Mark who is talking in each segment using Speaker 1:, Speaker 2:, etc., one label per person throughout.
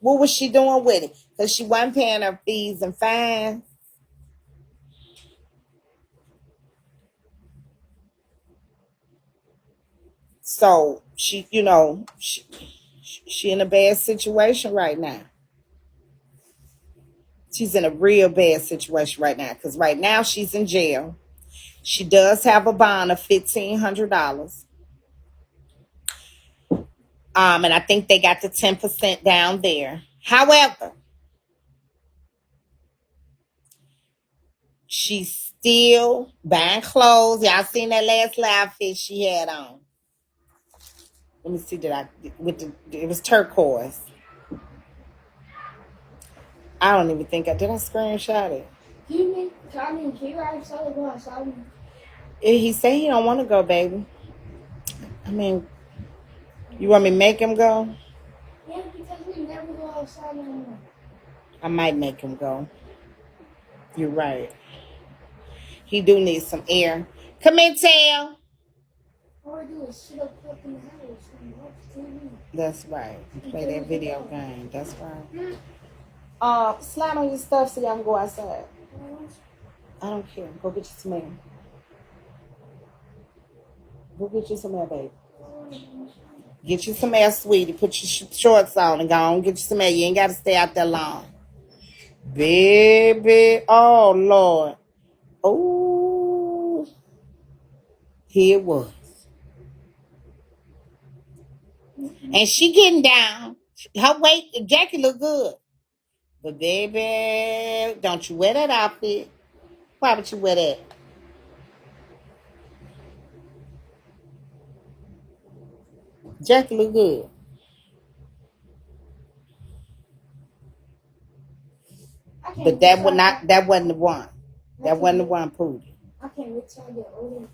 Speaker 1: What was she doing with it? Because she wasn't paying her fees and fines. So she, she in a bad situation right now. She's in a real bad situation right now because right now she's in jail. She does have a bond of $1,500. And I think they got the 10% down there. However, she's still buying clothes. Y'all seen that last live fit she had on. Let me see it was turquoise. I don't even think did I screenshot it.
Speaker 2: You mean TomiKay right outside go outside?
Speaker 1: He said he don't want to go, baby. I mean, you want me to make him go?
Speaker 2: Yeah, because we never go outside no more.
Speaker 1: I might make him go. You're right. He do need some air. Come in, Tail.
Speaker 2: All we do is sit up in the house and watch TV.
Speaker 1: That's right. Play that video game. That's right. Slide on your stuff so y'all can go outside. I don't care. Go get you some air. Go get you some air, baby. Get you some air, sweetie. Put your shorts on and go on. Get you some air. You ain't got to stay out there long. Baby. Oh, Lord. Oh. Here it was. And she getting down. Her weight, Jackie look good. But baby, don't you wear that outfit. Why would you wear that? Jackie look good. But that wasn't the one. That wasn't the one, Pootie.
Speaker 2: I can't wait till I get older.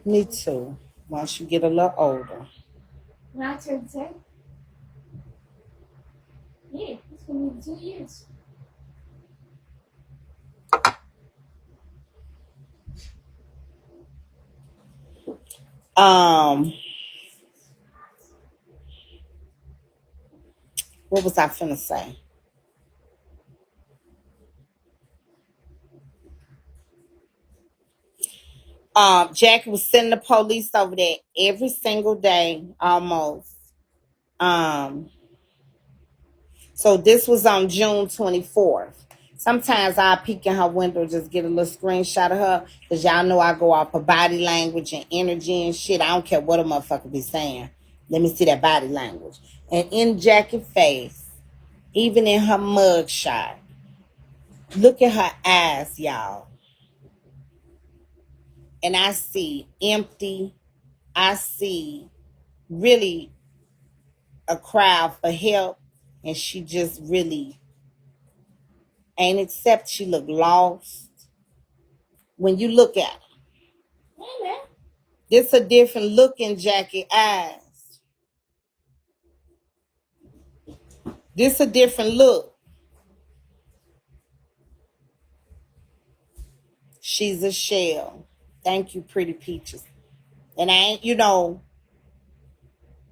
Speaker 1: Me too. Once you get a little older.
Speaker 2: When I turn 10? Yeah, it's gonna be 2 years.
Speaker 1: What was I finna say? Jackie was sending the police over there every single day, almost. So this was on June 24th. Sometimes I peek in her window, just get a little screenshot of her, because y'all know I go off her body language and energy and shit. I don't care what a motherfucker be saying. Let me see that body language. And in Jackie's face, even in her mug shot, look at her eyes, y'all. And I see empty. I see really a crowd for help. And she just really ain't accept. She look lost. When you look at her, it's a different look in Jackie's eyes. This a different look. She's a shell. Thank you, pretty peaches. And I ain't,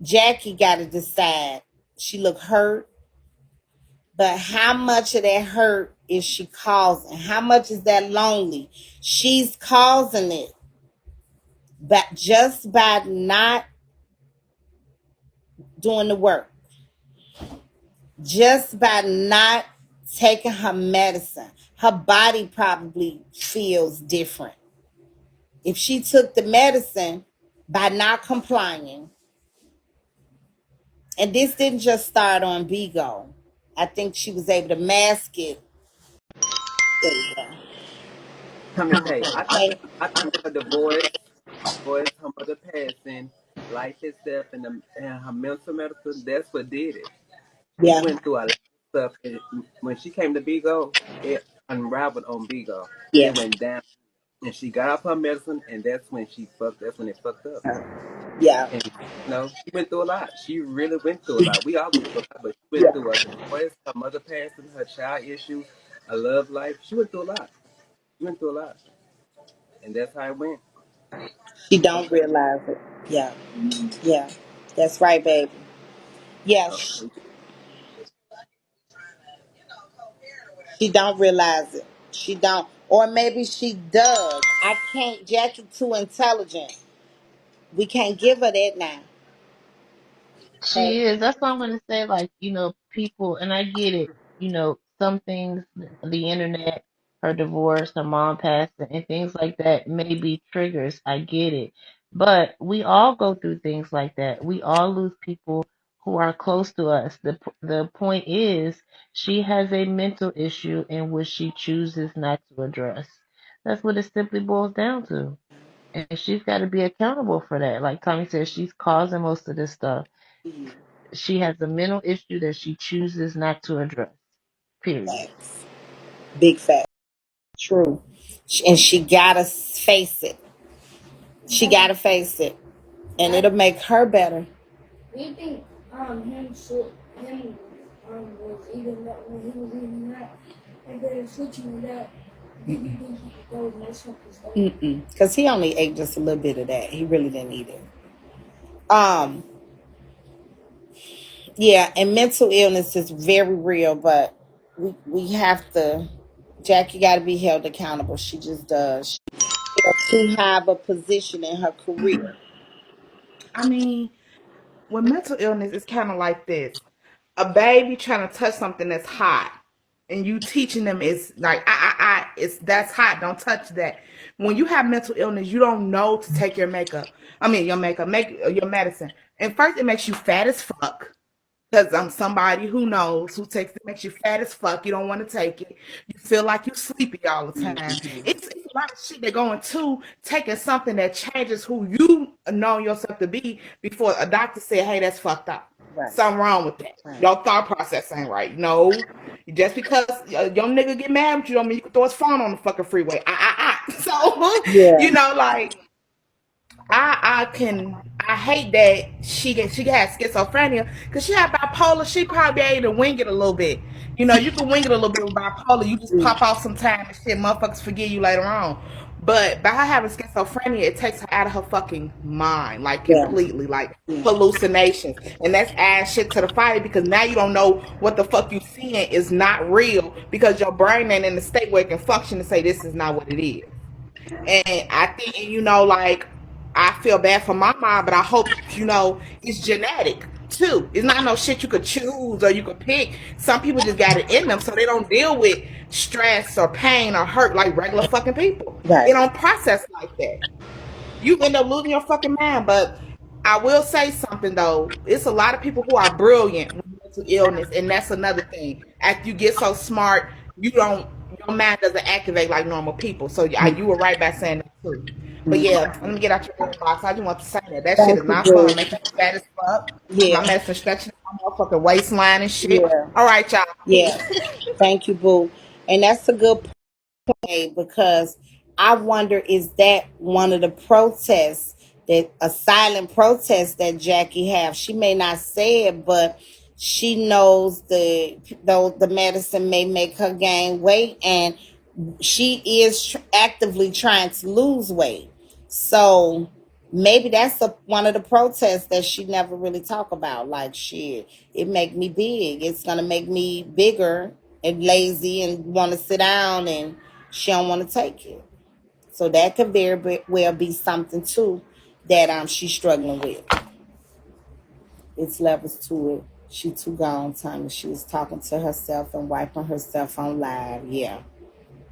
Speaker 1: Jackie got to decide. She look hurt, but how much of that hurt is she causing? How much is that lonely? She's causing it, but just by not doing the work, just by not taking her medicine, her body probably feels different. If she took the medicine by not complying, and this didn't just start on Bigo, I think she was able to mask it. There you go.
Speaker 3: TomiKay, I think her divorce, her mother passing, life itself, and her mental medicine, that's what did it. She
Speaker 1: Yeah,
Speaker 3: went through a lot of stuff. And when she came to Bigo, it unraveled on Bigo.
Speaker 1: yeah,
Speaker 3: It went down. And she got off her medicine, and that's when it fucked up.
Speaker 1: yeah,
Speaker 3: And she went through a lot. She really went through a lot. We all went through a lot, but she went
Speaker 1: yeah.
Speaker 3: through a divorce, her mother passing, her child issues, a love life. She went through a lot. She went through a lot. And that's how it went.
Speaker 1: She don't realize it. Yeah, yeah. That's right, baby. Yeah,
Speaker 3: So
Speaker 1: She don't realize it. She don't. Or maybe she does. I can't. Jackie too intelligent. We can't give her that now. Okay.
Speaker 4: She is. That's what I'm gonna say. Like, people, and I get it. Some things, the internet, her divorce, her mom passed, and things like that may be triggers. I get it. But we all go through things like that. We all lose people who are close to us. The point is, she has a mental issue in which she chooses not to address. That's what it simply boils down to. And she's got to be accountable for that. Like Tommy says, she's causing most of this stuff. She has a mental issue that she chooses not to address. Period.
Speaker 1: Facts. Big fact. True. And she gotta face it. She
Speaker 2: But
Speaker 1: gotta face it. And it'll make her better.
Speaker 2: do you think him was eating that when he was eating that and then switching to that? Did you think he could go mess up his life?
Speaker 1: Because he only ate just a little bit of that. He really didn't eat it. Um, yeah, and mental illness is very real, but we have to. Jackie got to be held accountable. She just does. She held too high of a position in her career.
Speaker 5: I mean, with mental illness, it's kind of like this: a baby trying to touch something that's hot, and you teaching them it's like it's that's hot. Don't touch that. When you have mental illness, you don't know to take your makeup. I mean, your makeup, make your medicine. And first, it makes you fat as fuck. Because I'm somebody who knows who takes it, makes you fat as fuck. You don't want to take it. You feel like you're sleepy all the time. It's a lot of shit that go into taking something that changes who you know yourself to be before a doctor said, hey, that's fucked up.
Speaker 1: Right.
Speaker 5: Something wrong with that.
Speaker 1: Right.
Speaker 5: Your thought process ain't right. No. Just because a young nigga get mad with you don't mean you can throw his phone on the fucking freeway. So,
Speaker 1: Yeah.
Speaker 5: like, I hate that she has schizophrenia because she had bipolar. She probably be able to wing it a little bit. You can wing it a little bit with bipolar. You just
Speaker 1: Mm.
Speaker 5: pop off sometime and shit. Motherfuckers forget you later on. But by her having schizophrenia, it takes her out of her fucking mind, like
Speaker 1: Yeah.
Speaker 5: completely, like
Speaker 1: Yeah.
Speaker 5: hallucinations. And that's add shit to the fire because now you don't know what the fuck you seeing is not real because your brain ain't in the state where it can function to say this is not what it is. And I think, like, I feel bad for my mom, but I hope, it's genetic too. It's not no shit you could choose or you could pick. Some people just got it in them, so they don't deal with stress or pain or hurt like regular fucking people. They
Speaker 1: Right.
Speaker 5: don't process like that. You end up losing your fucking mind. But I will say something though. It's a lot of people who are brilliant with mental illness, and that's another thing. After you get so smart, you don't your mind doesn't activate like normal people. So yeah, you were right by saying that too. But yeah, let me get out your inbox. I just want to say that shit
Speaker 1: Thank
Speaker 5: is
Speaker 1: you,
Speaker 5: not fun.
Speaker 1: Boo.
Speaker 5: Make you fat as fuck. My
Speaker 1: Yeah.
Speaker 5: medicine stretching my motherfucking waistline and shit.
Speaker 1: Yeah.
Speaker 5: All right, y'all.
Speaker 1: Yeah.
Speaker 5: Peace.
Speaker 1: Thank you, Boo. And that's a good because I wonder, is that one of the protests, that a silent protest that Jackie have? She may not say it, but she knows though the medicine may make her gain weight, and she is actively trying to lose weight. So maybe that's one of the protests that she never really talk about. Like, shit, it make me big. It's gonna make me bigger and lazy and want to sit down, and she don't want to take it. So that could very well be something too that she's struggling with. It's levels to it. She too gone, Tommy. She was talking to herself and wiping herself on live. Yeah.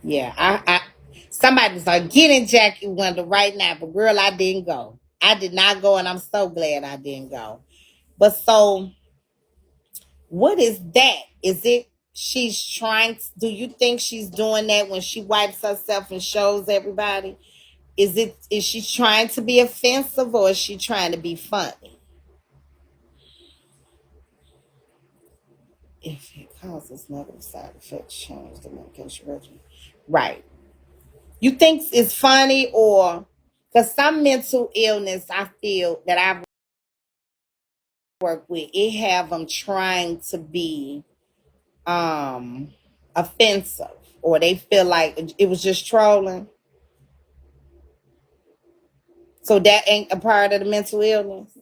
Speaker 1: Yeah, I somebody's like getting Jackie Wonder right now, but girl, I didn't go. I did not go, and I'm so glad I didn't go. But so, what is that? Is it she's trying? Do you think she's doing that when she wipes herself and shows everybody? Is she trying to be offensive, or is she trying to be funny? If it causes negative side effects, change the medication regimen. Right. You think it's funny, or because some mental illness I feel that I've worked with, it have them trying to be um offensive, or they feel like it was just trolling. So that ain't a part of the mental illness.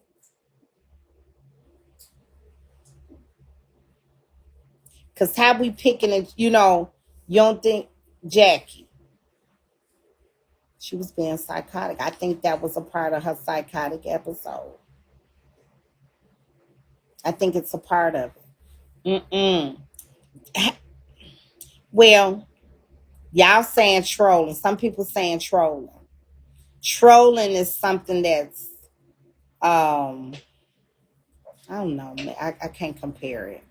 Speaker 1: Because how we picking it, You don't think Jackie? She was being psychotic. I think that was a part of her psychotic episode. I think it's a part of it. Mm-mm. Well, y'all saying trolling. Some people saying trolling. Trolling is something that's um I don't know. I can't compare it.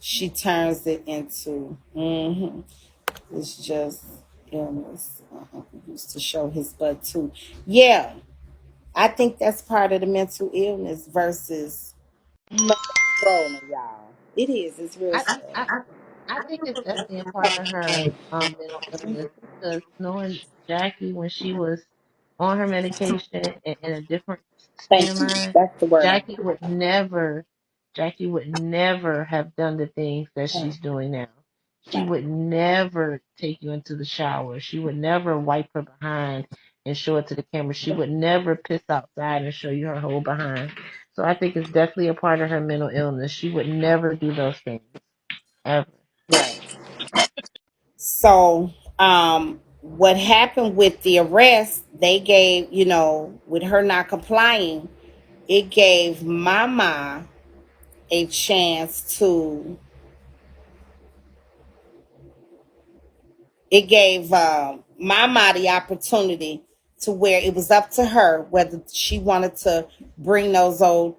Speaker 1: She turns it into it's just illness. He used to show his butt too. Yeah, I think that's part of the mental illness versus trolling, y'all. It is. It's real
Speaker 4: I,
Speaker 1: sad.
Speaker 4: I I think it's definitely a part of her mental illness because knowing Jackie when she was on her medication and in a different state of
Speaker 1: Thank you.
Speaker 4: mind,
Speaker 1: That's the word.
Speaker 4: Jackie would never Jackie would never have done the things that she's doing now. She would never take you into the shower. She would never wipe her behind and show it to the camera. She would never piss outside and show you her whole behind. So I think it's definitely a part of her mental illness. She would never do those things ever.
Speaker 1: Right. So, what happened with the arrest? They gave, with her not complying, it gave Mama a chance to. It gave Mama the opportunity to where it was up to her whether she wanted to bring those old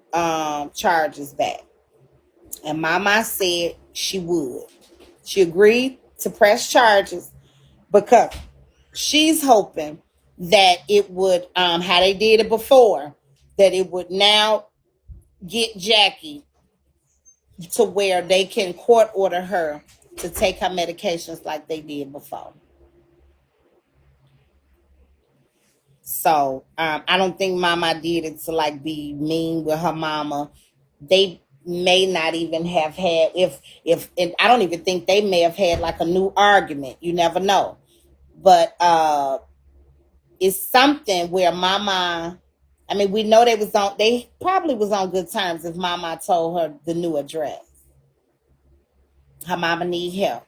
Speaker 1: charges back, and Mama said she would. She agreed to press charges because she's hoping that it would, how they did it before, that it would now get Jackie to where they can court order her to take her medications like they did before. So I don't think Mama did it to like be mean with her mama. They may not even have had if and I don't even think they may have had like a new argument. You never know. But it's something where Mama, I mean, we know they probably was on good terms if Mama told her the new address. Her mama need help.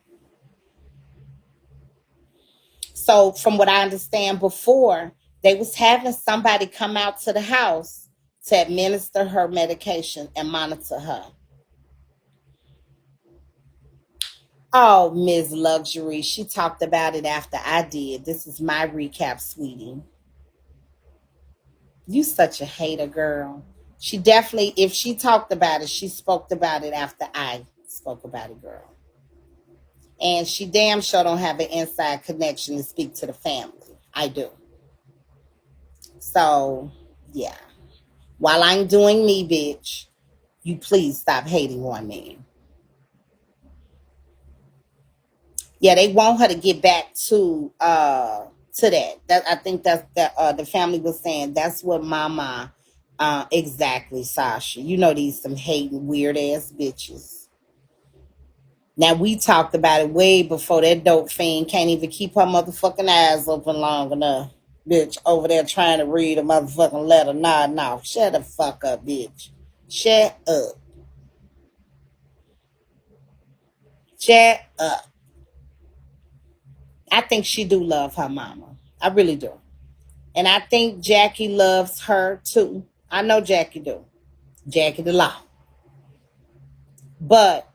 Speaker 1: So from what I understand before, they was having somebody come out to the house to administer her medication and monitor her. Oh, Ms. Luxury, she talked about it after I did. This is my recap, sweetie. You such a hater, girl. She definitely, if she talked about it, she spoke about it after I spoke about it, girl. And she damn sure don't have an inside connection to speak to the family. I do. So, yeah. While I'm doing me, bitch, you please stop hating on me. Yeah, they want her to get back to that. That I think that's that the family was saying that's what Mama exactly, Sasha. You know these some hating weird ass bitches. Now we talked about it way before that dope fiend can't even keep her motherfucking eyes open long enough. Bitch over there trying to read a motherfucking letter. Nah, nah. Shut the fuck up, bitch. Shut up. Shut up. I think she do love her mama. I really do. And I think Jackie loves her too. I know Jackie do. Jackie the law. But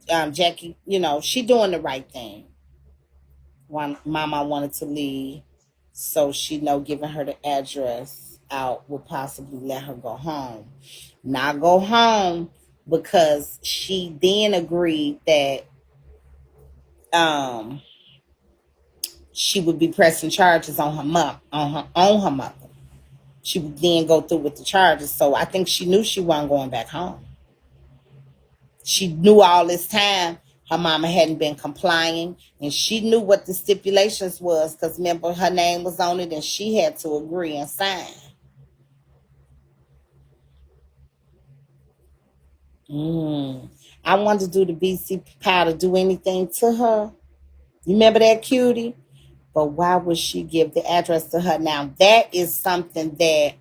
Speaker 1: Jackie, she doing the right thing. One mama wanted to leave, so she know giving her the address out would possibly let her go home. Not go home because she then agreed that um she would be pressing charges on her mom on her mother. She would then go through with the charges. So I think she knew she wasn't going back home. She knew all this time her mama hadn't been complying, and she knew what the stipulations was because remember her name was on it and she had to agree and sign. I wanted to do the BC powder, do anything to her. You remember that cutie? But why would she give the address to her? Now that is something that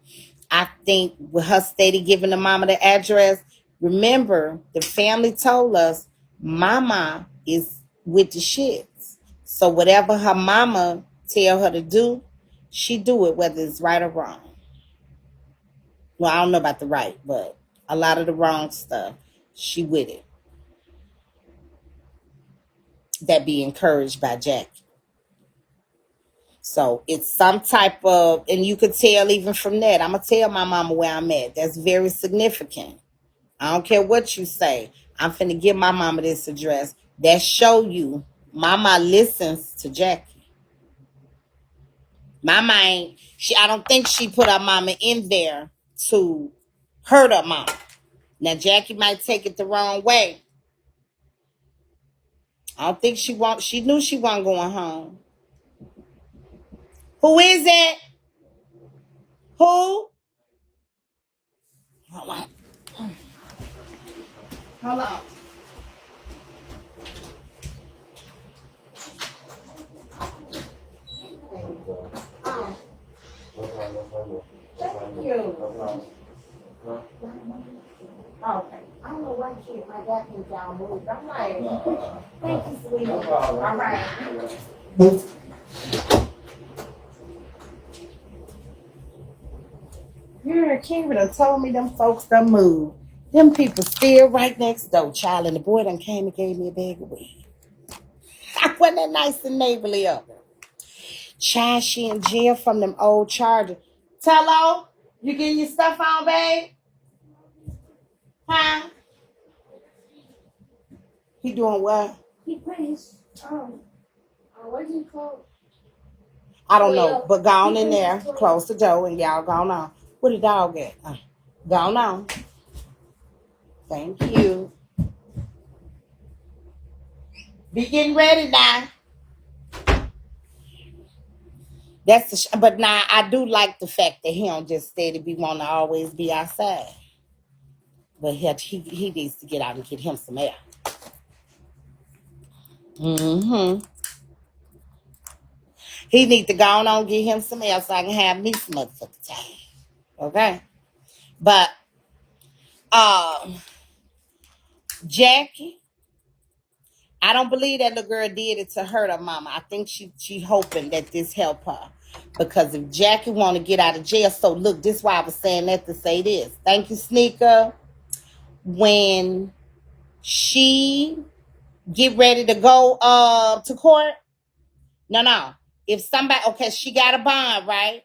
Speaker 1: I think with her steady giving the mama the address. Remember, the family told us Mama is with the shits. So whatever her mama tell her to do, she do it, whether it's right or wrong. Well, I don't know about the right, but a lot of the wrong stuff, she with it. That be encouraged by Jackie. So it's some type of, and you could tell even from that. I'm gonna tell my mama where I'm at. That's very significant. I don't care what you say. I'm finna give my mama this address. That show you mama listens to Jackie. Mama ain't, I don't think she put her mama in there to hurt her mama. Now Jackie might take it the wrong way. I don't think she knew she wasn't going home. Who is it? Who? Hold on. Hold on. Thank you. Okay. I don't know why kid my dad think y'all moved. I'm like, thank you, sweetie. All right. You're a king done told me them folks done moved. Them people still right next door, child, and the boy done came and gave me a bag of weed. Wasn't that nice and neighborly of her? Child, she in jail from them old charges. Tello, you getting your stuff on, babe? Huh? He doing what?
Speaker 2: He put his, what's it called?
Speaker 1: I don't know, but go on in there, close the door, and y'all gone on. Where the dog at? Gone on. Thank you. Be getting ready now. That's but now I do like the fact that he don't just steady be want to always be outside. But he needs to get out and get him some air. Mm-hmm. He need to go on get him some air so I can have me some motherfucking time. Okay? But Jackie, I don't believe that the girl did it to hurt her mama. I think she hoping that this help her. Because if Jackie want to get out of jail, so look, this is why I was saying that to say this. Thank you, Sneaker. When she get ready to go to court, no. If somebody, okay, she got a bond, right?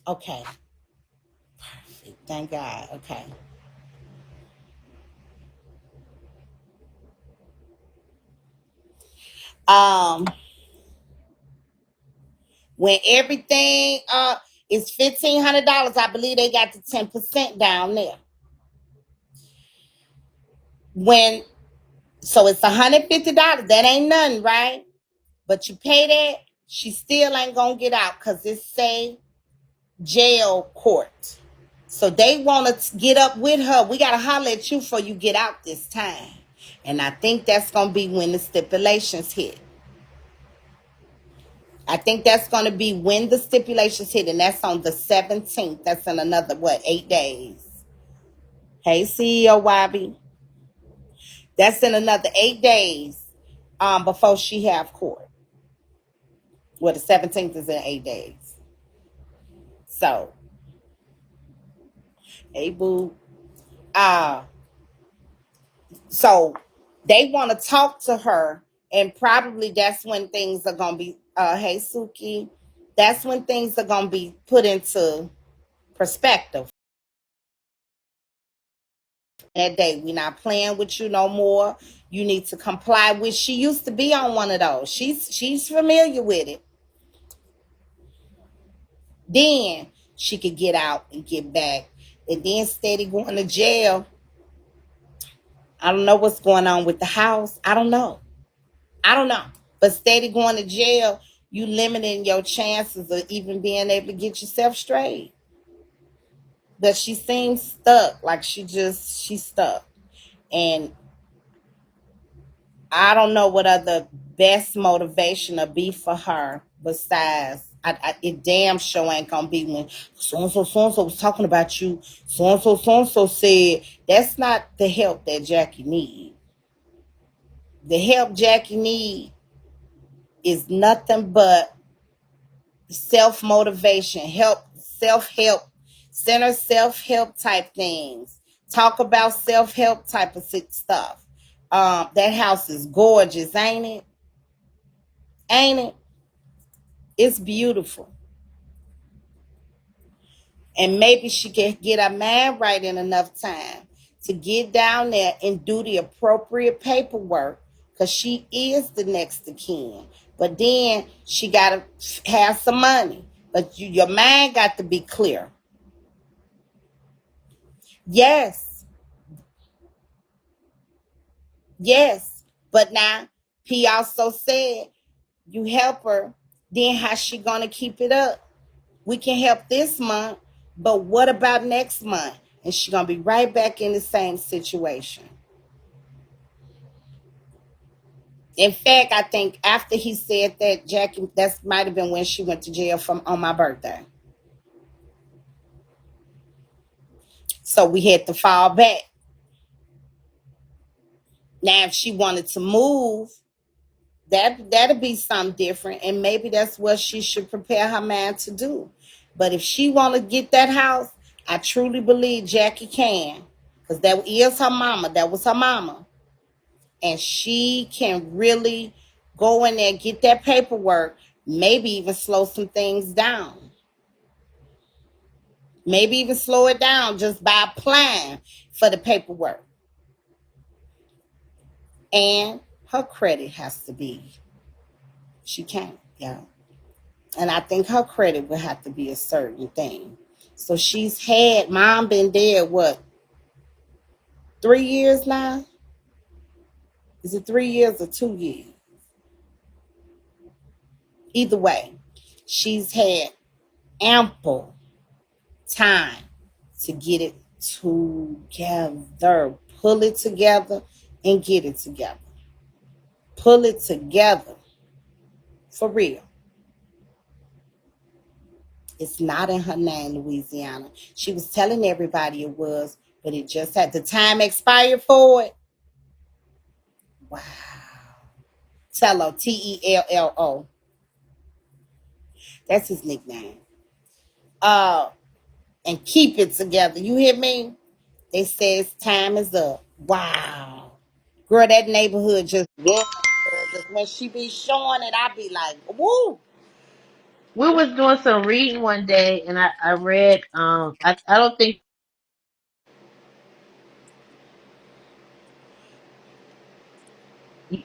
Speaker 1: Okay. Perfect. Thank God. Okay. When everything is $1,500, I believe they got the 10% down there. So it's $150. That ain't nothing, right? But you pay that, she still ain't gonna get out because it's say jail court. So they want to get up with her. We got to holler at you before you get out this time. And I think that's going to be when the stipulations hit. I think that's going to be when the stipulations hit. And that's on the 17th. That's in another, 8 days. Hey, CEO YB. That's in another 8 days before she have court. Well, the 17th is in 8 days. So, hey, boo. So they want to talk to her, and probably that's when things are gonna be hey Suki, that's when things are gonna be put into perspective. That day, we're not playing with you no more. You need to comply with. She used to be on one of those. She's familiar with it. Then she could get out and get back. And then steady going to jail. I don't know what's going on with the house. I don't know. But steady going to jail, you limiting your chances of even being able to get yourself straight. But she seems stuck, like she's stuck. And I don't know what other best motivation to be for her besides it damn sure ain't gonna be when so-and-so was talking about you. So-and-so said that's not the help that Jackie needs. The help Jackie need is nothing but self motivation, self help, center self help type things. Talk about self help type of stuff. That house is gorgeous, ain't it? Ain't it? It's beautiful. And maybe she can get her man right in enough time to get down there and do the appropriate paperwork because she is the next of kin. But then she got to have some money. But your mind got to be clear. Yes, yes. But now, he also said, you help her, then how's she going to keep it up? We can help this month, but what about next month? And she's going to be right back in the same situation. In fact, I think after he said that, Jackie, that might have been when she went to jail from on my birthday. So we had to fall back. Now, if she wanted to move, that'd be something different, and maybe that's what she should prepare her mind to do. But if she want to get that house, I truly believe Jackie can, because that is her mama. That was her mama, and she can really go in there, get that paperwork, maybe even slow some things down. Maybe even slow it down just by applying for the paperwork. And her credit has to be, she can't, yeah. And I think her credit will have to be a certain thing. So she's had, mom been dead, what, 3 years now? Is it 3 years or 2 years? Either way, she's had ample time to get it together. Pull it together and get it together. Pull it together. For real. It's not in her name, Louisiana. She was telling everybody it was, but it just had the time expired for it. Wow. Tello, Tello. That's his nickname. And keep it together. You hear me? They says time is up. Wow. Girl, that neighborhood just when she be showing it, I be like, woo.
Speaker 4: We was doing some reading one day, and I read. I don't think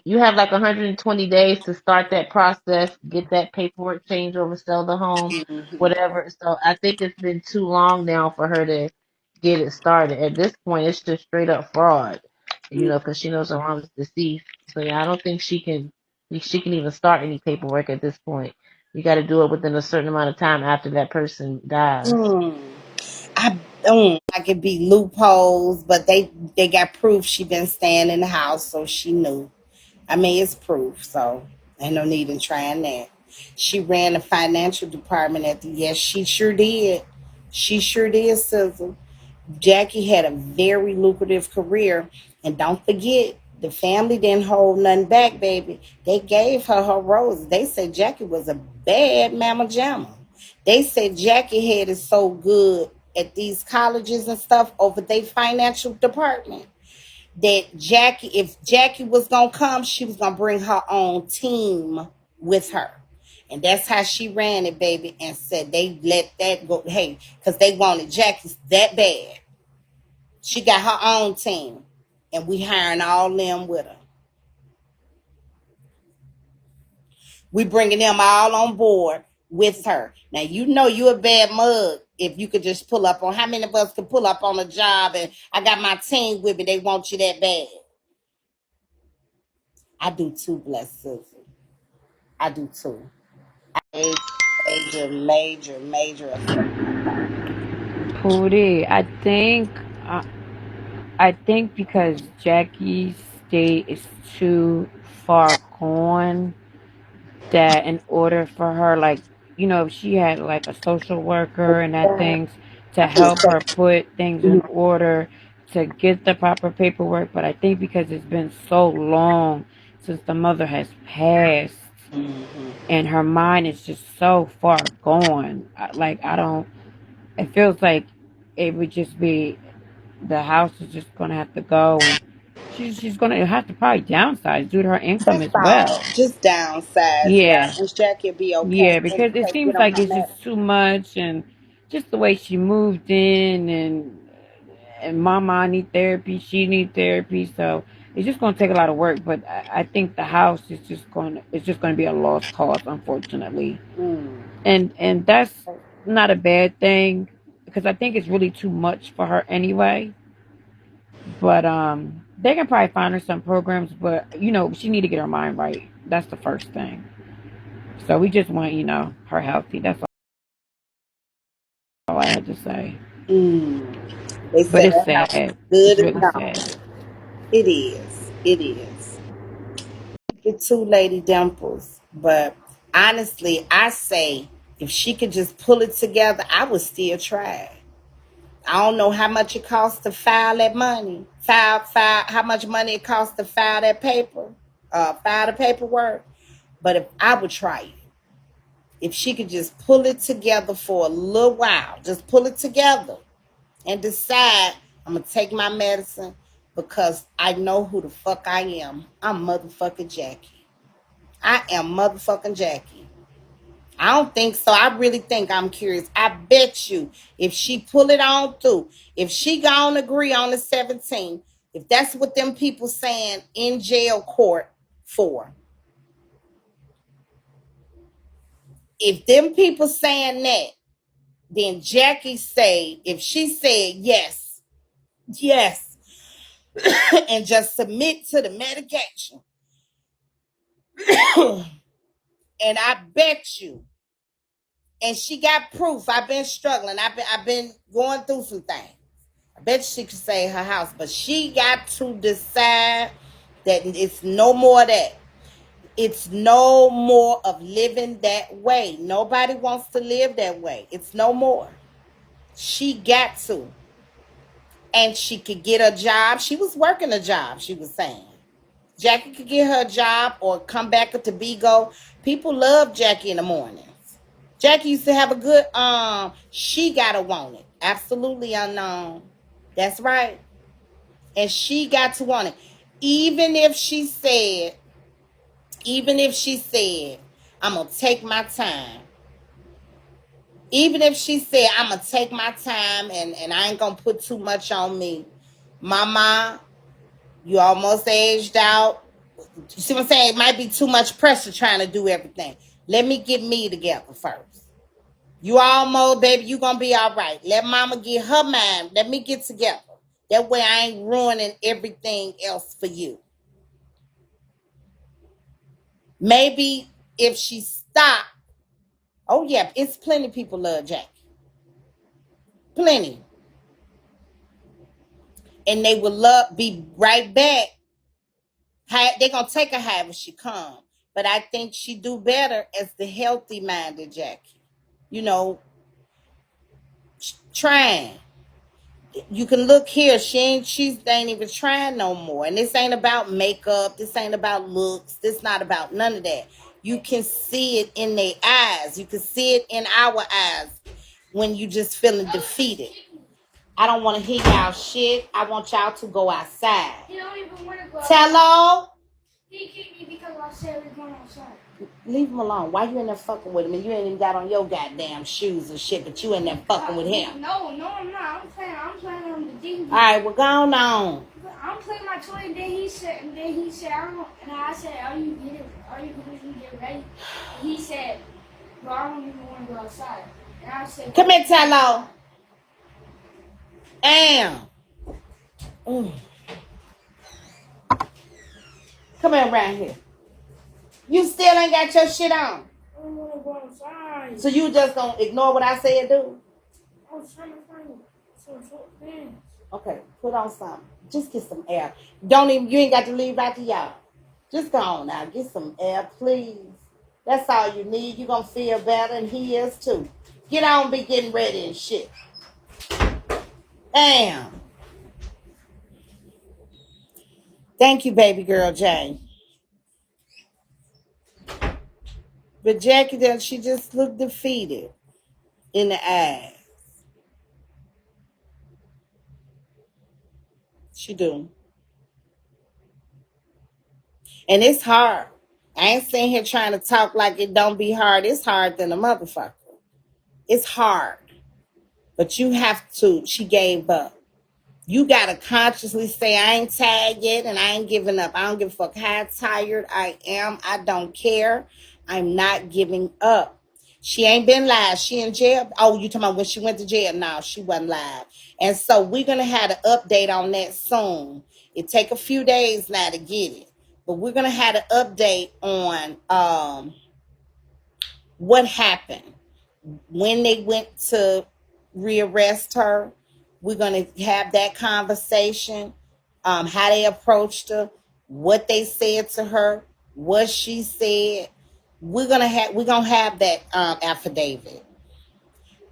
Speaker 4: you have like 120 days to start that process, get that paperwork changed over, sell the home,
Speaker 1: Mhm.
Speaker 4: whatever. So I think it's been too long now for her to get it started. At this point, it's just straight up fraud, because she knows her mom is deceased. So yeah, I don't think she can even start any paperwork at this point. You got to do it within a certain amount of time after that person dies.
Speaker 1: Mm. I I could be loopholes, but they got proof she been staying in the house, so she knew. I mean, it's proof, so ain't no need in trying that. She ran the financial department at the, yes, she sure did. She sure did, Sizzle. Jackie had a very lucrative career, and don't forget, the family didn't hold nothing back, baby. They gave her her roses. They said Jackie was a bad mama jamma. They said Jackie had it so good at these colleges and stuff over their financial department that if Jackie was gonna come, she was gonna bring her own team with her. And that's how she ran it, baby, and said they let that go. Hey, because they wanted Jackie that bad. She got her own team, and we hiring all them with her. We bringing them all on board with her. Now you know you a bad mug if you could just pull up on. How many of us could pull up on a job and I got my team with me? They want you that bad. I do too, bless Susan. I do too. Major, major, major effect.
Speaker 6: Pootie, I think because Jackie's state is too far gone that in order for her, like, if she had like a social worker and that things to help her put things in order to get the proper paperwork, but I think because it's been so long since the mother has passed,
Speaker 1: Mm-hmm.
Speaker 6: and her mind is just so far gone. Like I don't. It feels like it would just be the house is just gonna have to go, and she's gonna have to probably downsize due to her income
Speaker 1: That's
Speaker 6: as
Speaker 1: fine.
Speaker 6: well.
Speaker 1: Just downsize,
Speaker 6: Yeah,
Speaker 1: yeah. And Jackie will be okay.
Speaker 6: yeah,
Speaker 1: And
Speaker 6: because it
Speaker 1: okay, get
Speaker 6: seems
Speaker 1: on
Speaker 6: like
Speaker 1: her
Speaker 6: it's
Speaker 1: medicine.
Speaker 6: just too much, and just the way she moved in, and Mama need therapy, she need therapy, so it's just gonna take a lot of work. But I think the house is just gonna be a lost cause, unfortunately,
Speaker 1: Mm.
Speaker 6: and that's not a bad thing because I think it's really too much for her anyway. But they can probably find her some programs, but she need to get her mind right. That's the first thing. So we just want her healthy. That's all I had to say.
Speaker 1: Mm. They
Speaker 6: But
Speaker 1: said
Speaker 6: it's
Speaker 1: that house is
Speaker 6: sad. It's
Speaker 1: good and
Speaker 6: really
Speaker 1: gone.
Speaker 6: sad.
Speaker 1: It is. It is. Get two Lady Dimples. But honestly, I say if she could just pull it together, I would still try. I don't know how much it costs to file that money. File how much money it costs to file that paper, file the paperwork. But if I would try it, if she could just pull it together for a little while, just pull it together and decide I'm gonna take my medicine because I know who the fuck I am. I'm motherfucking Jackie. I am motherfucking Jackie. I don't think so. I really think I'm curious. I bet you if she pull it on through, if she gonna agree on the 17th, if that's what them people saying in jail court for, if them people saying that, then Jackie say, if she said yes, yes, and just submit to the medication, and I bet you, and she got proof. I've been struggling. I've been going through some things. I bet she could save her house, but she got to decide that it's no more of that. It's no more of living that way. Nobody wants to live that way. It's no more. She got to. And she could get a job. She was working a job, she was saying. Jackie could get her a job or come back to Bigo. People love Jackie in the mornings. Jackie used to have a good she gotta want it. Absolutely unknown. That's right. And she got to want it. Even if she said, I'm gonna take my time. Even if she said, I'm gonna take my time and I ain't gonna put too much on me. Mama, you almost aged out. You see what I'm saying? It might be too much pressure trying to do everything. Let me get me together first. You almost, baby, you gonna be all right. Let mama get her mind. Let me get together. That way I ain't ruining everything else for you. Maybe if she stopped, oh yeah, it's plenty people love Jackie. Plenty. And they will be right back. They gonna take her however she come. But I think she do better as the healthy minded Jackie. You know, trying. You can look here. She ain't even trying no more. And this ain't about makeup. This ain't about looks. This not about none of that. You can see it in their eyes. You can see it in our eyes when you just feeling defeated. I don't want to hear y'all shit. I want y'all to go outside.
Speaker 2: He don't even want to go outside.
Speaker 1: Hello?
Speaker 2: He kicked me because I said we're going outside.
Speaker 1: Leave him alone. Why you in there fucking with him? And you ain't even got on your goddamn shoes and shit, but you in there fucking with him.
Speaker 2: No, I'm not. I'm playing on the DVD.
Speaker 1: All right, well, go on.
Speaker 2: I'm playing my toy, and then he said, I don't, and I said, are you going to get ready? And he said, well, I don't even want to go outside. And I said,
Speaker 1: Come here, Tello. Damn. Mm. Come here around here. You still ain't got your shit on.
Speaker 2: I don't want to go outside.
Speaker 1: So you just gonna ignore what I said, do?
Speaker 2: I was trying to find some short pants.
Speaker 1: Okay, put on something. Just get some air. You ain't got to leave out to y'all. Just go on now. Get some air, please. That's all you need. You gonna feel better, and he is too. Get on, be getting ready and shit. Damn. Thank you, baby girl Jane. But Jackie, then she just looked defeated in the eyes. She do, and it's hard. I ain't sitting here trying to talk like it don't be hard. It's hard than a motherfucker. It's hard, but you have to. She gave up. You gotta consciously say, I ain't tired yet and I ain't giving up. I don't give a fuck how tired I am. I don't care. I'm not giving up. She ain't been live. She in jail. Oh, you talking about when she went to jail? No, she wasn't live. And so we're gonna have an update on that soon. It take a few days now to get it. But we're gonna have an update on what happened when they went to rearrest her. We're going to have that conversation, how they approached her, what they said to her, what she said. We're gonna have that affidavit.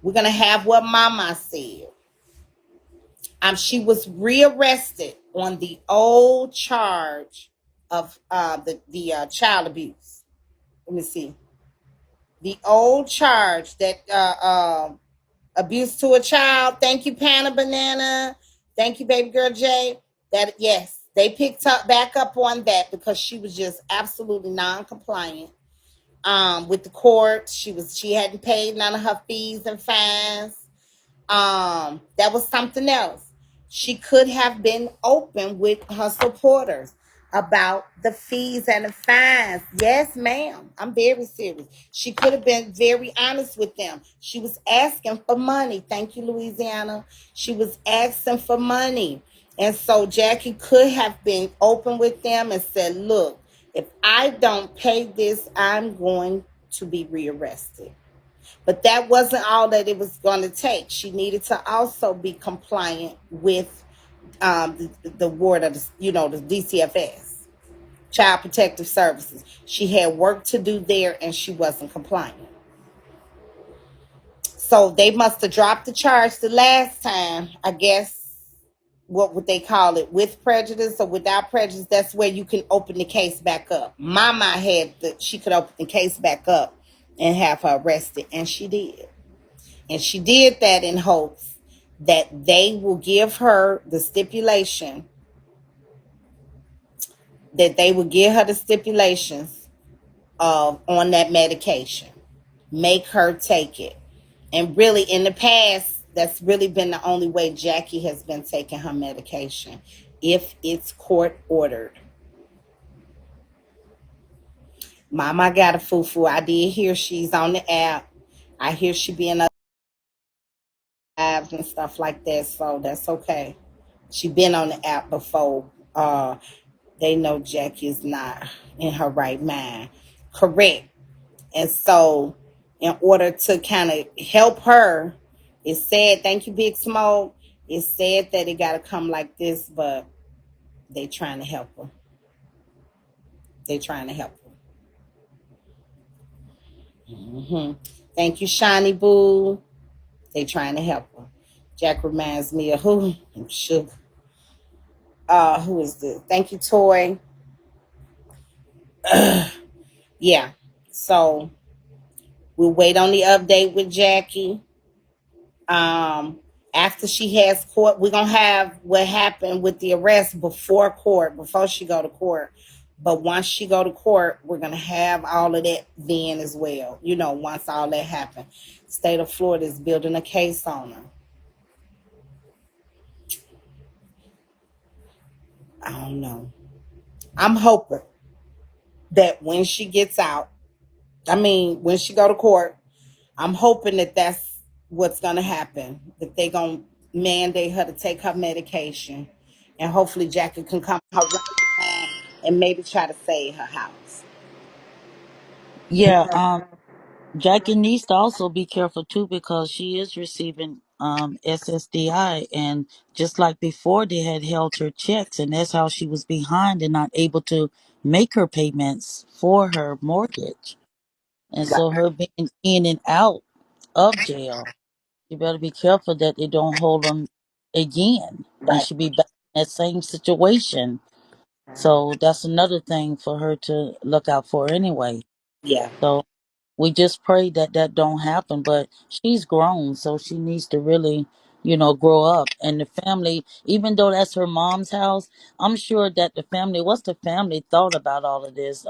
Speaker 1: We're gonna have what Mama said. She was rearrested on the old charge of the child abuse. Let me see. The old charge that abuse to a child. Thank you, Panna Banana. Thank you, baby girl J. That yes, they picked up back up on that because she was just absolutely non-compliant with the court. She hadn't paid none of her fees and fines. That was something else. She could have been open with her supporters about the fees and the fines. Yes, ma'am. I'm very serious. She could have been very honest with them. She was asking for money. Thank you, Louisiana. She was asking for money. And so Jackie could have been open with them and said, look, if I don't pay this, I'm going to be rearrested. But that wasn't all that it was going to take. She needed to also be compliant with the ward of the DCFS, Child Protective Services. She had work to do there, and she wasn't compliant. So they must have dropped the charge the last time. I guess what would they call it? With prejudice or without prejudice? That's where you can open the case back up. Mama had she could open the case back up and have her arrested, and she did. And she did that in hopes that they will give her the stipulation, that they will give her the stipulations of on that medication, make her take it. And really, in the past, that's really been the only way Jackie has been taking her medication, if it's court ordered. Mama got a foo-foo. I did hear she's on the app. I hear she be in other lives and stuff like that, so that's okay. She been on the app before. They know Jackie is not in her right mind. Correct. And so in order to kind of help her, it said, thank you, Big Smoke. It said that it gotta come like this, but they trying to help her. They trying to help her. Thank you, Shiny Boo. They trying to help her. Jack reminds me of who? Sugar. Who is this? Thank you, Toy. Yeah. So we'll wait on the update with Jackie. After she has court, we're gonna have what happened with the arrest before court, before she go to court. But once she go to court, we're gonna have all of that then as well. Once all that happened. State of Florida is building a case on her. I don't know. I'm hoping that when she gets out, when she go to court, I'm hoping that that's what's going to happen, that they going to mandate her to take her medication, and hopefully Jackie can come her right and maybe try to save her house.
Speaker 7: Yeah, Jackie needs to also be careful too because she is receiving SSDI, and just like before they had held her checks, and that's how she was behind and not able to make her payments for her mortgage. And so her being in and out of jail, you better be careful that they don't hold them again and
Speaker 1: Right.
Speaker 7: she be back in that same situation. So that's another thing for her to look out for anyway.
Speaker 1: Yeah.
Speaker 7: So We just pray that that don't happen. But she's grown, so she needs to really, grow up. And the family, even though that's her mom's house, I'm sure that the family, what's the family thought about all of this?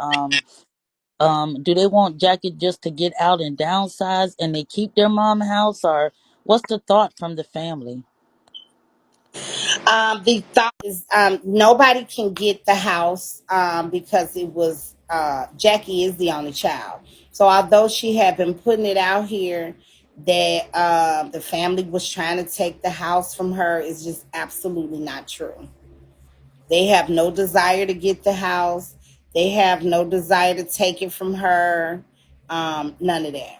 Speaker 7: Do they want Jackie just to get out and downsize and they keep their mom house, or what's the thought from the family?
Speaker 1: The thought is nobody can get the house because it was Jackie is the only child. So although she had been putting it out here that the family was trying to take the house from her, is just absolutely not true. They have no desire to get the house. They have no desire to take it from her. None of that.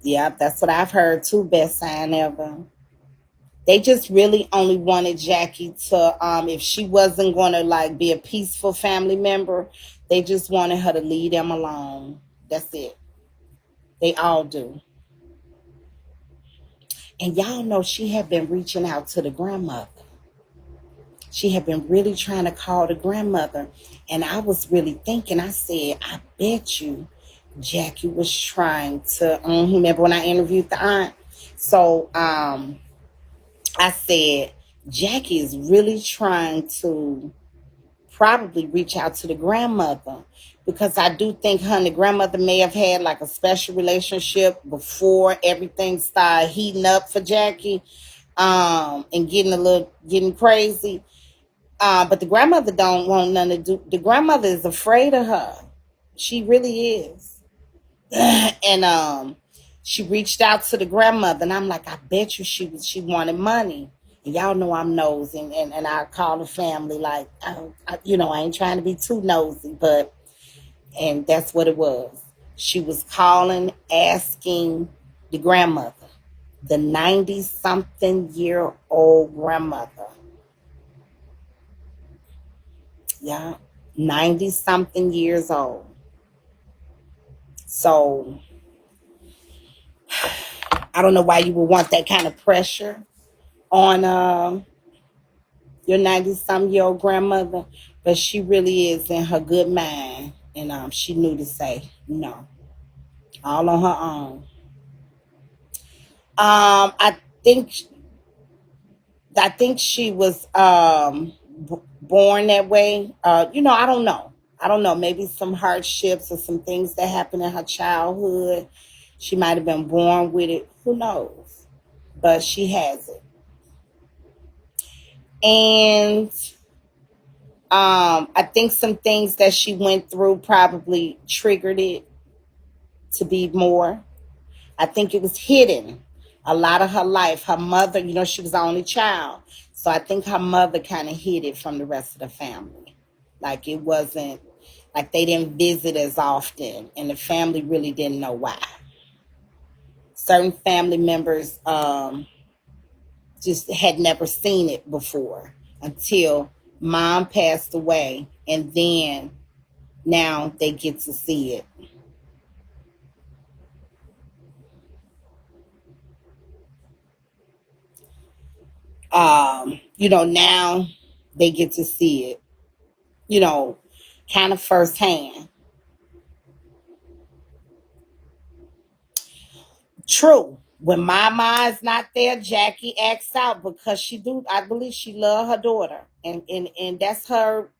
Speaker 1: Yeah, that's what I've heard too. Best sign ever. They just really only wanted Jackie to, if she wasn't going to like be a peaceful family member, they just wanted her to leave them alone. That's it. They all do. And y'all know she had been reaching out to the grandmother. She had been really trying to call the grandmother. And I was really thinking, I said, I bet you Jackie was trying to, remember when I interviewed the aunt? So I said, Jackie is really trying to probably reach out to the grandmother, because I do think her and the grandmother may have had like a special relationship before everything started heating up for Jackie and getting crazy. But the grandmother don't want nothing to do. The grandmother is afraid of her. She really is. And she reached out to the grandmother, and I'm like, I bet you she wanted money. And y'all know I'm nosy, and I call the family like, I ain't trying to be too nosy, but and that's what it was. She was calling, asking the grandmother, the 90-something-year-old grandmother. Yeah, 90-something years old. So I don't know why you would want that kind of pressure on your 90-some-year-old grandmother, but she really is in her good mind, and she knew to say no, all on her own. I think she was born that way. I don't know. I don't know. Maybe some hardships or some things that happened in her childhood. She might have been born with it. Who knows? But she has it. And I think some things that she went through probably triggered it to be more. I think it was hidden a lot of her life. Her mother, she was the only child. So I think her mother kind of hid it from the rest of the family. Like it wasn't, like they didn't visit as often, and the family really didn't know why. Certain family members just had never seen it before until mom passed away, and then now they get to see it. Now they get to see it, you know, kind of firsthand. True. When Mama is not there, Jackie acts out because she do. I believe she love her daughter, and that's her.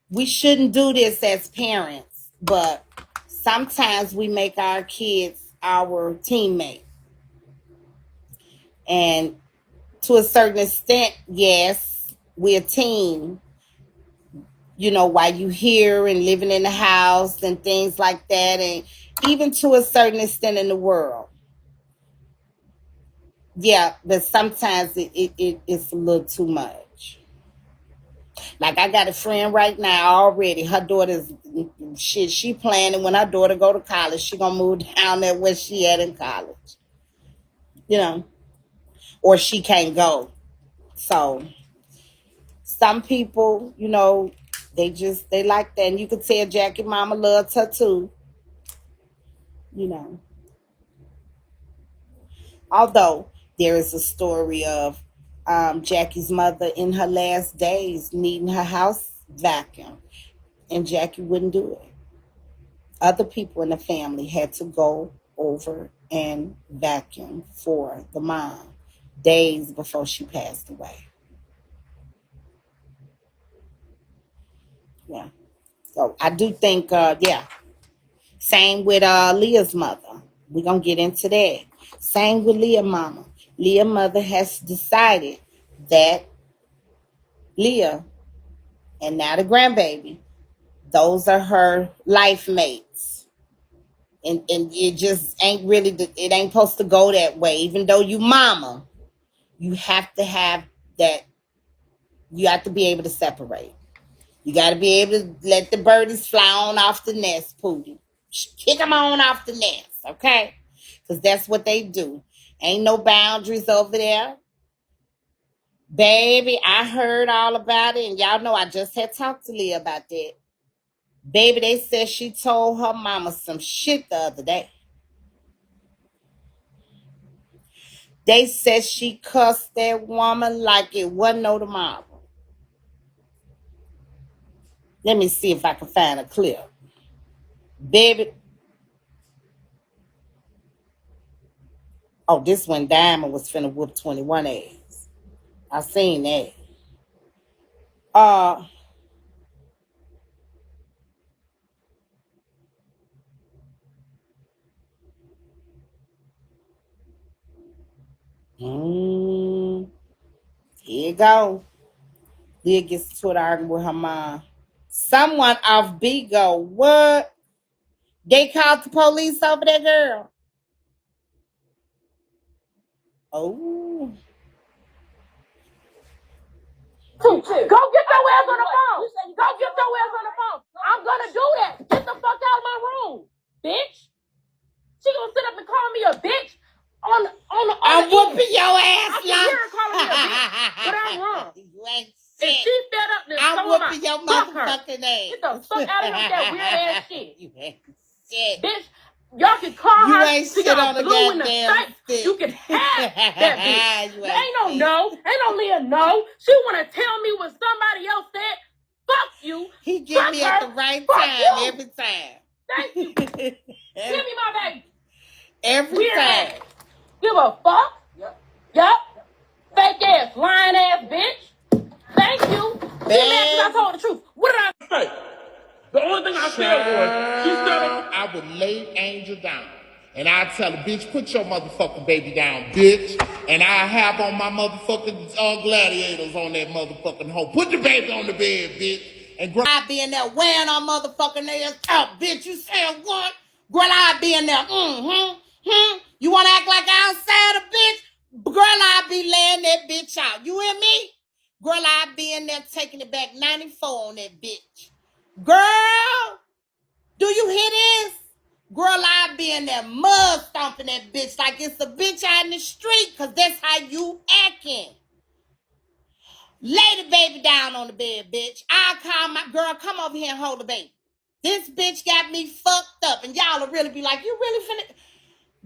Speaker 1: We shouldn't do this as parents, but sometimes we make our kids our teammate, and to a certain extent, yes, we're a team. While you here and living in the house and things like that, and even to a certain extent in the world. Yeah, but sometimes it's a little too much. Like I got a friend right now already. Her daughter's shit. She planning when her daughter go to college, she gonna move down there where she at in college. You know, or she can't go. So some people, they like that, and you could tell Jackie Mama loves her too. You know, although there is a story of Jackie's mother in her last days needing her house vacuum. And Jackie wouldn't do it. Other people in the family had to go over and vacuum for the mom days before she passed away. Yeah. So I do think, yeah. Same with Leah's mother. We're going to get into that. Same with Leah's mama. Leah's mother has decided that Leah and now the grandbaby, those are her life mates. And it just ain't really, it ain't supposed to go that way. Even though you mama, you have to have that, you have to be able to separate. You got to be able to let the birdies fly on off the nest, Pootie. Kick them on off the nest, okay? Because that's what they do. Ain't no boundaries over there. Baby, I heard all about it, and y'all know I just had talked to Leah about that. Baby, they said she told her mama some shit the other day. They said she cussed that woman like it wasn't no tomorrow. Let me see if I can find a clip. Baby. Oh, this when Diamond was finna whoop 21 ass. I seen that. Uh, here you go. Leah gets to it arguing with her mom. Someone off Bigo. What? They called the police over that girl. Oh.
Speaker 8: Go get your ass on the phone. Go get your ass on the phone. I'm gonna do that. Get the fuck out of my room, bitch. She gonna sit up and call me a bitch on the
Speaker 1: I'm whooping your ass,
Speaker 8: I can hear her calling me a bitch, but I'm wrong.
Speaker 1: You ain't
Speaker 8: If
Speaker 1: shit.
Speaker 8: she fed up, then
Speaker 1: I'm
Speaker 8: so am I.
Speaker 1: whooping your
Speaker 8: Fuck her.
Speaker 1: motherfucking ass.
Speaker 8: Get the fuck out of here with that weird ass shit.
Speaker 1: You ain't shit.
Speaker 8: Bitch, y'all can call
Speaker 1: You
Speaker 8: her
Speaker 1: ain't
Speaker 8: till
Speaker 1: shit
Speaker 8: y'all
Speaker 1: on the
Speaker 8: blue in the
Speaker 1: goddamn
Speaker 8: face.
Speaker 1: stick.
Speaker 8: You can have that bitch.
Speaker 1: You
Speaker 8: Ain't no
Speaker 1: shit.
Speaker 8: no. Ain't no Leah no. She wanna tell me what somebody else said. Fuck you.
Speaker 1: He get
Speaker 8: Fuck
Speaker 1: me
Speaker 8: her.
Speaker 1: at the right
Speaker 8: Fuck
Speaker 1: time
Speaker 8: you.
Speaker 1: every time.
Speaker 8: Thank you. Give me my baby.
Speaker 1: Every
Speaker 8: Weird
Speaker 1: time.
Speaker 8: ass. Give a fuck. Yup. Fake ass, lying ass bitch. Thank you. She mad because I told the truth. What did I say? The only thing I said was, she said I would lay Angel down. And I tell her, bitch, put your motherfucking baby down, bitch. And I have on my motherfucking gladiators on that motherfucking hoe. Put the baby on the bed, bitch. And
Speaker 1: I be in there wearing our motherfucking ass out, bitch. You said what? Girl, I be in there. You want to act like I outside a bitch? Girl, I be laying that bitch out. You hear me? Girl, I be in there taking it back 94 on that bitch. Girl, do you hear this? Girl, I be in there mud stomping that bitch like it's a bitch out in the street, because that's how you acting. Lay the baby down on the bed, bitch. I'll call my girl, come over here and hold the baby. This bitch got me fucked up. And y'all will really be like, you really finna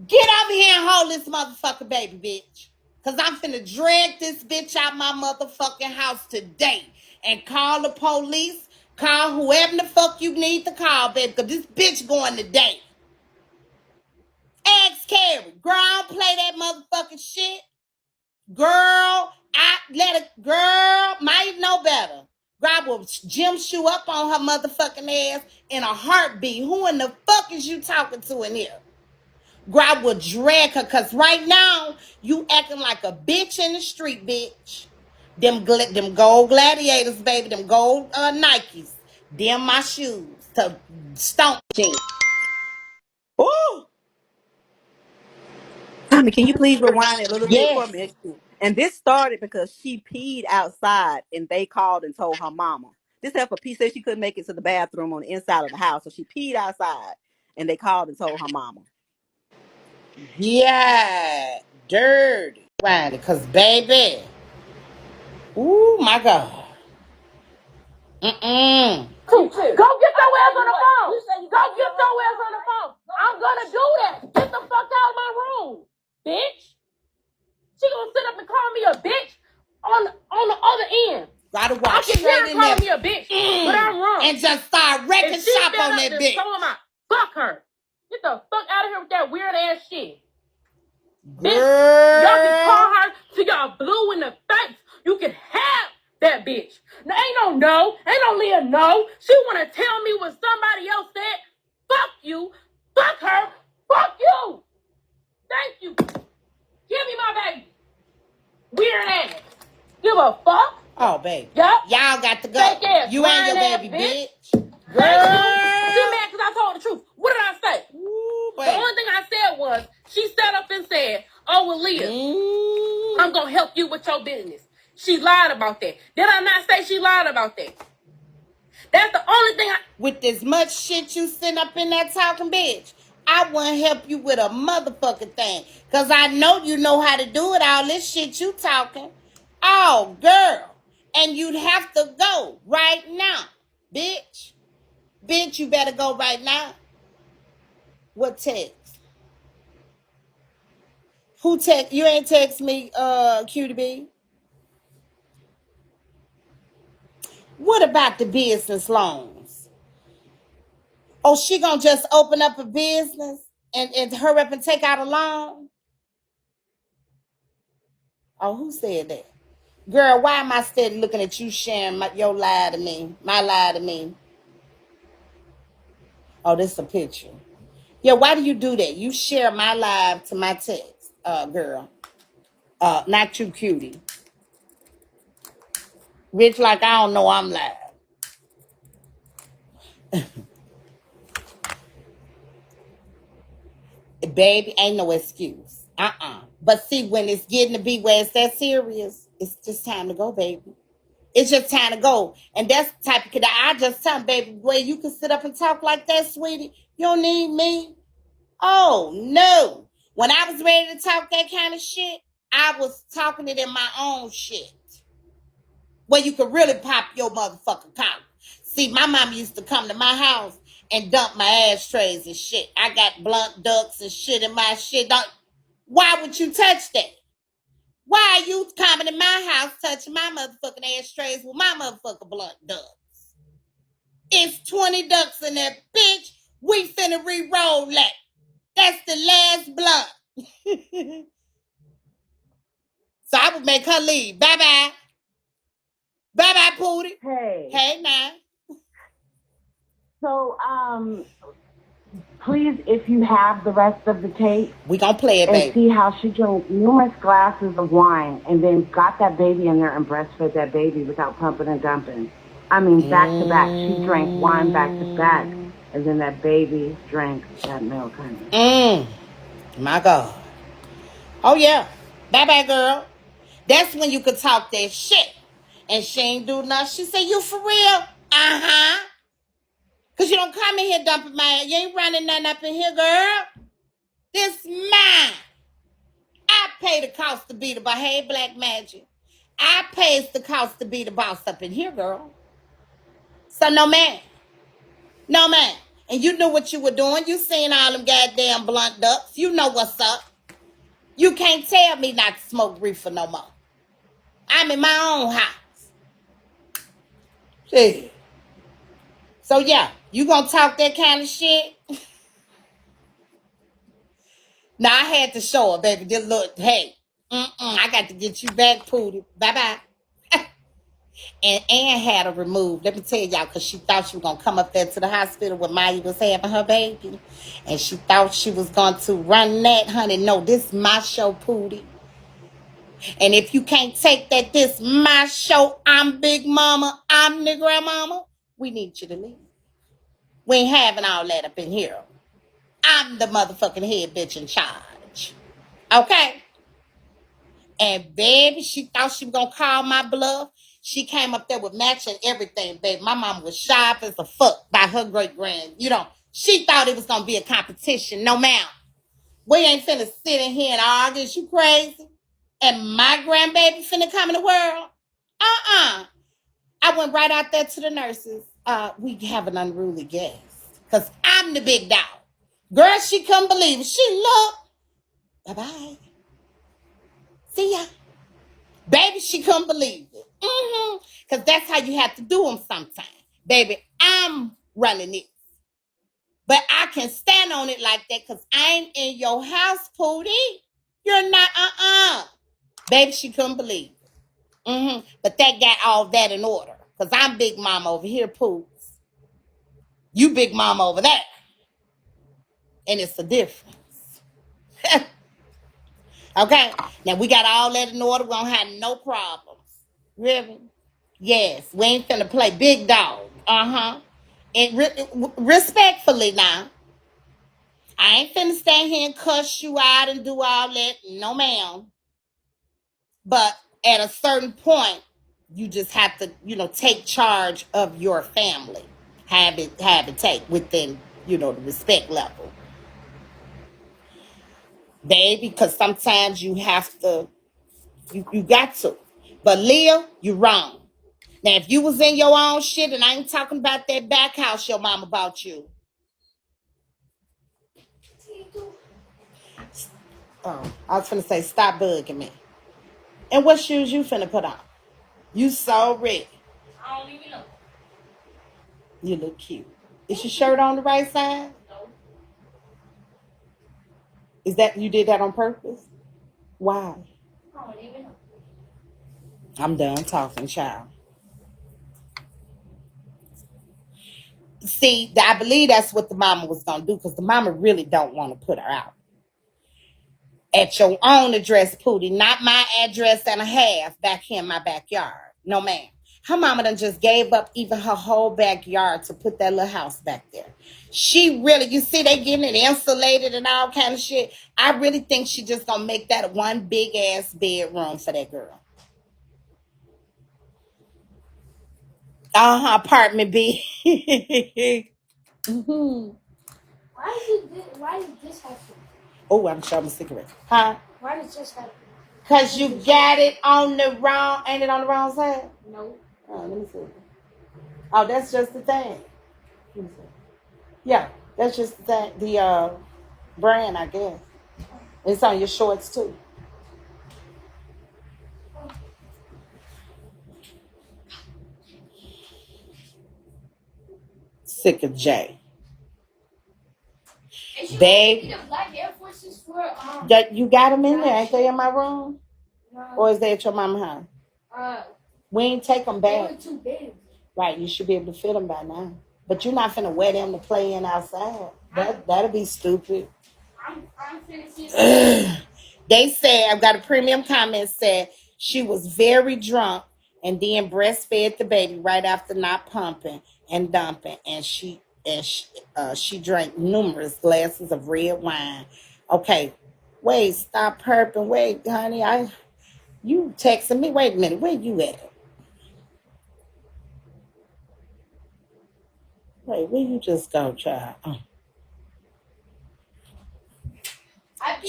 Speaker 1: get over here and hold this motherfucking baby, bitch. Because I'm finna drag this bitch out my motherfucking house today. And call the police. Call whoever the fuck you need to call, baby. Because this bitch going today. Ask Carrie. Girl, I don't play that motherfucking shit. Girl, I let a girl might know better. Grab will gym shoe up on her motherfucking ass in a heartbeat. Who in the fuck is you talking to in here? Grab will drag her, cause right now you acting like a bitch in the street, bitch. Them gold gladiators, baby, them gold Nikes. Them my shoes to stomp.
Speaker 9: Oh, Tommy, can you please rewind it a little bit for
Speaker 1: Yes.
Speaker 9: me? And this started because she peed outside and they called and told her mama. This heifer P said she couldn't make it to the bathroom on the inside of the house, so she peed outside and they called and told her mama.
Speaker 1: Yeah. Dirty. Right, cause baby. Ooh my God.
Speaker 8: Go get your ass on the phone. Go get your ass on the phone. I'm gonna do that. Get the fuck out of my room, bitch. She gonna sit up and call me a bitch on the other end.
Speaker 1: Gotta
Speaker 8: I
Speaker 1: walk
Speaker 8: can hear
Speaker 1: straight
Speaker 8: her
Speaker 1: in there.
Speaker 8: calling me a bitch, Fuck her. Get the fuck out of here with that weird ass shit.
Speaker 1: Girl.
Speaker 8: Bitch, y'all can call her till y'all blue in the face. You can have that bitch. Now, ain't no Leah, no. She want to tell me what somebody else said. Fuck you. Fuck her. Fuck you. Thank you. Give me my baby. Weird ass. Give a fuck.
Speaker 1: Oh, baby.
Speaker 8: Yup.
Speaker 1: Y'all got to go.
Speaker 8: Fake ass,
Speaker 1: You ain't your
Speaker 8: lying
Speaker 1: baby,
Speaker 8: ass
Speaker 1: bitch. Girl.
Speaker 8: Thank you. She mad because I told the truth. What did I say?
Speaker 1: Ooh,
Speaker 8: The only thing I said was, she sat up and said, oh, well, Leah, I'm going to help you with your business. She lied about that. Did I not say she lied about that? That's the only thing
Speaker 1: With as much shit you sitting up in that talking, bitch, I wouldn't help you with a motherfucking thing. Because I know you know how to do it, all this shit you talking. Oh, girl. And you'd have to go right now, bitch. Bitch, you better go right now. What text? Who text? You ain't text me, Cutie B. What about the business loans? Oh, she gonna just open up a business and hurry up and take out a loan? Oh, who said that? Girl, why am I steady looking at you sharing your lie to me? My lie to me. Oh, this is a picture. Yeah, why do you do that? You share my live to my text, girl. Not you, Cutie. Rich like I don't know I'm live. Baby, ain't no excuse. But see, when it's getting to be where it's that serious, it's just time to go, baby. It's just time to go. And that's the type of kid I just tell them, baby, where you can sit up and talk like that, sweetie. You don't need me. Oh, no. When I was ready to talk that kind of shit, I was talking it in my own shit. Where you could really pop your motherfucking collar. See, my mama used to come to my house and dump my ashtrays and shit. I got blunt ducks and shit in my shit. Why would you touch that? Why are you coming to my house touching my motherfucking ashtrays with my motherfucking blunt ducks? It's 20 ducks in there, bitch. We finna re-roll that. That's the last blunt. So I would make her leave. Bye-bye. Bye-bye, Pootie.
Speaker 10: Hey.
Speaker 1: Hey, now.
Speaker 10: So, please, if you have the rest of the tape,
Speaker 1: we gonna play it,
Speaker 10: and
Speaker 1: baby.
Speaker 10: see how she drank numerous glasses of wine and then got that baby in there and breastfed that baby without pumping and dumping. I mean, back to back. She drank wine back to back, and then that baby drank that milk, honey.
Speaker 1: My God. Oh, yeah. Bye-bye, girl. That's when you could talk that shit. And she ain't do nothing. She said, you for real? Uh-huh. Because you don't come in here dumping my ass. You ain't running nothing up in here, girl. This mine. I pay the cost to be the boss. Hey, Black Magic. I pays the cost to be the boss up in here, girl. So no man. No man. And you knew what you were doing. You seen all them goddamn blunt ducks. You know what's up. You can't tell me not to smoke reefer no more. I'm in my own house. See. So yeah, you gonna talk that kind of shit? Now I had to show her, baby. Just look, hey, I got to get you back, Pootie. Bye-bye. And Ann had her removed. Let me tell y'all, because she thought she was going to come up there to the hospital when Maya was having her baby. And she thought she was going to run that, honey. No, this is my show, Pootie. And if you can't take that, this my show, I'm Big Mama, I'm the grandmama, we need you to leave. We ain't having all that up in here. I'm the motherfucking head bitch in charge. Okay? And baby, she thought she was going to call my bluff. She came up there with matching everything, baby. My mama was sharp as a fuck by her great-grand. You know, she thought it was going to be a competition. No, ma'am. We ain't finna sit in here and argue. Is you crazy? And my grandbaby finna come in the world? I went right out there to the nurses. We have an unruly guest. Because I'm the big dog. Girl, she couldn't believe it. She looked. Bye-bye. See ya. Baby, she couldn't believe it. Because that's how you have to do them sometimes. Baby, I'm running it. But I can stand on it like that because I ain't in your house, Pootie. You're not, Baby, she couldn't believe it. But that got all that in order. Because I'm Big Mama over here, Poots. You Big Mama over there. And it's a difference. Okay? Now, we got all that in order. We don't have no problems. Really? Yes. We ain't finna play big dog. And respectfully now, I ain't finna stand here and cuss you out and do all that. No, ma'am. But at a certain point, you just have to, take charge of your family. Have it take within, the respect level. Baby, because sometimes you have to, you got to. But Leah, you're wrong. Now, if you was in your own shit, and I ain't talking about that back house your mama bought you. Oh, I was finna say, stop bugging me. And what shoes you finna put on? You so ready.
Speaker 2: I don't even know.
Speaker 1: You look cute. Is your shirt on the right side?
Speaker 2: No.
Speaker 1: Is that, you did that on purpose? Why?
Speaker 2: I don't even know.
Speaker 1: I'm done talking, child. See, I believe that's what the mama was going to do because the mama really don't want to put her out. At your own address, Pootie, not my address and a half back here in my backyard. No, ma'am. Her mama done just gave up even her whole backyard to put that little house back there. She really, you see, they getting it insulated and all kind of shit. I really think she just going to make that one big ass bedroom for that girl. Apartment B.
Speaker 2: Why did this happen?
Speaker 1: Oh, I'm showing my cigarette. Huh?
Speaker 2: Why did this happen?
Speaker 1: Because you got it on the wrong, ain't it on the wrong side?
Speaker 2: No.
Speaker 1: Oh, let me see. Oh, that's just the thing. Let me see. Yeah, that's just the thing. The brand, I guess. It's on your shorts too. Sick of Jay. Babe.
Speaker 2: The black Air Forces for
Speaker 1: That you got them in there? Ain't they in my room?
Speaker 2: No.
Speaker 1: Or is they at your mama's house? We ain't take them back.
Speaker 2: They were too big.
Speaker 1: Right, you should be able to fit them by now. But you're not finna wear them to play in outside. That'll be stupid.
Speaker 2: I'm finna see.
Speaker 1: They said, I've got a premium comment said she was very drunk and then breastfed the baby right after not pumping and dumping, and she drank numerous glasses of red wine. Okay, wait, stop herping. Wait, honey, you texting me. Wait a minute, where you at? Wait, where you just go, child?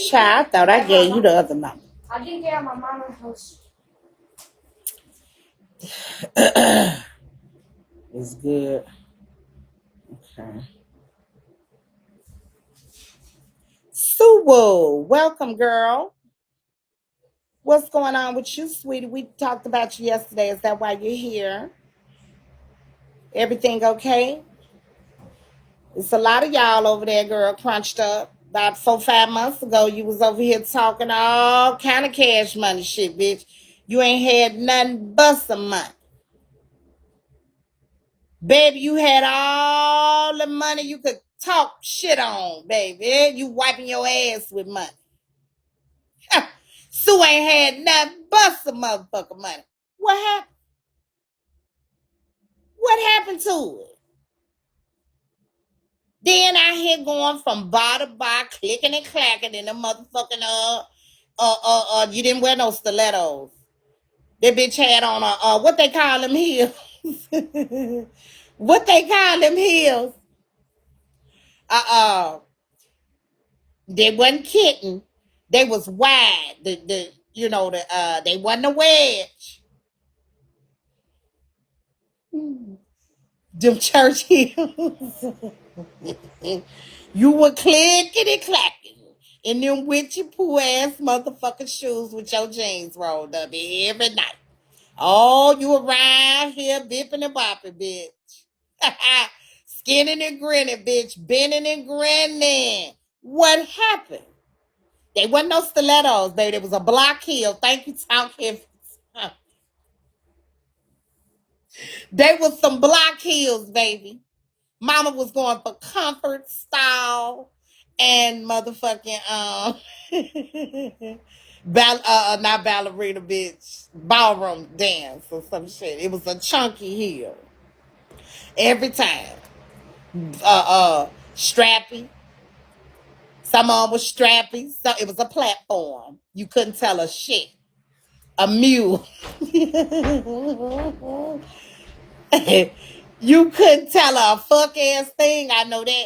Speaker 1: Child, I thought I gave you the other number.
Speaker 2: I think they're at my mama's house.
Speaker 1: It's good. Okay. Suwu, welcome, girl. What's going on with you, sweetie? We talked about you yesterday. Is that why you're here? Everything okay? It's a lot of y'all over there, girl, crunched up. About 4-5 months ago, you was over here talking all kind of cash money shit, bitch. You ain't had nothing but some money. Baby, you had all the money you could talk shit on, baby. You wiping your ass with money. Sue ain't had nothing but some motherfucking money. What happened? What happened to it? Then I hear going from bar to bar, clicking and clacking in the motherfucking you didn't wear no stilettos. That bitch had on what they call them heels. What they call them heels? They wasn't kitten. They was wide. They wasn't a wedge. Them church heels. You were clickety clacking in them witchy poo ass motherfucking shoes with your jeans rolled up every night. Oh, you around here bipping and bopping, bitch. Skinning and grinning, bitch. Bending and grinning. What happened? They wasn't no stilettos, baby. It was a block heel. Thank you, TomiKay. They was some block heels, baby. Mama was going for comfort, style, and motherfucking not ballerina, bitch, ballroom dance or some shit. It was a chunky heel every time. Strappy. Some of them was strappy. So it was a platform. You couldn't tell a shit. A mule. You couldn't tell her a fuck ass thing. I know that.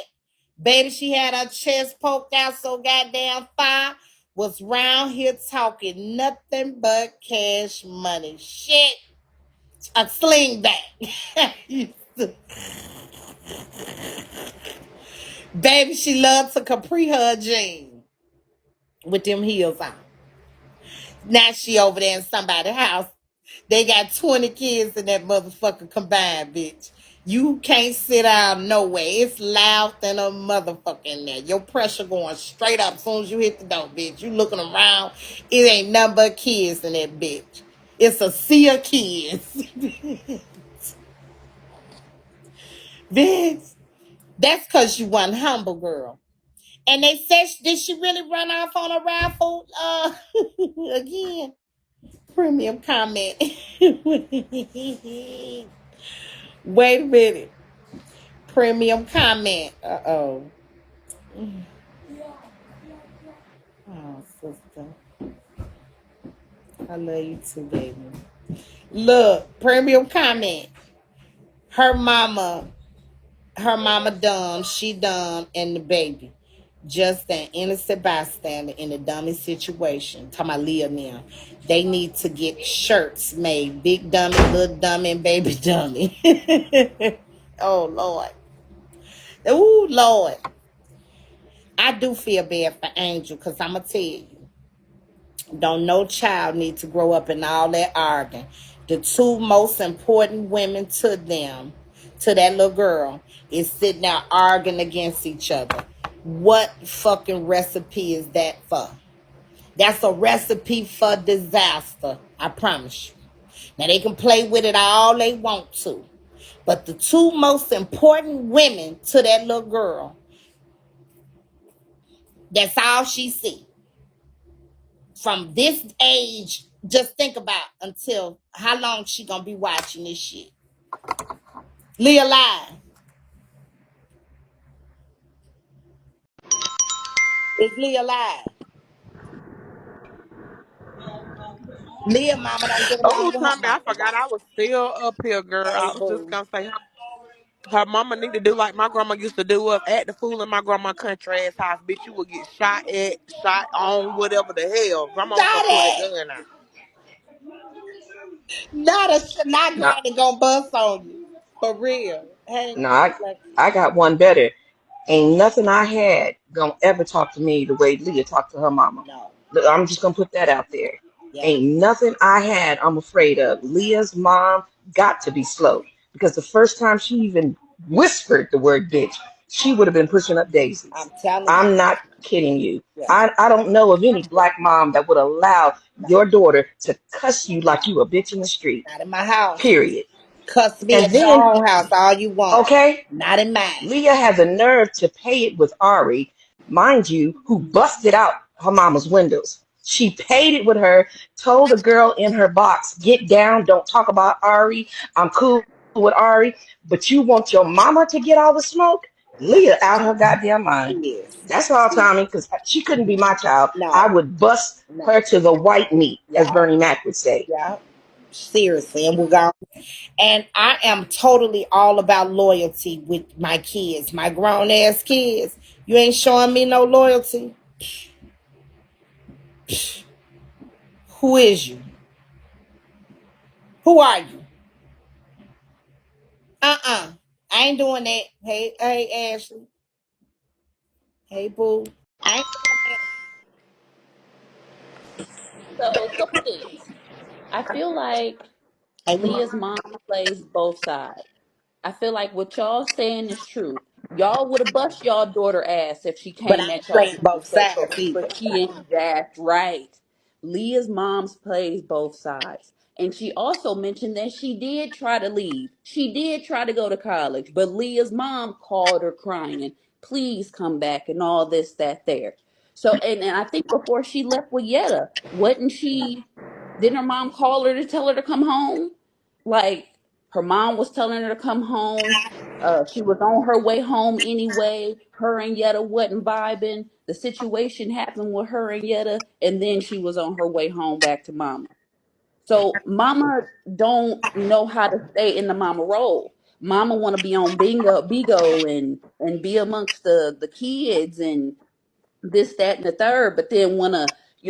Speaker 1: Baby, she had her chest poked out so goddamn far. Was round here talking nothing but cash money. Shit. A sling back. Baby, she loved to capri her jeans with them heels on. Now she over there in somebody's house. They got 20 kids in that motherfucker combined, bitch. You can't sit down nowhere. It's loud than a motherfucker in there. Your pressure going straight up as soon as you hit the door, bitch. You looking around. It ain't nothing but kids in that bitch. It's a sea of kids. Bitch. That's because you wasn't humble, girl. And they said, did she really run off on a raffle? Again, premium comment. Wait a minute. Premium comment. Uh-oh. Oh, sister. I love you too, baby. Look, premium comment. Her mama dumb, she dumb, and the baby. Just an innocent bystander in a dummy situation. Talking about Leah now. They need to get shirts made. Big dummy, little dummy, and baby dummy. Oh, Lord. Oh, Lord. I do feel bad for Angel because I'm going to tell you. Don't no child need to grow up in all that arguing. The two most important women to them, to that little girl, is sitting there arguing against each other. What fucking recipe is that for? That's a recipe for disaster. I promise you. Now they can play with it all they want to. But the two most important women to that little girl, that's all she see. From this age, just think about until how long she gonna be watching this shit. Leah live. Is Leah live? Leah mama don't get along
Speaker 8: Oh,
Speaker 1: with her
Speaker 8: Tommy, I
Speaker 1: mama,
Speaker 8: forgot
Speaker 1: y'all.
Speaker 8: I was still up here, girl.
Speaker 1: Hey
Speaker 8: I was just
Speaker 1: boo.
Speaker 8: gonna say her mama need to do like my grandma used to do up at the fool in my grandma country ass house. Bitch, you would get shot at, shot on, whatever the hell. Grandma was gonna
Speaker 1: Not
Speaker 8: pull that
Speaker 1: it.
Speaker 8: gun out.
Speaker 1: Not
Speaker 3: No,
Speaker 1: granny gonna bust on you. For real. Hey,
Speaker 3: no,
Speaker 1: like
Speaker 3: I got one better. Ain't nothing I had gonna ever talk to me the way Leah talked to her mama.
Speaker 1: no.
Speaker 3: Look, I'm just gonna put that out there.
Speaker 1: Yeah.
Speaker 3: Ain't nothing I had I'm afraid of. Leah's mom got to be slow because the first time she even whispered the word bitch, she would have been pushing up daisies.
Speaker 1: I'm telling you.
Speaker 3: I'm not kidding you.
Speaker 1: Yeah.
Speaker 3: I don't know of any black mom that would allow your daughter to cuss you like you a bitch in the street.
Speaker 1: Not in my house.
Speaker 3: Period.
Speaker 1: Cuss me
Speaker 3: And
Speaker 1: at your
Speaker 3: then,
Speaker 1: own house all you want.
Speaker 3: okay,
Speaker 1: Not in mine.
Speaker 3: Leah has a nerve to pay it with Ari, mind you, who busted out her mama's windows. She paid it with her, told the girl in her box, get down, don't talk about Ari. I'm cool with Ari, but you want your mama to get all the smoke? Leah out her goddamn mind.
Speaker 1: Yes.
Speaker 3: That's all, Tommy, because she couldn't be my child. I
Speaker 1: No.
Speaker 3: would bust
Speaker 1: No.
Speaker 3: her to the white meat, as
Speaker 1: Yeah.
Speaker 3: Bernie Mac would say.
Speaker 1: Yeah. Seriously. And we're gone. And I am totally all about loyalty with my kids, my grown ass kids. You ain't showing me no loyalty. Who is you? Who are you? Uh-uh. I ain't doing that. Hey, Ashley. Hey, boo. I ain't doing
Speaker 11: So, a couple things. I feel like
Speaker 1: that. Hey,
Speaker 11: Leah's mom plays both sides.
Speaker 8: I feel like what y'all saying is true. Y'all would have bust y'all daughter ass if she
Speaker 1: But
Speaker 8: came
Speaker 1: I
Speaker 8: at
Speaker 1: ain't
Speaker 8: y'all
Speaker 1: playing
Speaker 8: with
Speaker 1: both
Speaker 8: disrespect,
Speaker 1: sides either.
Speaker 8: but she ain't that right. Leah's mom's plays both sides. And she also mentioned that she did try to leave. She did try to go to college, but Leah's mom called her crying, please come back and all this, that, there. So, and I think before she left with Yetta, wasn't she, didn't her mom call her to tell her to come home? Like, her mom was telling her to come home. She was on her way home anyway. Her and Yetta wasn't vibing. The situation happened with her and Yetta, and then she was on her way home back to mama. So mama don't know how to stay in the mama role. Mama want to be on bingo and be amongst the kids and this, that, and the third, but then wanna,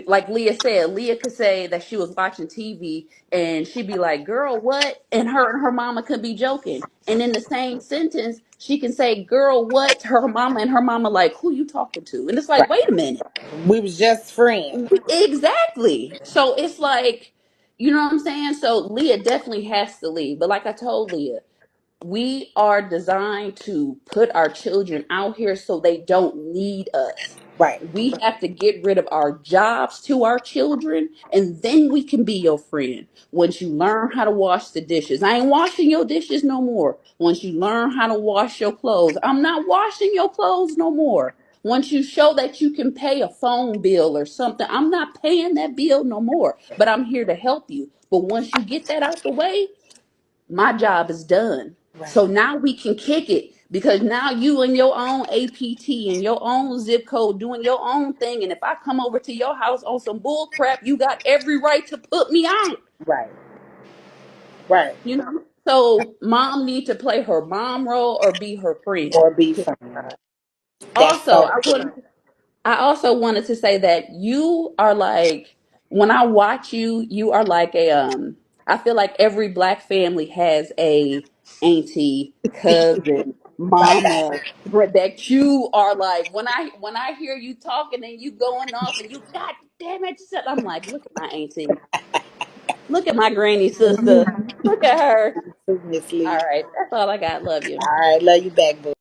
Speaker 8: like Leah said, Leah could say that she was watching TV and she'd be like, girl, what? And her mama could be joking. And in the same sentence, she can say, girl, what? To her mama, and her mama like, who you talking to? And it's like, wait a minute.
Speaker 1: We was just friends.
Speaker 8: Exactly. So it's like, you know what I'm saying? So Leah definitely has to leave. But like I told Leah, we are designed to put our children out here so they don't need us.
Speaker 1: Right.
Speaker 8: We have to get rid of our jobs to our children, and then we can be your friend. Once you learn how to wash the dishes, I ain't washing your dishes no more. Once you learn how to wash your clothes, I'm not washing your clothes no more. Once you show that you can pay a phone bill or something, I'm not paying that bill no more. But I'm here to help you. But once you get that out the way, my job is done.
Speaker 1: Right.
Speaker 8: So now we can kick it because now you and your own APT and your own zip code doing your own thing. And if I come over to your house on some bull crap, you got every right to put me out.
Speaker 1: Right. Right.
Speaker 8: You know? So mom need to play her mom role or be her friend.
Speaker 1: Or be friends. That's
Speaker 8: Also,
Speaker 1: so true.
Speaker 8: I also wanted to say that you are like, when I watch you, you are like I feel like every black family has a auntie, cousin, mama that you are like, when I hear you talking and you going off and you, god damn it, I'm like, look at my auntie. Look at my granny sister. Look at her.
Speaker 1: Miss Lee.
Speaker 8: All right, that's all I got. Love you.
Speaker 1: All right, love you back, boo.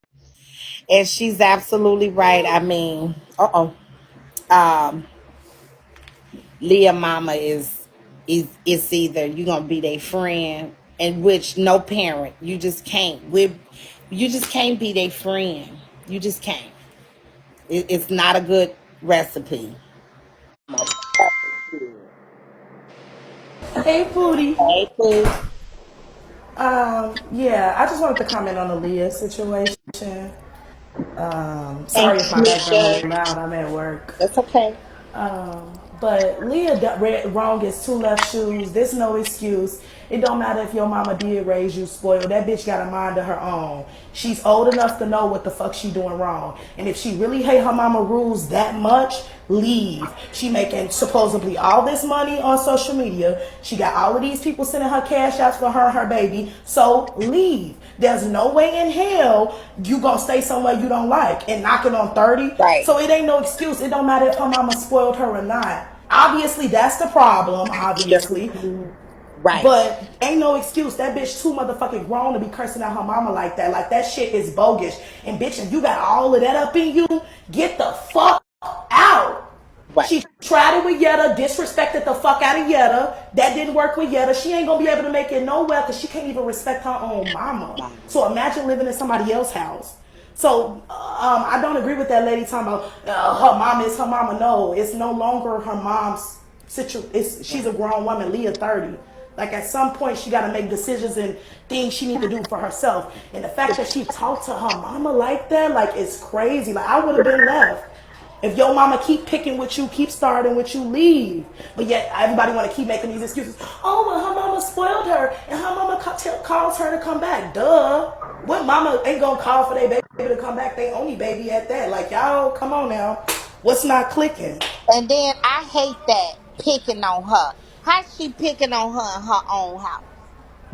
Speaker 1: And she's absolutely right. I mean, um, Leah mama is it's either you gonna be their friend, and which no parent, you just can't. You just can't be their friend. You just can't. It's not a good recipe.
Speaker 5: Hey, Pootie.
Speaker 1: Hey, food.
Speaker 5: Yeah, I just wanted to comment on the Leah situation.
Speaker 1: Thank
Speaker 5: Sorry if
Speaker 1: you,
Speaker 5: my background a
Speaker 1: Misha.
Speaker 5: little loud. I'm at work.
Speaker 1: That's okay.
Speaker 5: But Leah wrong is two left shoes. There's no excuse. It don't matter if your mama did raise you spoiled. That bitch got a mind of her own. She's old enough to know what the fuck she doing wrong. And if she really hate her mama rules that much, leave. She making supposedly all this money on social media. She got all of these people sending her cash outs for her and her baby. So leave. There's no way in hell you gonna stay somewhere you don't like and knocking on 30.
Speaker 1: Right.
Speaker 5: So it ain't no excuse. It don't matter if her mama spoiled her or not. Obviously, that's the problem, obviously.
Speaker 1: Right.
Speaker 5: But ain't no excuse. That bitch too motherfucking grown to be cursing out her mama like that. Like, that shit is bogus. And bitch, if you got all of that up in you, get the fuck out.
Speaker 1: Right.
Speaker 5: She tried it with Yetta, disrespected the fuck out of Yetta. That didn't work with Yetta. She ain't gonna be able to make it nowhere because she can't even respect her own mama. So imagine living in somebody else's house. So I don't agree with that lady talking about her mama is her mama. No, it's no longer her mom's situation. She's a grown woman. Leah 30. Like, at some point she got to make decisions and things she need to do for herself. And the fact that she talked to her mama like that, like, it's crazy. Like, I would have been left. If your mama keep picking with you, keep starting with you, leave. But yet everybody want to keep making these excuses. Oh, well, her mama spoiled her, and her mama calls her to come back. Duh. What mama ain't gonna call for their baby to come back? They only baby at that. Like, y'all, come on now. What's not clicking?
Speaker 1: And then I hate that picking on her. How's she picking on her in her own house?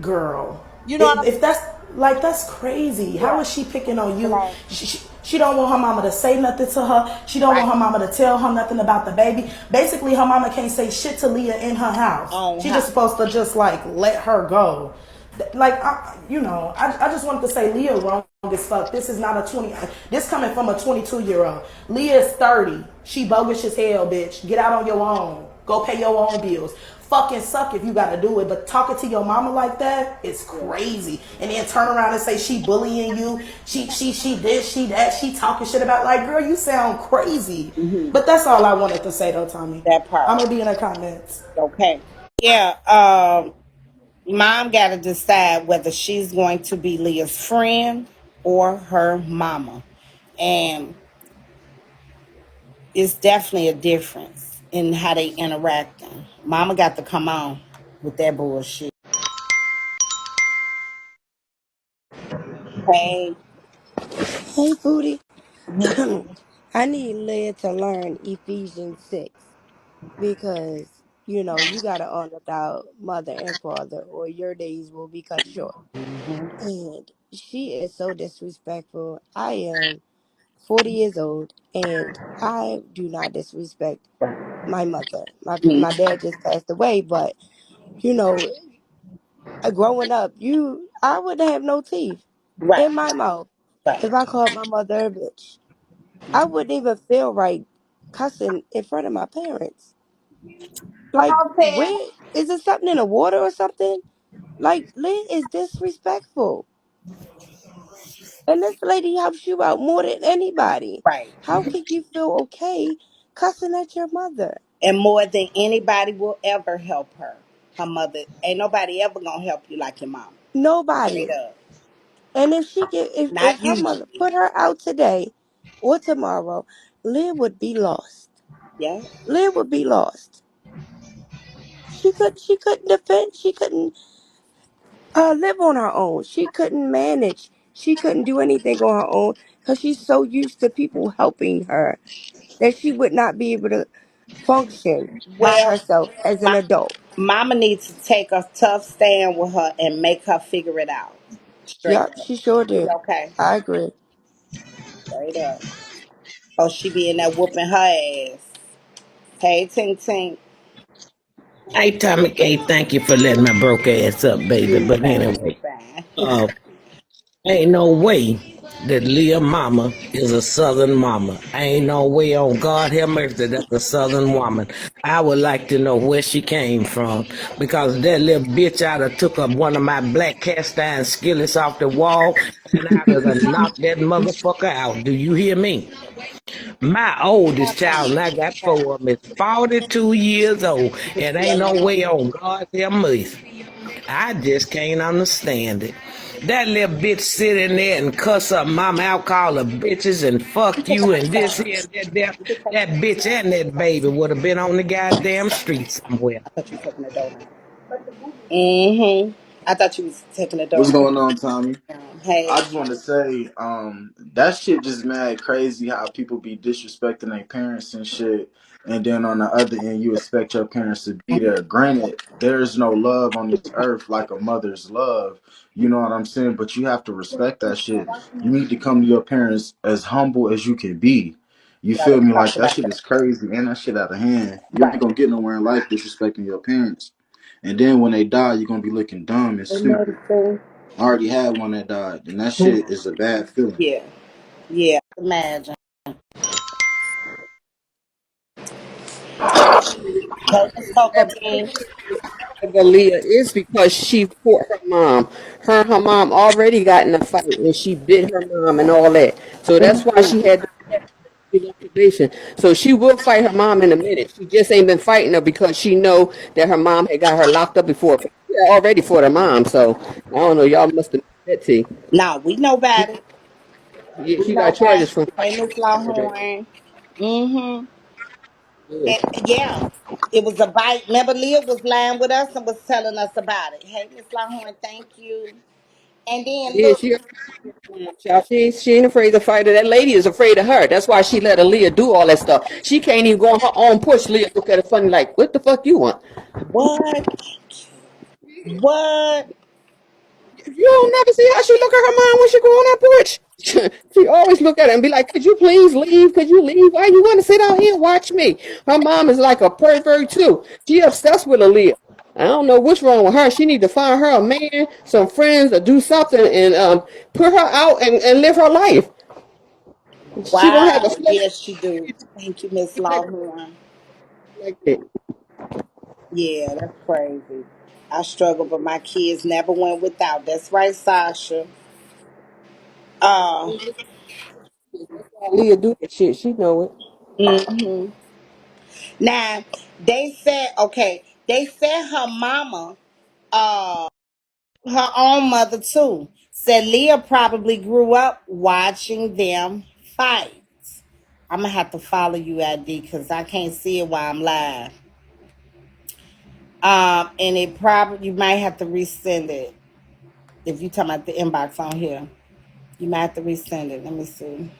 Speaker 5: Girl,
Speaker 1: You know what I'm
Speaker 5: if that's like, that's crazy. How
Speaker 1: right.
Speaker 5: is she picking on you?
Speaker 1: Right.
Speaker 5: She don't want her mama to say nothing to her. She don't
Speaker 1: Right.
Speaker 5: want her mama to tell her nothing about the baby. Basically, her mama can't say shit to Leah in her house.
Speaker 1: Own
Speaker 5: She
Speaker 1: house.
Speaker 5: just supposed to just like let her go.
Speaker 11: Like I just wanted to say Leah wrong as fuck. This is not a 20. This coming from a 22-year-old. Leah is 30. She bogus as hell, bitch. Get out on your own. Go pay your own bills. Fucking suck if you gotta do it, but talking to your mama like that is crazy. And then turn around and say she bullying you. She this, she that. She talking shit about, like, girl, you sound crazy.
Speaker 1: Hmm.
Speaker 11: But that's all I wanted to say though, Tommy.
Speaker 1: That
Speaker 11: I'm
Speaker 1: part.
Speaker 11: gonna be in the comments.
Speaker 1: Okay. Yeah. Mom got to decide whether she's going to be Leah's friend or her mama. And it's definitely a difference in how they interacting. Mama got to come on with that bullshit. Hey.
Speaker 12: Hey, Booty. I need Leah to learn Ephesians 6 because, you got to honor thy mother and father or your days will be cut short.
Speaker 1: Hmm.
Speaker 12: And she is so disrespectful. I am 40 years old and I do not disrespect my mother. My dad just passed away, but, you know, growing up, I wouldn't have no teeth
Speaker 1: Right.
Speaker 12: in my mouth
Speaker 1: Right.
Speaker 12: if I called my mother a bitch. I wouldn't even feel right cussing in front of my parents.
Speaker 1: Come
Speaker 12: Like,
Speaker 1: on, Ted.
Speaker 12: where is there something in the water or something? Like, Lynn is disrespectful. And this lady helps you out more than anybody.
Speaker 1: Right.
Speaker 12: How can you feel okay cussing at your mother?
Speaker 1: And more than anybody will ever help her. Her mother. Ain't nobody ever gonna help you like your mom. Straight
Speaker 12: Nobody.
Speaker 1: up.
Speaker 12: And if she get if
Speaker 1: Not
Speaker 12: her mother
Speaker 1: usually.
Speaker 12: put her out today or tomorrow, Lynn would be lost.
Speaker 1: Yeah.
Speaker 12: Lynn would be lost. She couldn't defend. She couldn't live on her own. She couldn't manage. She couldn't do anything on her own because she's so used to people helping her that she would not be able to function by
Speaker 1: Well,
Speaker 12: herself as an
Speaker 1: my
Speaker 12: adult.
Speaker 1: mama needs to take a tough stand with her and make her figure it out. Straight
Speaker 12: Yep,
Speaker 1: up.
Speaker 12: she sure
Speaker 1: Be
Speaker 12: did.
Speaker 1: okay.
Speaker 12: I agree.
Speaker 1: Straight up. Oh, she be in there whooping her ass. Hey, Tink Tink.
Speaker 8: Hey, TomiKay, thank you for letting my broke ass up, baby.
Speaker 1: You
Speaker 8: But
Speaker 1: fine. You
Speaker 8: anyway,
Speaker 1: fine.
Speaker 8: uh, ain't no way that Leah mama is a southern mama. Ain't no way on God have mercy that's a southern woman. I would like to know where she came from because that little bitch I'd have took up one of my black cast iron skillets off the wall and I'd have knocked that motherfucker out. Do you hear me? My oldest child, and I got four of them, is 42 years old, and ain't no way on God's mercy. I just can't understand it. That little bitch sit in there and cuss up mama out, call her bitches and fuck you and this here and that there. That bitch and that baby would have been on the goddamn street somewhere.
Speaker 1: I thought you were taking the donut. Mm-hmm. I thought you was taking the
Speaker 13: What's
Speaker 1: donut.
Speaker 13: going on, Tommy?
Speaker 1: Hey.
Speaker 13: I just want to say, that shit just mad crazy how people be disrespecting their parents and shit, and then on the other end you expect your parents to be there. Granted, there's no love on this earth like a mother's love. You know what I'm saying? But you have to respect that shit. You need to come to your parents as humble as you can be. You
Speaker 1: Y'all
Speaker 13: feel
Speaker 1: ever
Speaker 13: me?
Speaker 1: talked
Speaker 13: Like that
Speaker 1: about
Speaker 13: shit
Speaker 1: that?
Speaker 13: is crazy and that shit out of hand. You ain't
Speaker 1: Right.
Speaker 13: gonna get nowhere in life disrespecting your parents. And then when they die, you're gonna be looking dumb and
Speaker 1: Hey,
Speaker 13: stupid.
Speaker 1: medicine.
Speaker 13: I already had one that died, and that shit is a bad feeling.
Speaker 1: Yeah. Yeah. Imagine. Hey, Miss Coco Bean.
Speaker 14: Aaliyah is because she fought her mom. Her and her mom already got in a fight, and she bit her mom and all that. So that's why she had the probation. So she will fight her mom in a minute. She just ain't been fighting her because she know that her mom had got her locked up before. She had already fought her mom. So I don't know. Y'all must have missed that tea.
Speaker 1: Nah, we know about it.
Speaker 14: Yeah,
Speaker 1: We
Speaker 14: she
Speaker 1: know
Speaker 14: got
Speaker 1: about
Speaker 14: charges
Speaker 1: it.
Speaker 14: from
Speaker 1: Hey,
Speaker 14: fighting
Speaker 1: Miss
Speaker 14: yesterday.
Speaker 1: Longhorn. Mm-hmm.
Speaker 14: Yeah.
Speaker 1: And yeah, it was a bite. Remember, Leah was lying with us and was telling us about it. Hey, Miss Longhorn, thank you. And then
Speaker 14: Yeah,
Speaker 1: look,
Speaker 14: she. Child, she ain't afraid to fight her. That lady is afraid of her. That's why she let Aaliyah do all that stuff. She can't even go on her own push. Leah look at her funny like, what the fuck you want?
Speaker 1: what? What?
Speaker 14: You don't never see how she look at her mom when she go on that porch. She always look at her and be like, could you please leave? Could you leave? Why you want to sit out here and watch me? Her mom is like a pervert too. She obsessed with Aaliyah. I don't know what's wrong with her. She need to find her a man, some friends, or do something and put her out and live her life. She don't have a
Speaker 1: Wow.
Speaker 14: flesh
Speaker 1: Yes, she do. Thank you, Miss Lawhorn.
Speaker 14: like that.
Speaker 1: Yeah, that's crazy. I struggle, but my kids never went without. That's right, Sasha. Uh,
Speaker 14: Leah do that shit. She know it.
Speaker 1: hmm Now, they said, okay, they said her mama, uh, her own mother too, said Leah probably grew up watching them fight. I'm gonna have to follow you, ID, because I can't see it while I'm live. And it probably you might have to resend it if you talking about the inbox on here. You might have to resend it. Let me see.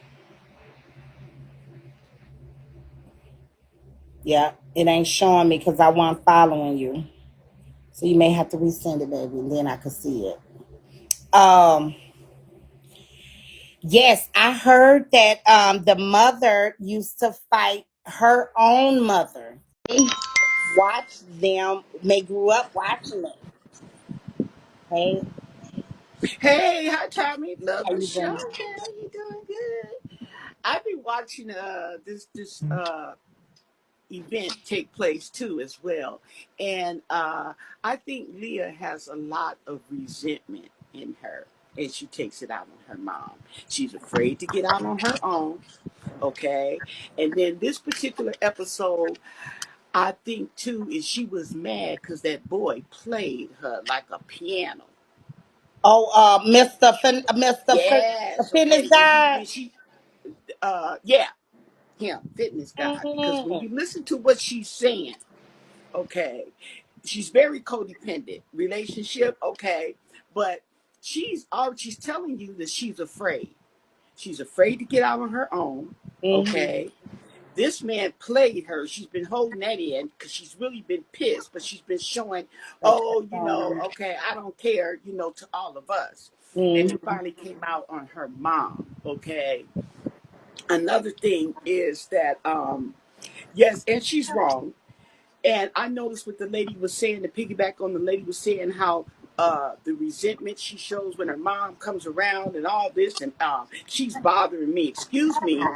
Speaker 1: Yeah, it ain't showing me because I wasn't following you. So you may have to resend it, baby, and then I can see it. Um, yes, I heard that the mother used to fight her own mother. They watched them. They grew up watching it. Hey,
Speaker 15: Hey, hi Tommy. Love
Speaker 1: how
Speaker 15: the
Speaker 1: you
Speaker 15: show,
Speaker 1: doing?
Speaker 15: girl. You doing good? I've been watching this event take place too as well. And I think Leah has a lot of resentment in her and she takes it out on her mom. She's afraid to get out on her own. Okay. And then this particular episode, I think too, is she was mad because that boy played her like a piano.
Speaker 1: Oh, the
Speaker 15: Yes,
Speaker 1: fitness
Speaker 15: okay.
Speaker 1: guy.
Speaker 15: When she yeah, him, fitness guy. Because when
Speaker 1: Mm,
Speaker 15: you listen to what she's saying, okay, she's very codependent. Relationship, okay, but she's telling you that she's afraid. She's afraid to get out on her own.
Speaker 1: mm-hmm.
Speaker 15: Okay. This man played her. She's been holding that in because she's really been pissed, but she's been showing, oh, okay, I don't care, to all of us. And it
Speaker 1: Mm-hmm.
Speaker 15: finally came out on her mom. Okay. Another thing is that yes, and she's wrong. And I noticed what the lady was saying, to piggyback on the lady was saying how the resentment she shows when her mom comes around and all this, and she's bothering me. Excuse me,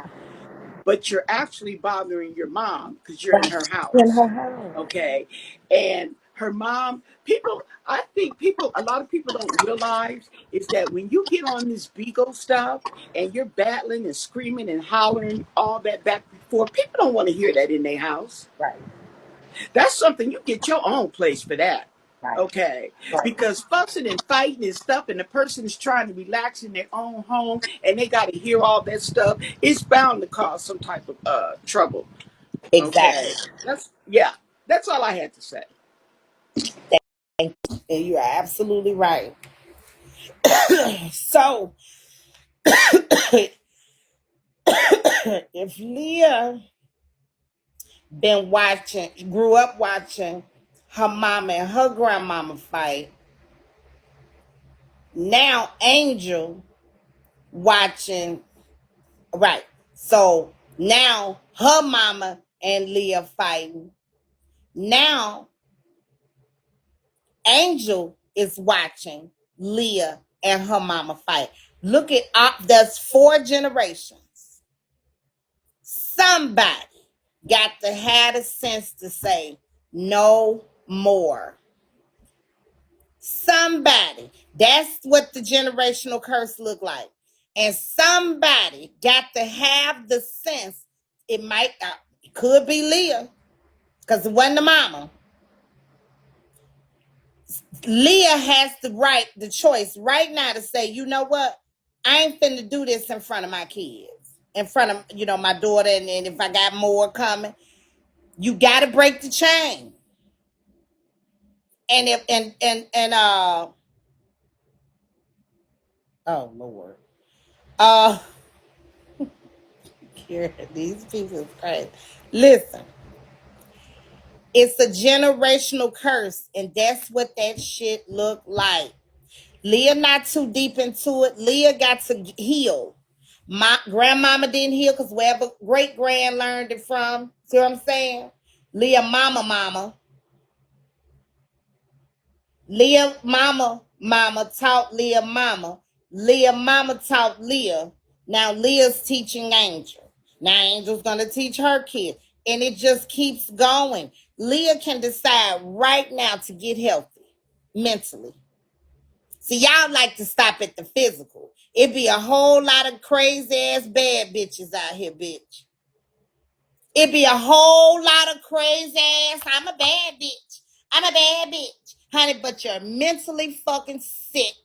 Speaker 15: but you're actually bothering your mom because you're in her
Speaker 1: In
Speaker 15: house.
Speaker 1: her house.
Speaker 15: Okay. And her mom, I think a lot of people don't realize is that when you get on this Beagle stuff and you're battling and screaming and hollering all that back before, people don't want to hear that in their house.
Speaker 1: Right,
Speaker 15: That's something you get your own place for that.
Speaker 1: right,
Speaker 15: Okay.
Speaker 1: right.
Speaker 15: Because fussing and fighting and stuff, and the person is trying to relax in their own home and they got to hear all that stuff, it's bound to cause some type of trouble.
Speaker 1: Exactly.
Speaker 15: Okay. Yeah, that's all I had to say.
Speaker 1: Thank you. And you are absolutely right. So, if Leah grew up watching her mama and her grandmama fight, now Angel watching, right. So now her mama and Leah fighting. Now Angel is watching Leah and her mama fight. Look at that's 4 generations. Somebody got to have the sense to say no more. Somebody. That's what the generational curse look like. And somebody got to have the sense. It could be Leah, because it wasn't the mama. Leah has the choice right now to say, you know what? I ain't finna do this in front of my kids, in front of my daughter, and if I got more coming, you got to break the chain. And if and oh Lord, uh, these people is crazy. Listen, it's a generational curse, and that's what that shit look like. Leah not too deep into it. Leah got to heal. My grandmama didn't heal because wherever great grand learned it from. See what I'm saying? Leah mama. Leah mama taught Leah mama. Leah mama taught Leah. Now Leah's teaching Angel. Now Angel's gonna teach her kid. And it just keeps going. Leah can decide right now to get healthy mentally. See, y'all like to stop at the physical. It be a whole lot of crazy ass bad bitches out here, bitch. It be a whole lot of crazy ass. I'm a bad bitch. I'm a bad bitch. Honey, but you're mentally fucking sick.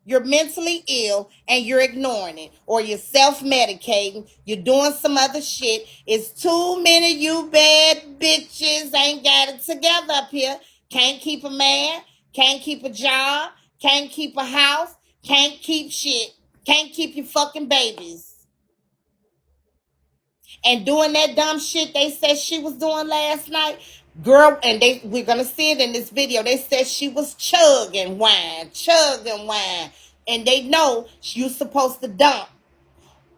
Speaker 1: You're mentally ill and you're ignoring it. Or you're self-medicating. You're doing some other shit. It's too many you bad bitches ain't got it together up here. Can't keep a man. Can't keep a job. Can't keep a house. Can't keep shit. Can't keep your fucking babies and doing that dumb shit they said she was doing last night. Girl, and we're gonna see it in this video. They said she was chugging wine. And they know you're supposed to dump.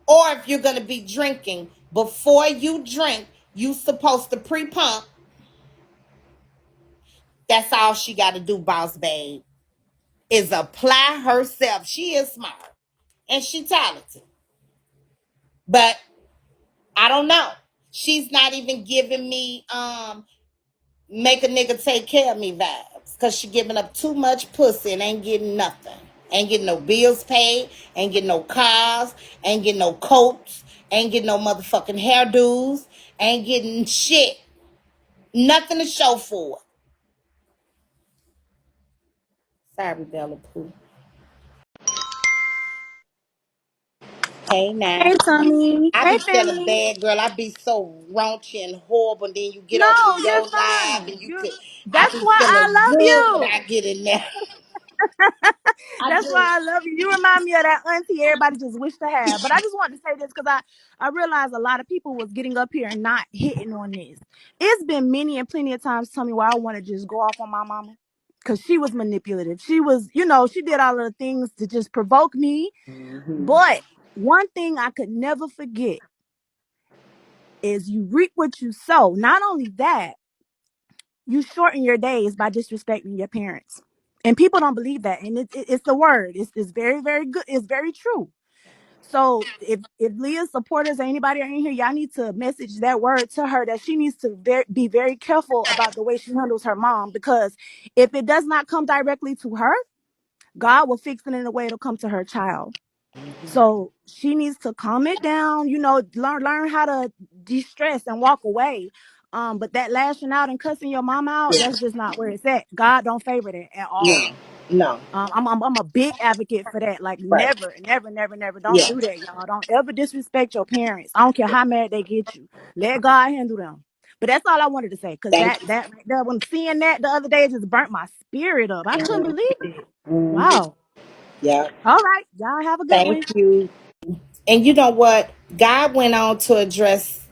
Speaker 1: Or if you're gonna be drinking, before you drink, you supposed to pre-pump. That's all she gotta do, boss babe, is apply herself. She is smart and she talented. But I don't know. She's not even giving me make a nigga take care of me vibes. Cause she giving up too much pussy and ain't getting nothing. Ain't getting no bills paid, ain't getting no cars, ain't getting no coats, ain't getting no motherfucking hairdos, ain't getting shit. Nothing to show for it. Sorry, Bella Pooh. Hey now.
Speaker 16: Hey, Tommy.
Speaker 1: I
Speaker 16: Hey,
Speaker 1: be feeling
Speaker 16: family.
Speaker 1: bad, girl. I be so raunchy and horrible. And then you get
Speaker 16: No,
Speaker 1: over to
Speaker 16: you're
Speaker 1: your live
Speaker 16: fine.
Speaker 1: and you
Speaker 16: You.
Speaker 1: could I
Speaker 16: That's
Speaker 1: be
Speaker 16: why I
Speaker 1: feeling
Speaker 16: love
Speaker 1: good when I
Speaker 16: you.
Speaker 1: get in there. I
Speaker 16: That's
Speaker 1: do.
Speaker 16: why I love you. You remind me of that auntie everybody just wish to have. But I just wanted to say this because I realized a lot of people was getting up here and not hitting on this. It's been many and plenty of times, Tommy, where I want to just go off on my mama because she was manipulative. She was, she did all of the things to just provoke me.
Speaker 1: Mm-hmm.
Speaker 16: But one thing I could never forget is you reap what you sow. Not only that, you shorten your days by disrespecting your parents. And people don't believe that. And it's the word. It's very, very good. It's very true. So if Leah's supporters or anybody are in here, y'all need to message that word to her that she needs to be very careful about the way she handles her mom. Because if it does not come directly to her, God will fix it in a way it'll come to her child. So she needs to calm it down, learn how to de-stress and walk away. But that lashing out and cussing your mom out,
Speaker 1: Yeah.
Speaker 16: that's just not where it's at. God don't favor that at
Speaker 1: No.
Speaker 16: all.
Speaker 1: No.
Speaker 16: I'm a big advocate for that. Like
Speaker 1: Right.
Speaker 16: never, never, never, never. Don't
Speaker 1: Yeah.
Speaker 16: do that, y'all. Don't ever disrespect your parents. I don't care how mad they get you. Let God handle them. But that's all I wanted to say. Cause
Speaker 1: Thank
Speaker 16: that right there, when seeing that the other day, it just burnt my spirit up. I couldn't
Speaker 1: you.
Speaker 16: believe it.
Speaker 1: Mm-hmm.
Speaker 16: Wow.
Speaker 1: Yeah.
Speaker 16: All right. Y'all have a good
Speaker 1: Thank
Speaker 16: one.
Speaker 1: you. And you know what? God went on to address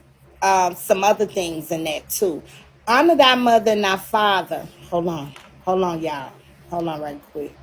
Speaker 1: some other things in that too. Honor thy mother and thy father. Hold on. Hold on, y'all. Hold on right quick.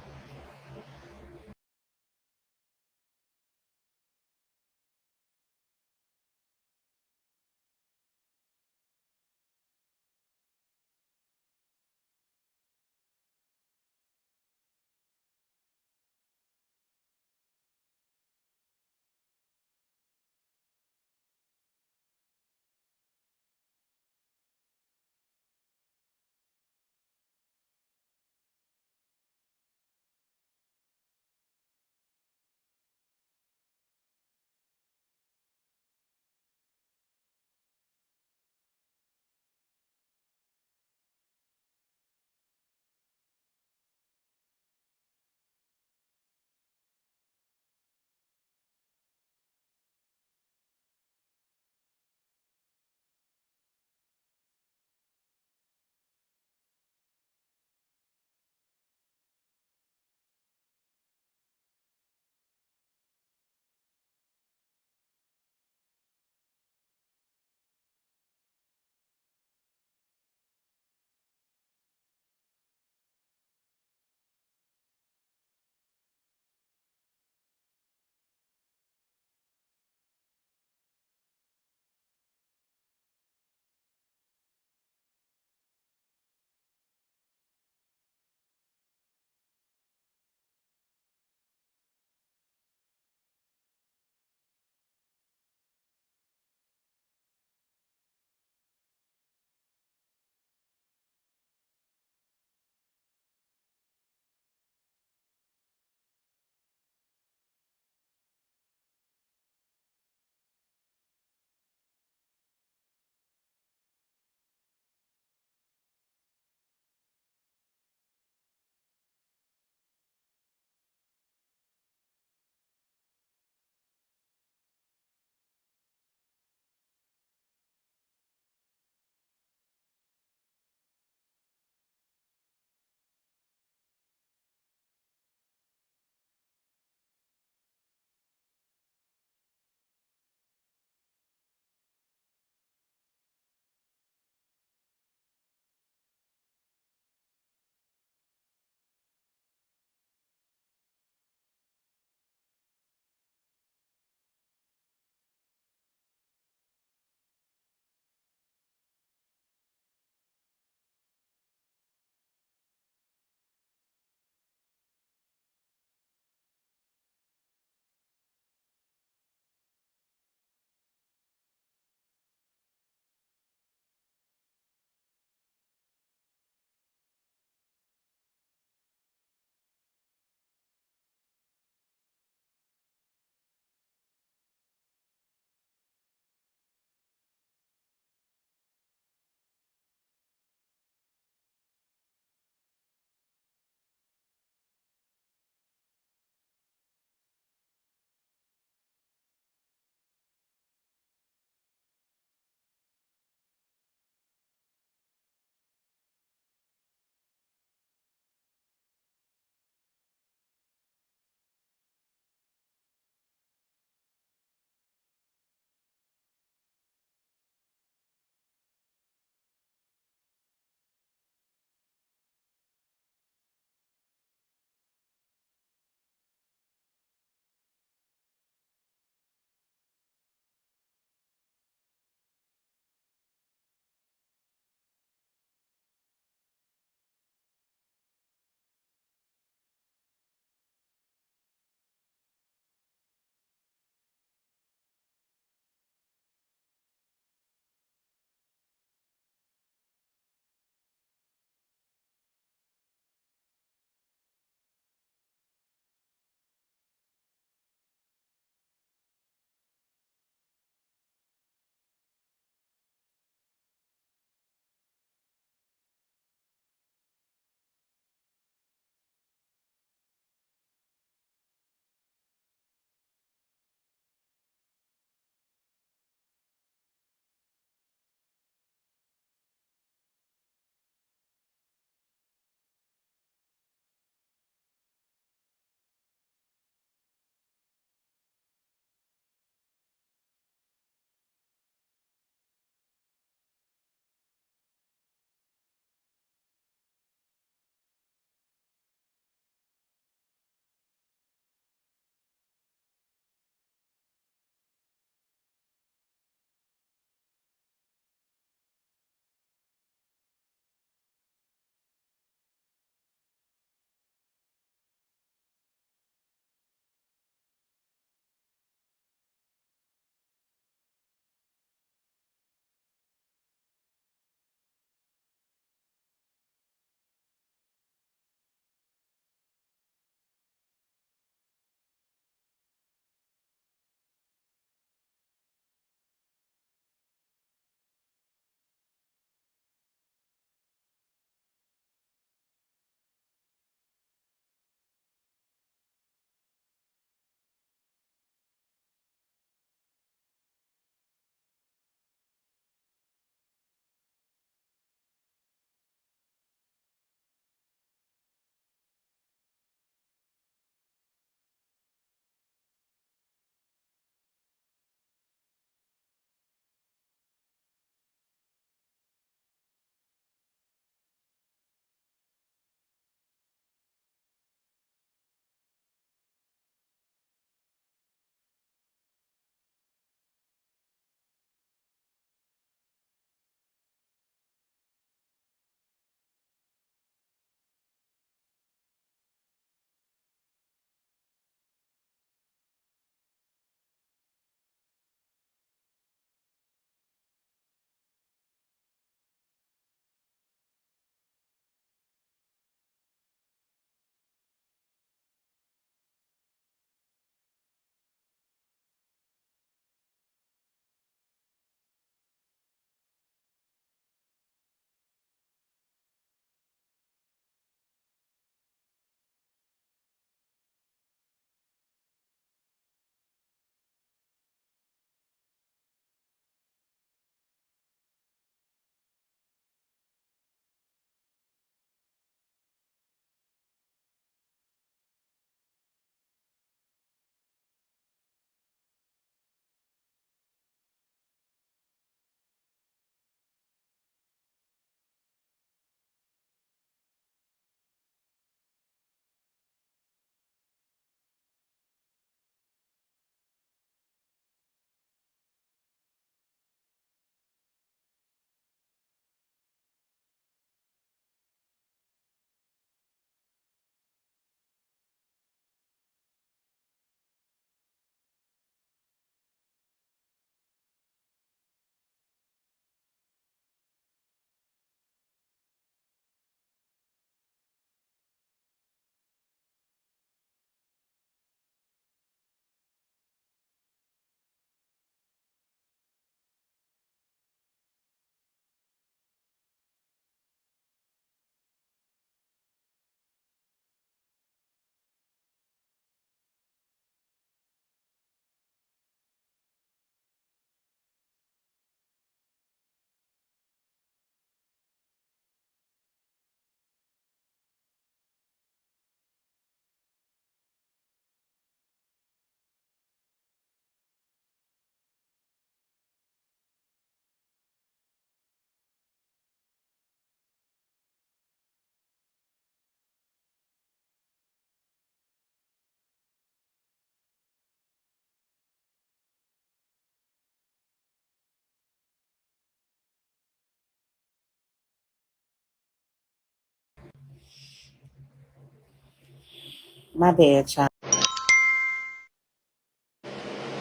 Speaker 1: My bad, child.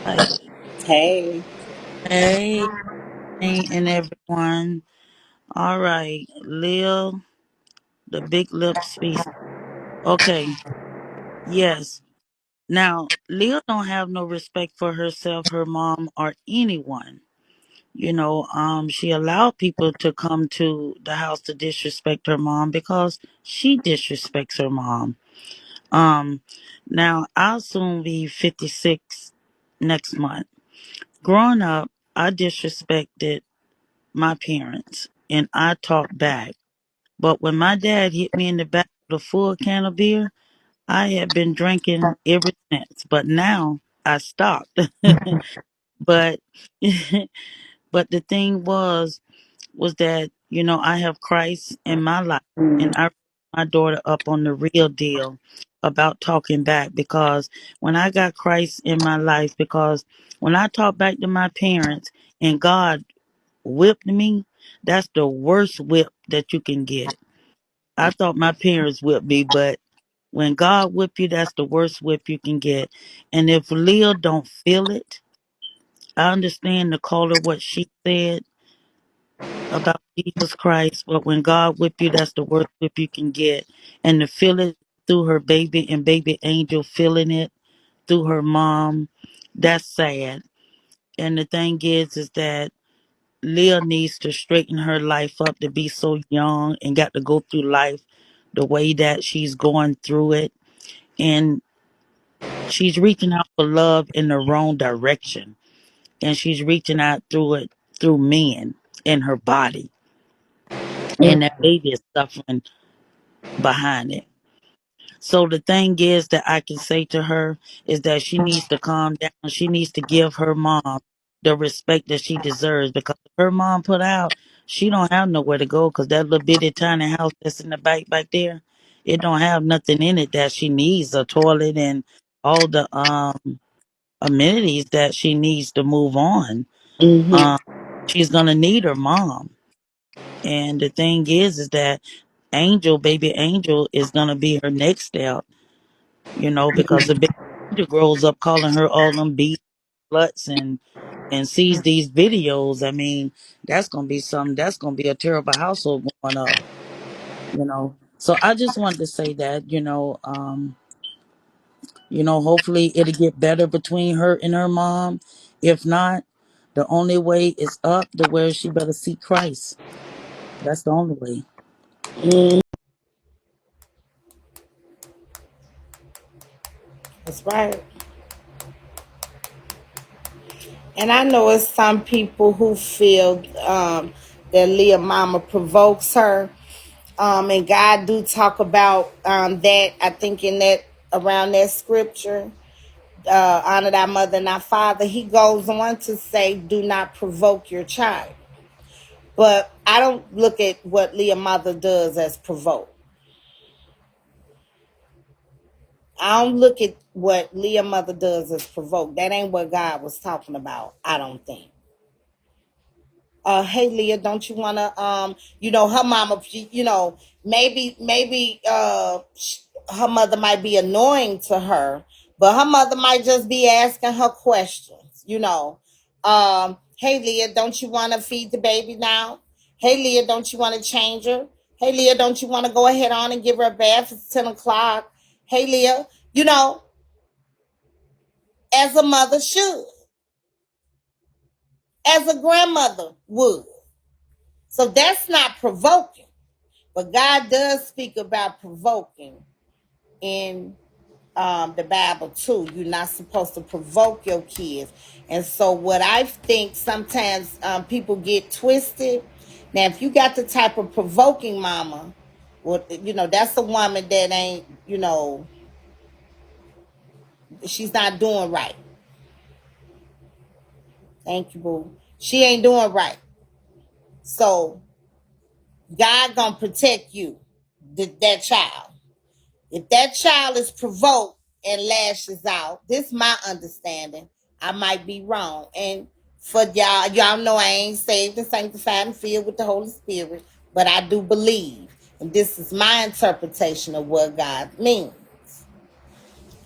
Speaker 7: Hi.
Speaker 9: Hey.
Speaker 7: Hey, and everyone. All right, Lil, the big lip speaks. Okay, yes. Now, Lil don't have no respect for herself, her mom, or anyone. She allowed people to come to the house to disrespect her mom because she disrespects her mom. Um, Now I'll soon be 56 next month. Growing up, I disrespected my parents and I talked back. But when my dad hit me in the back with a full can of beer, I had been drinking ever since. But now I stopped. but but the thing was that, I have Christ in my life and I raised my daughter up on the real deal about talking back because when I got Christ in my life, because when I talk back to my parents and God whipped me, that's the worst whip that you can get. I thought my parents whipped me, but when God whip you, that's the worst whip you can get. And if Leah don't feel it, I understand the caller what she said about Jesus Christ, but when God whip you, that's the worst whip you can get. And to feel it through her baby and baby angel feeling it through her mom, that's sad. And the thing is that Leah needs to straighten her life up to be so young and got to go through life the way that she's going through it. And she's reaching out for love in the wrong direction. And she's reaching out through it through men in her body. And that baby is suffering behind it. So the thing is that I can say to her is that she needs to calm down. She needs to give her mom the respect that she deserves because if her mom put out, she don't have nowhere to go because that little bitty tiny house that's in the back there, it don't have nothing in it that she needs, a toilet and all the amenities that she needs to move on.
Speaker 9: Mm-hmm.
Speaker 7: Um, she's gonna need her mom. And the thing is that Angel, baby Angel, is gonna be her next step, because the baby Angel grows up calling her all them beast sluts and sees these videos. I mean, that's gonna be something. That's gonna be a terrible household growing up. So I just wanted to say that, hopefully it'll get better between her and her mom. If not, the only way is up to where she better seek Christ. That's the only way.
Speaker 1: That's right. And I know it's some people who feel that Leah mama provokes her. And God do talk about that, I think in that around that scripture, honor thy mother and thy father. He goes on to say, do not provoke your child. But I don't look at what Leah mother does as provoke. I don't look at what Leah mother does as provoke. That ain't what God was talking about, I don't think. Hey Leah, don't you wanna her mama, maybe her mother might be annoying to her, but her mother might just be asking her questions. Hey Leah, don't you wanna feed the baby now? Hey Leah, don't you wanna change her? Hey Leah, don't you wanna go ahead on and give her a bath? It's 10 o'clock. Hey Leah, as a mother should, as a grandmother would. So that's not provoking. But God does speak about provoking in the Bible too. You're not supposed to provoke your kids. And so what I think sometimes people get twisted. Now, if you got the type of provoking mama, well, that's a woman that ain't, she's not doing right. Thank you, boo. She ain't doing right. So God gonna protect you, that child. If that child is provoked and lashes out, this is my understanding. I might be wrong. And for y'all know I ain't saved and sanctified and filled with the Holy Spirit, but I do believe. And this is my interpretation of what God means.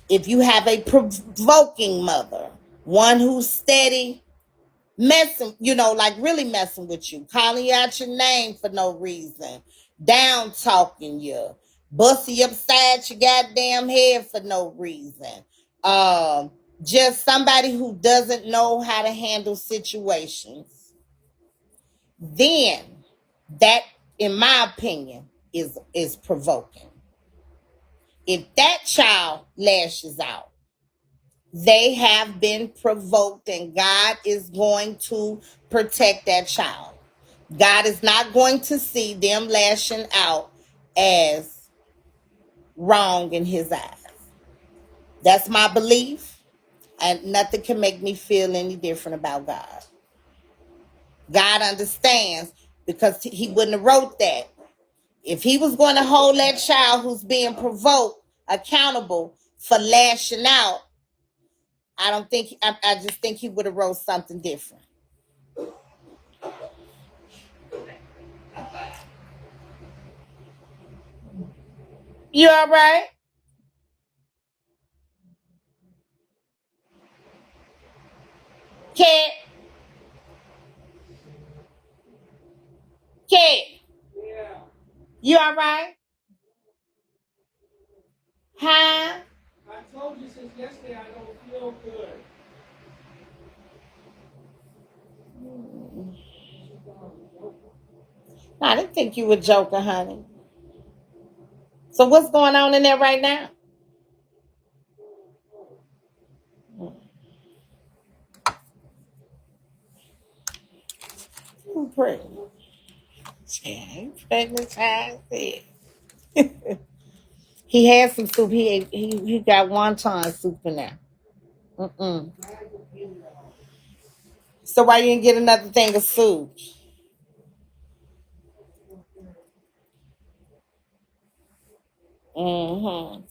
Speaker 1: If you have a provoking mother, one who's steady messing, like really messing with you, calling you out your name for no reason, down talking you, busting you upside your goddamn head for no reason. Just somebody who doesn't know how to handle situations. Then that, in my opinion, is provoking. If that child lashes out, they have been provoked, and God is going to protect that child. God is not going to see them lashing out as wrong in his eyes. That's my belief, and nothing can make me feel any different about God. God understands, because he wouldn't have wrote that. If he was going to hold that child who's being provoked accountable for lashing out, I just think he would have wrote something different. You all right? Cat? Cat? You all right? Huh? I told you since yesterday I don't feel good. I didn't think you were joking, honey. So what's going on in there right now? I'm pregnant. Yeah, I'm pregnant. Child. He had some soup. He got wonton soup in there. Mm-mm. So why you didn't get another thing of soup? Mm-hmm.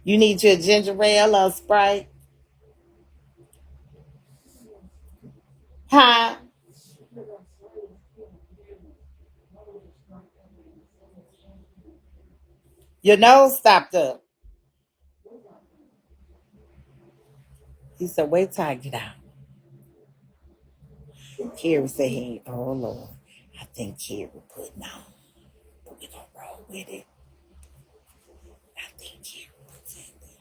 Speaker 1: You need your ginger ale or Sprite? Huh? Your nose stopped up. He said, wait till I get out. Carrie said, hey, oh Lord, I think Carrie putting on. But we gonna roll with it. I think Carrie put in there.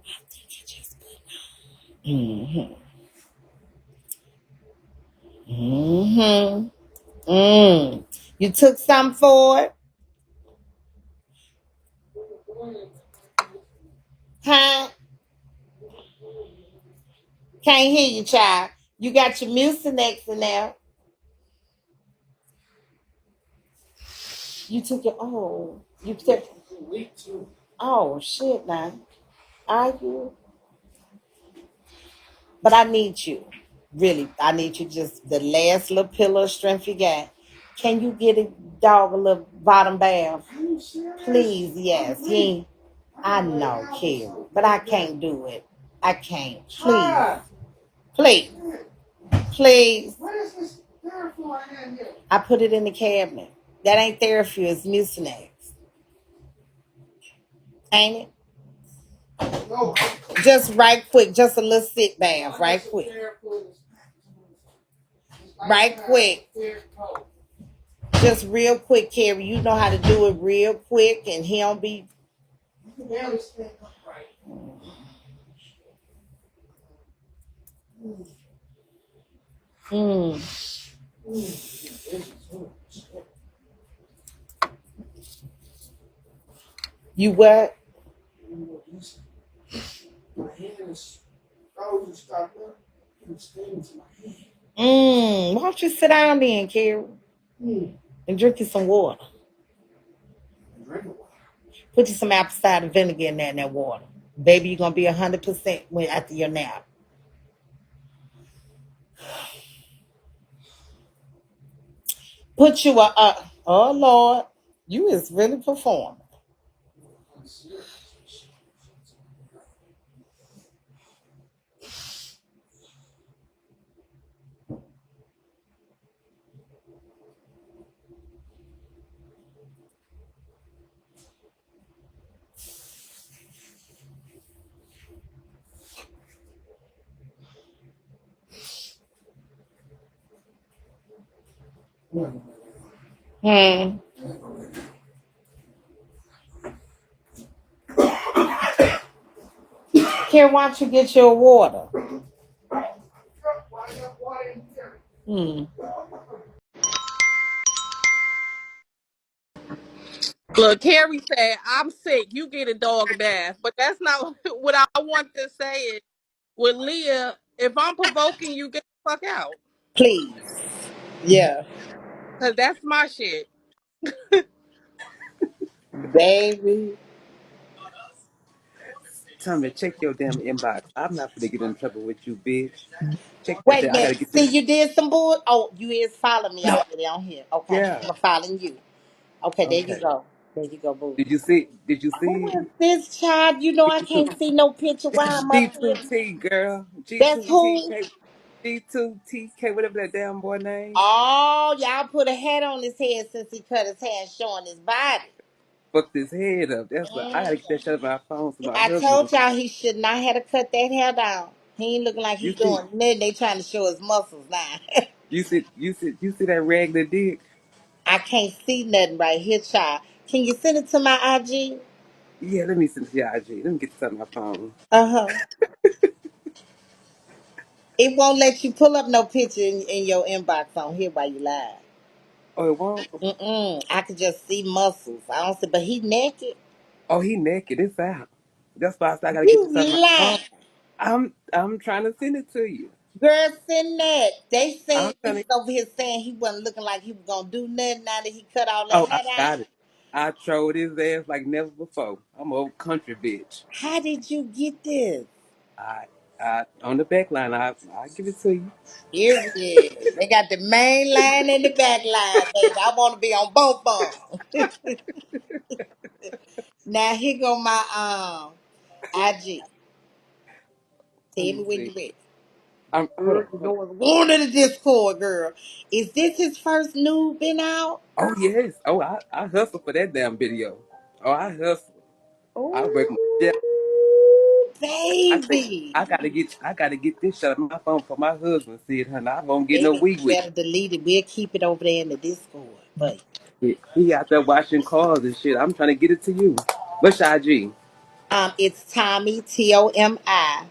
Speaker 1: I think he just put on. Mm-hmm. Mm-hmm. You took some for it? Huh? Can't hear you, child. You got your Mucinex in there. You took it. Oh, you took. Oh shit, now. Are you? But I need you. Really, I need you just the last little pillow of strength you got. Can you get a dog a little bottom bath? Please, yes. I know, Carrie, but I can't do it. I can't. Please. Please. Please. I put it in the cabinet. That ain't therapy, it's Mucinex. Ain't it? Just right quick, just a little sit bath, right quick. Right quick. Just real quick, Carrie. You know how to do it real quick, and he don't be. Mm. You what? Why don't you sit down then, Carrie, and drink you some water? Put you some apple cider vinegar in there in that water. Baby, you're gonna be 100% when after your nap. Put you oh Lord, you is really performing. Hmm. Here, why don't you get your water? Hmm.
Speaker 8: Look, Carrie said, I'm sick. You get a dog bath. But that's not what I want to say is with Leah, if I'm provoking you, get the fuck out.
Speaker 1: Please. Yeah.
Speaker 8: Cause that's my shit.
Speaker 1: Baby.
Speaker 17: Tommy, check your damn inbox. I'm not gonna get in trouble with you, bitch. Check that
Speaker 1: Wait a
Speaker 17: there. I gotta
Speaker 1: minute.
Speaker 17: get
Speaker 1: See,
Speaker 17: this.
Speaker 1: you did some bull. Oh, you is following me
Speaker 17: No.
Speaker 1: already on here. Okay.
Speaker 17: Yeah.
Speaker 1: I'm following you. Okay, there you
Speaker 17: Okay.
Speaker 1: go. There you go, boo.
Speaker 17: Did you see? Did you see
Speaker 1: Who
Speaker 17: it?
Speaker 1: is this child? You know I
Speaker 17: G2.
Speaker 1: can't see no picture
Speaker 17: This
Speaker 1: while
Speaker 17: is
Speaker 1: I'm up here.
Speaker 17: G2T, girl.
Speaker 1: That's who?
Speaker 17: G2TK. G2TK, whatever that damn boy name.
Speaker 1: Oh, y'all put a hat on his head since he cut his hair showing his body.
Speaker 17: Fucked his head up. That's what I
Speaker 1: Mm.
Speaker 17: gotta get that shit off my phone so my
Speaker 1: I
Speaker 17: husband.
Speaker 1: told y'all he should not have to cut that hair down. He ain't looking like he
Speaker 17: You see?
Speaker 1: doing nothing. They trying to show his muscles now.
Speaker 17: You see that regular dick?
Speaker 1: I can't see nothing right here, child. Can you send it to my IG?
Speaker 17: Yeah, let me send it to your IG. Let me get this on my phone.
Speaker 1: Uh-huh. It won't let you pull up no picture in your inbox on here while you live.
Speaker 17: Oh, it won't?
Speaker 1: Mm-mm. I could just see muscles. I don't see, but he naked.
Speaker 17: Oh, he naked. It's out. That's why I said I gotta get
Speaker 1: You
Speaker 17: this on my phone.
Speaker 1: lying.
Speaker 17: I'm trying to send it to you.
Speaker 1: Girl, send that. They
Speaker 17: I'm
Speaker 1: saying he
Speaker 17: trying to.
Speaker 1: was over here saying he wasn't looking like he was gonna do nothing now that he cut all that
Speaker 17: Oh, I
Speaker 1: hair down.
Speaker 17: got it. I trolled his ass like never before. I'm a old country bitch.
Speaker 1: How did you get this?
Speaker 17: I, I on the back line. I give it to you.
Speaker 1: Period. They got the main line and the back line, baby. I want to be on both of them. Now here go my IG.
Speaker 17: Let
Speaker 1: Tell
Speaker 17: me
Speaker 1: me when
Speaker 17: see.
Speaker 1: you ready.
Speaker 17: Hold
Speaker 1: Girl,
Speaker 17: on.
Speaker 1: you
Speaker 17: Hold on.
Speaker 1: know it's going to the Discord, girl. Is this his first nude been out?
Speaker 17: Oh yes. Oh, I hustle for that damn video. Oh, I hustle. I work my shit.
Speaker 1: Oh,
Speaker 17: I think
Speaker 1: baby.
Speaker 17: I gotta get this shit on my phone for my husband. See it, honey. I won't get no
Speaker 1: Baby,
Speaker 17: week
Speaker 1: you
Speaker 17: with
Speaker 1: better delete it. We'll keep it over there in the Discord. But
Speaker 17: it. He out there washing cars and shit. I'm trying to get it to you. What's your IG?
Speaker 1: it's Tommy TOMI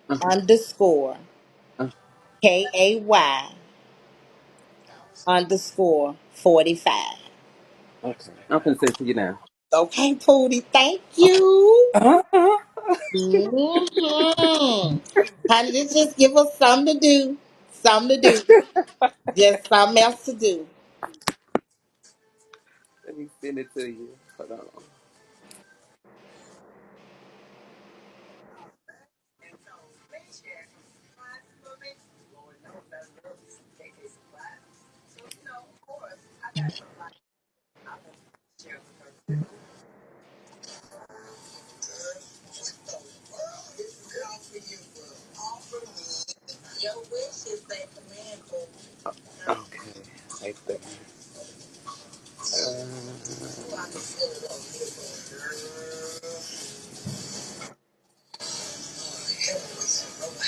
Speaker 17: Uh-huh.
Speaker 1: underscore
Speaker 17: Uh,
Speaker 1: KAY underscore 45.
Speaker 17: okay. I'm gonna send it to you now.
Speaker 1: Okay, Pootie, thank
Speaker 17: Okay.
Speaker 1: you.
Speaker 17: Uh-huh.
Speaker 1: Mm-hmm. Honey, this just give us something to do. Something to do. Just something else to do.
Speaker 17: Let me send it to you. Hold on. Okay. Right there.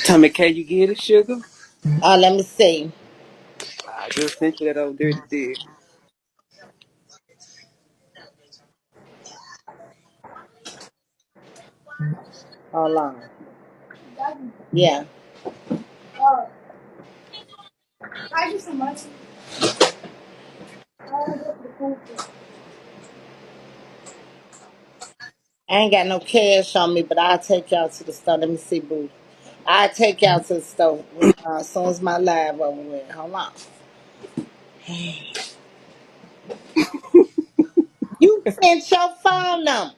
Speaker 17: TomiKay, you get it, sugar?
Speaker 1: Let me see.
Speaker 17: I just sent you that old dirty dick.
Speaker 1: Hold on. Yeah.
Speaker 2: I just so much. I want to go to the pool.
Speaker 1: I ain't got no cash on me, but I'll take y'all to the store. Let me see, boo. I'll take y'all to the store as soon as my live over with. Hold on. You sent your phone number.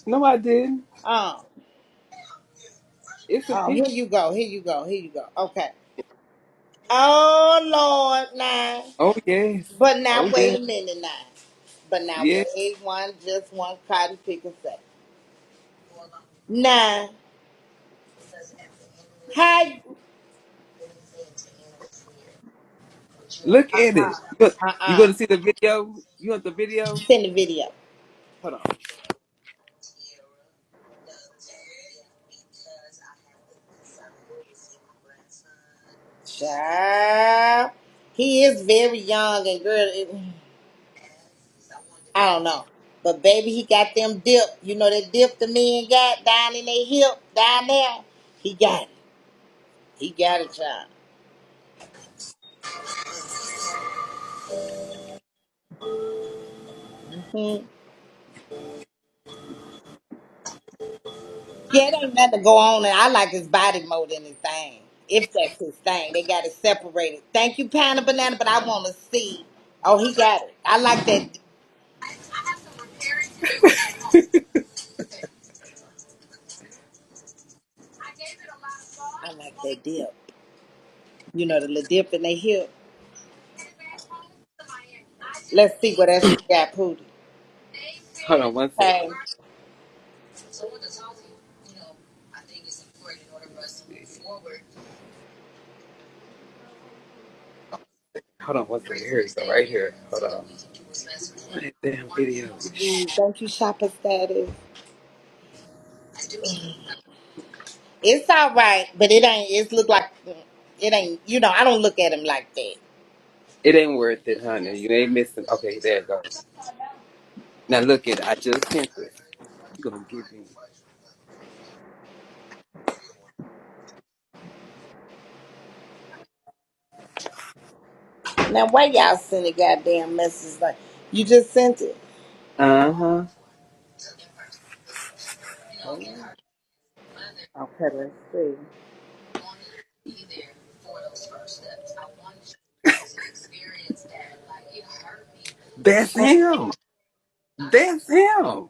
Speaker 17: No, I didn't.
Speaker 1: Oh,
Speaker 17: It's a
Speaker 1: oh,
Speaker 17: pic.
Speaker 1: here you go. Here you go. Here you go. Okay. Oh Lord, now.
Speaker 17: Oh yes.
Speaker 1: But now
Speaker 17: Oh
Speaker 1: wait
Speaker 17: yeah.
Speaker 1: a minute now. But now
Speaker 17: Yeah.
Speaker 1: wait just one cotton pick a second. Now, hi.
Speaker 17: Look at it. You
Speaker 1: Uh-uh.
Speaker 17: gonna see the video? You want the video?
Speaker 1: Send the video.
Speaker 17: Hold on.
Speaker 1: Child. He is very young and girl. I don't know. But baby, he got them dip. You know that dip the men got down in their hip, down there? He got it. He got it, child. Hmm. Yeah, it ain't nothing to go on. And I like his body more than his thing. If that's his thing. They got it separated. Thank you, Panda Banana, but I want to see. Oh, he got it. I like that. I like that dip. You know, the little dip in their hip. Let's see what else you got, Pootie.
Speaker 17: Hold on one second.
Speaker 1: Okay.
Speaker 17: Hold on one second. Here it go, right here. Hold on. That damn video.
Speaker 1: Thank you, Shopper Status. It's all right, but it ain't. It look like it ain't. You know, I don't look at him like that.
Speaker 17: It ain't worth it, honey. You ain't missing. Okay, there it goes. Now look at it. I just sent it. You gonna give me?
Speaker 1: Now, why y'all send a goddamn message like you just sent it?
Speaker 17: Uh huh.
Speaker 1: Okay, let's see.
Speaker 17: That's him. That's him.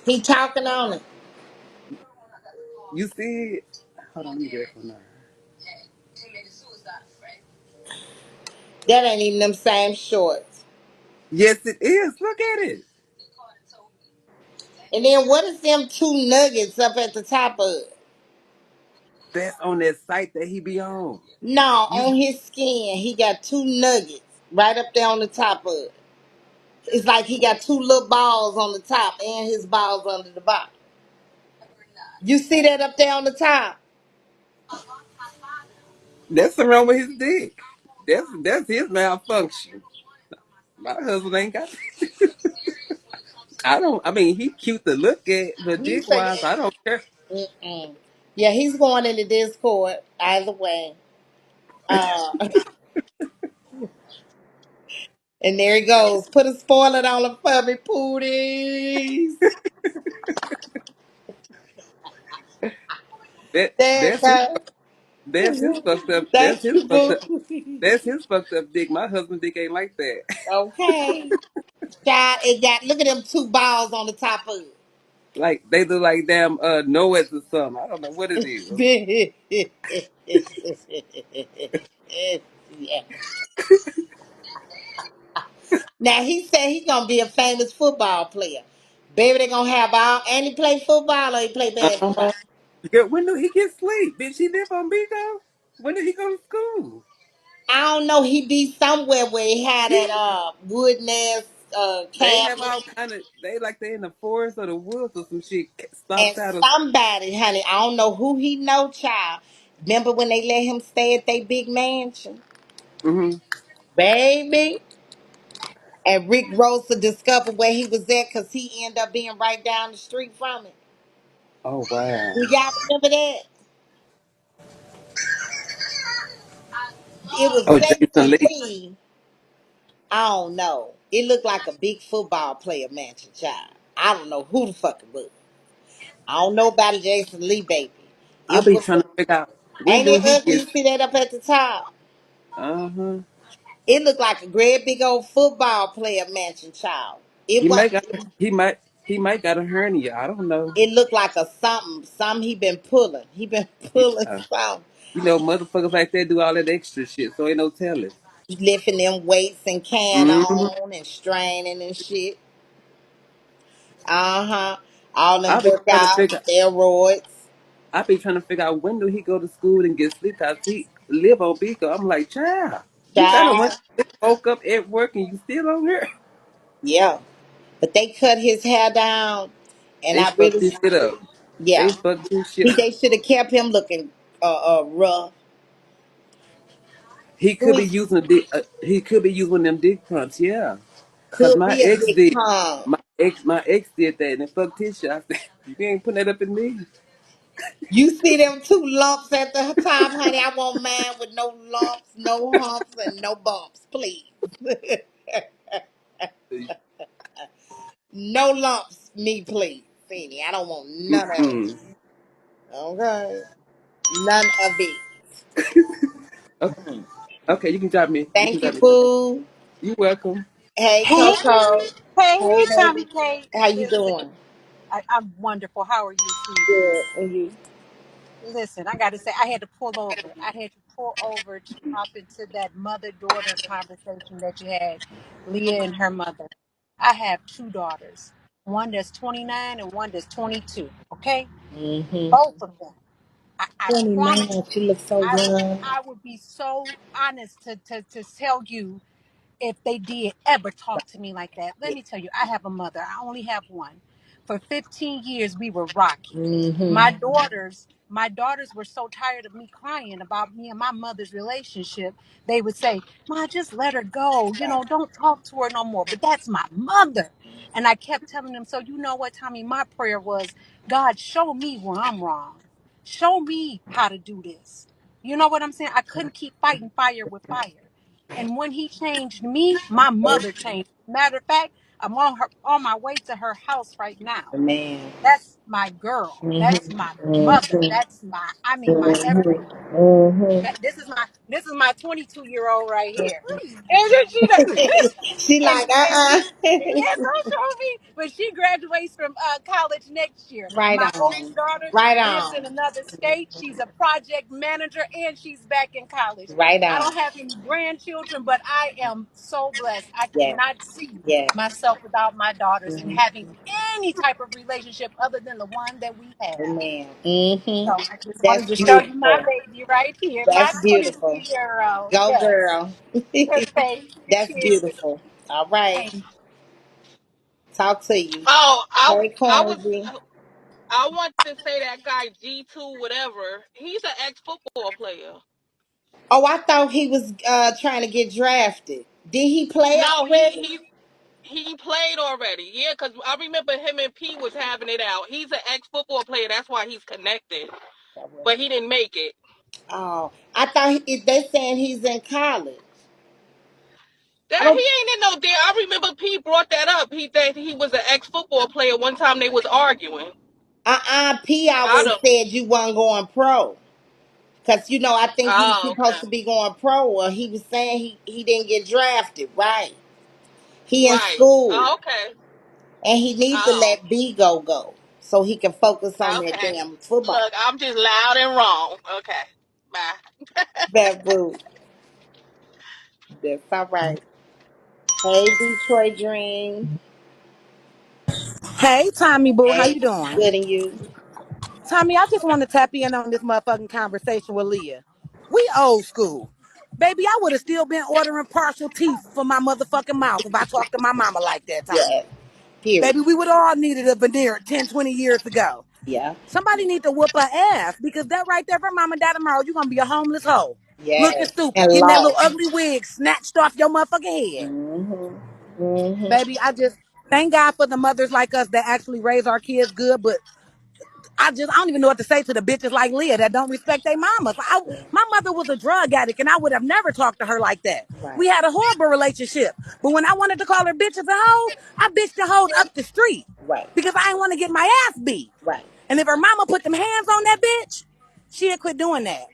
Speaker 1: He talking on it.
Speaker 17: You see it? Hold on, let me get it from there.
Speaker 1: That ain't even them same shorts.
Speaker 17: Yes, it is. Look at it.
Speaker 1: And then what is them two nuggets up at the top of it?
Speaker 17: That's on that site that he be on.
Speaker 1: No,
Speaker 17: You
Speaker 1: on his skin, he got two nuggets right up there on the top of it. It's like he got two little balls on the top and his balls under the bottom. You see that up there on the top?
Speaker 17: that's something wrong with his dick. That's his malfunction. My husband ain't got. I don't. I mean, he cute to look at, but
Speaker 1: He
Speaker 17: dick
Speaker 1: said,
Speaker 17: wise, I don't care.
Speaker 1: mm-mm. Yeah, he's going into Discord either way. Uh, and there he goes. Put a spoiler on the for me, Pooties. There it
Speaker 17: That's his.
Speaker 1: goes.
Speaker 17: That's his fucked up. That's
Speaker 1: Thank
Speaker 17: his
Speaker 1: you,
Speaker 17: fucked up.
Speaker 1: boo.
Speaker 17: That's his fucked up dick. My husband dick ain't like that.
Speaker 1: Okay. Child, it got, look at them two balls on the top of
Speaker 17: Like they look like damn Noah's or something. I don't know what it is.
Speaker 1: it. Yeah. Now he said he gonna be a famous football player. Baby, they gonna have all, and he play football or he play
Speaker 17: Uh-huh.
Speaker 1: basketball.
Speaker 17: Girl, when do he get sleep? Bitch, he live on Bigo. When did he go to school?
Speaker 1: I don't know. He be somewhere where he had
Speaker 17: He,
Speaker 1: that wood nest
Speaker 17: they have
Speaker 1: cabin,
Speaker 17: all kind of. They like they in the forest or the woods or some shit.
Speaker 1: and
Speaker 17: Stomped out of.
Speaker 1: somebody, honey, I don't know who he know, child. Remember when they let him stay at their big mansion,
Speaker 17: Mm-hmm.
Speaker 1: baby? And Rick Rosa discovered where he was at because he ended up being right down the street from it.
Speaker 17: Oh wow.
Speaker 1: Do y'all remember that? It was
Speaker 17: Oh,
Speaker 1: said to
Speaker 17: Jason Lee.
Speaker 1: me, I don't know. It looked like a big football player mansion, child. I don't know who the fuck it was. I don't know about Jason Lee, baby.
Speaker 17: I
Speaker 1: It
Speaker 17: be
Speaker 1: was,
Speaker 17: trying to figure out when
Speaker 1: ain't
Speaker 17: do
Speaker 1: it
Speaker 17: he
Speaker 1: ugly?
Speaker 17: get.
Speaker 1: You see that up at the top?
Speaker 17: Uh huh.
Speaker 1: It looked like a great big old football player mansion, child. It
Speaker 17: He
Speaker 1: was.
Speaker 17: might got. He might got a hernia. I don't know.
Speaker 1: It looked like a something. Something he been pulling. He been pulling
Speaker 17: Yeah.
Speaker 1: something.
Speaker 17: You know, motherfuckers like that do all that extra shit, so ain't no telling.
Speaker 1: Lifting them weights and can
Speaker 17: Mm-hmm.
Speaker 1: on and straining and shit. Uh huh. All them
Speaker 17: I be trying to
Speaker 1: workout
Speaker 17: figure.
Speaker 1: steroids.
Speaker 17: I be trying to figure out when do he go to school and get sleep cause he live on Beacon. I'm like, child, you gotta went
Speaker 1: Child.
Speaker 17: woke up at work and you still on here.
Speaker 1: Yeah. But they cut his hair down, and
Speaker 17: They
Speaker 1: I
Speaker 17: fucked
Speaker 1: really,
Speaker 17: his shit up.
Speaker 1: yeah.
Speaker 17: They fucked his shit up.
Speaker 1: They should have kept him looking rough.
Speaker 17: He
Speaker 1: Do
Speaker 17: could be
Speaker 1: he?
Speaker 17: using a dick. He could be using them dick pumps. Yeah. Cause
Speaker 1: Could be a big pump.
Speaker 17: my ex did that and it fucked his shit. I said, you ain't putting that up in me.
Speaker 1: You see them two lumps at the top, honey? I want mine with no lumps, no humps, and no bumps, please. No lumps, me, please. Feeny. I don't want none of it.
Speaker 17: Mm-mm.
Speaker 1: Okay. None of it.
Speaker 17: Okay, okay, you can drop me. You can
Speaker 1: Thank you,
Speaker 17: drop me.
Speaker 1: boo.
Speaker 17: You welcome.
Speaker 1: Hey,
Speaker 18: Hey,
Speaker 1: Coco.
Speaker 18: hey,
Speaker 1: Hey, baby.
Speaker 18: TomiKay.
Speaker 1: How you
Speaker 18: Listen,
Speaker 1: doing?
Speaker 18: I'm wonderful. How are you, sweetie?
Speaker 1: Good. And you?
Speaker 18: Listen, I got to say, I had to pull over. I had to pull over to hop into that mother-daughter conversation that you had, Leah and her mother. I have two daughters, one that's 29 and one that's 22. Okay,
Speaker 1: Mm-hmm.
Speaker 18: both of them. I promise
Speaker 1: 29.
Speaker 18: you,
Speaker 1: She looks so young.
Speaker 18: I would be so honest to tell you if they did ever talk to me like that. Let me tell you, I have a mother. I only have one. For 15 years, we were rocky.
Speaker 1: Mm-hmm.
Speaker 18: My daughters were so tired of me crying about me and my mother's relationship. They would say, "Ma, just let her go. Don't talk to her no more." But that's my mother. And I kept telling them, so you know what, Tommy, my prayer was, God, show me where I'm wrong. Show me how to do this. You know what I'm saying? I couldn't keep fighting fire with fire. And when he changed me, my mother changed. Matter of fact, I'm on my way to her house right now.
Speaker 1: Man.
Speaker 18: That's my girl. That's my
Speaker 1: Mm-hmm.
Speaker 18: mother.
Speaker 1: Mm-hmm.
Speaker 18: That's my everything.
Speaker 1: Mm-hmm. Mm-hmm.
Speaker 18: This is my 22-year-old right here. And then she done-
Speaker 1: She
Speaker 18: and
Speaker 1: like,
Speaker 18: and she
Speaker 1: uh-uh.
Speaker 18: yeah, don't show me. But she graduates from college next year.
Speaker 1: Right
Speaker 18: My
Speaker 1: on.
Speaker 18: oldest daughter
Speaker 1: Right
Speaker 18: lives in
Speaker 1: on.
Speaker 18: another state. She's a project manager and she's back in college.
Speaker 1: Right
Speaker 18: I
Speaker 1: on.
Speaker 18: don't have any grandchildren, but I am so blessed. I
Speaker 1: Yeah.
Speaker 18: cannot see
Speaker 1: Yeah.
Speaker 18: myself without my daughters and
Speaker 1: Mm-hmm.
Speaker 18: having any type of relationship other than the one that we have.
Speaker 1: Amen. Mm-hmm.
Speaker 18: So I just wanted
Speaker 1: That's
Speaker 18: to show you my
Speaker 1: beautiful.
Speaker 18: baby right here, my
Speaker 1: That's beautiful.
Speaker 18: 22-year-old.
Speaker 1: Go
Speaker 18: Yes.
Speaker 1: girl.
Speaker 18: Thank
Speaker 1: That's
Speaker 18: you.
Speaker 1: beautiful. All right.
Speaker 18: Thank
Speaker 1: Talk to you.
Speaker 8: Oh,
Speaker 1: Hey,
Speaker 8: I was
Speaker 1: Cornsy.
Speaker 8: I want to say that guy G2 whatever. He's an ex football player.
Speaker 1: Oh, I thought he was trying to get drafted. Did he play
Speaker 8: No,
Speaker 1: already?
Speaker 8: he played already. Yeah, because I remember him and P was having it out. He's an ex football player. That's why he's connected. But he didn't make it.
Speaker 1: Oh, I thought they saying he's in college. I
Speaker 8: That he
Speaker 1: don't.
Speaker 8: ain't in no deal. I remember P brought that up. He said he was an ex football player. One time they was arguing.
Speaker 1: P
Speaker 8: I
Speaker 1: always
Speaker 8: don't.
Speaker 1: said you wasn't going pro. Cause I think he's
Speaker 8: Oh, okay.
Speaker 1: supposed to be going pro. Or he was saying he didn't get drafted. Right. He in
Speaker 8: Right.
Speaker 1: school.
Speaker 8: Oh, okay.
Speaker 1: And he needs to
Speaker 8: Oh,
Speaker 1: let B go so he can focus on that
Speaker 8: okay.
Speaker 1: damn football.
Speaker 8: Look, I'm just loud and wrong. Okay. Bye.
Speaker 1: That boo. That's all right. Hey, Detroit Dream.
Speaker 19: Hey, Tommy Boo, how
Speaker 1: Hey,
Speaker 19: you doing?
Speaker 1: good and you.
Speaker 19: Tommy, I just want to tap in on this motherfucking conversation with Leah. We old school. Baby, I would have still been ordering partial teeth for my motherfucking mouth if I talked to my mama like that, Tommy.
Speaker 1: Yeah. Period.
Speaker 19: Baby, we would all needed a veneer 10, 20 years ago.
Speaker 1: Yeah.
Speaker 19: Somebody need to whoop her ass because that right there, if her mama died tomorrow, you're going to be a homeless hoe. Looking
Speaker 1: Yes.
Speaker 19: stupid,
Speaker 1: And
Speaker 19: getting that little
Speaker 1: lost.
Speaker 19: ugly wig snatched off your motherfucking head.
Speaker 1: Mm-hmm. Mm-hmm.
Speaker 19: Baby, I just thank God for the mothers like us that actually raise our kids good, but I don't even know what to say to the bitches like Leah that don't respect their mamas. My mother was a drug addict and I would have never talked to her like that.
Speaker 1: Right.
Speaker 19: We had a horrible relationship. But when I wanted to call her bitches and hoes, I bitched the hoes up the street
Speaker 1: Right.
Speaker 19: because I didn't want to get my ass beat.
Speaker 1: Right.
Speaker 19: And if her mama put them hands on that bitch, she'd quit doing that.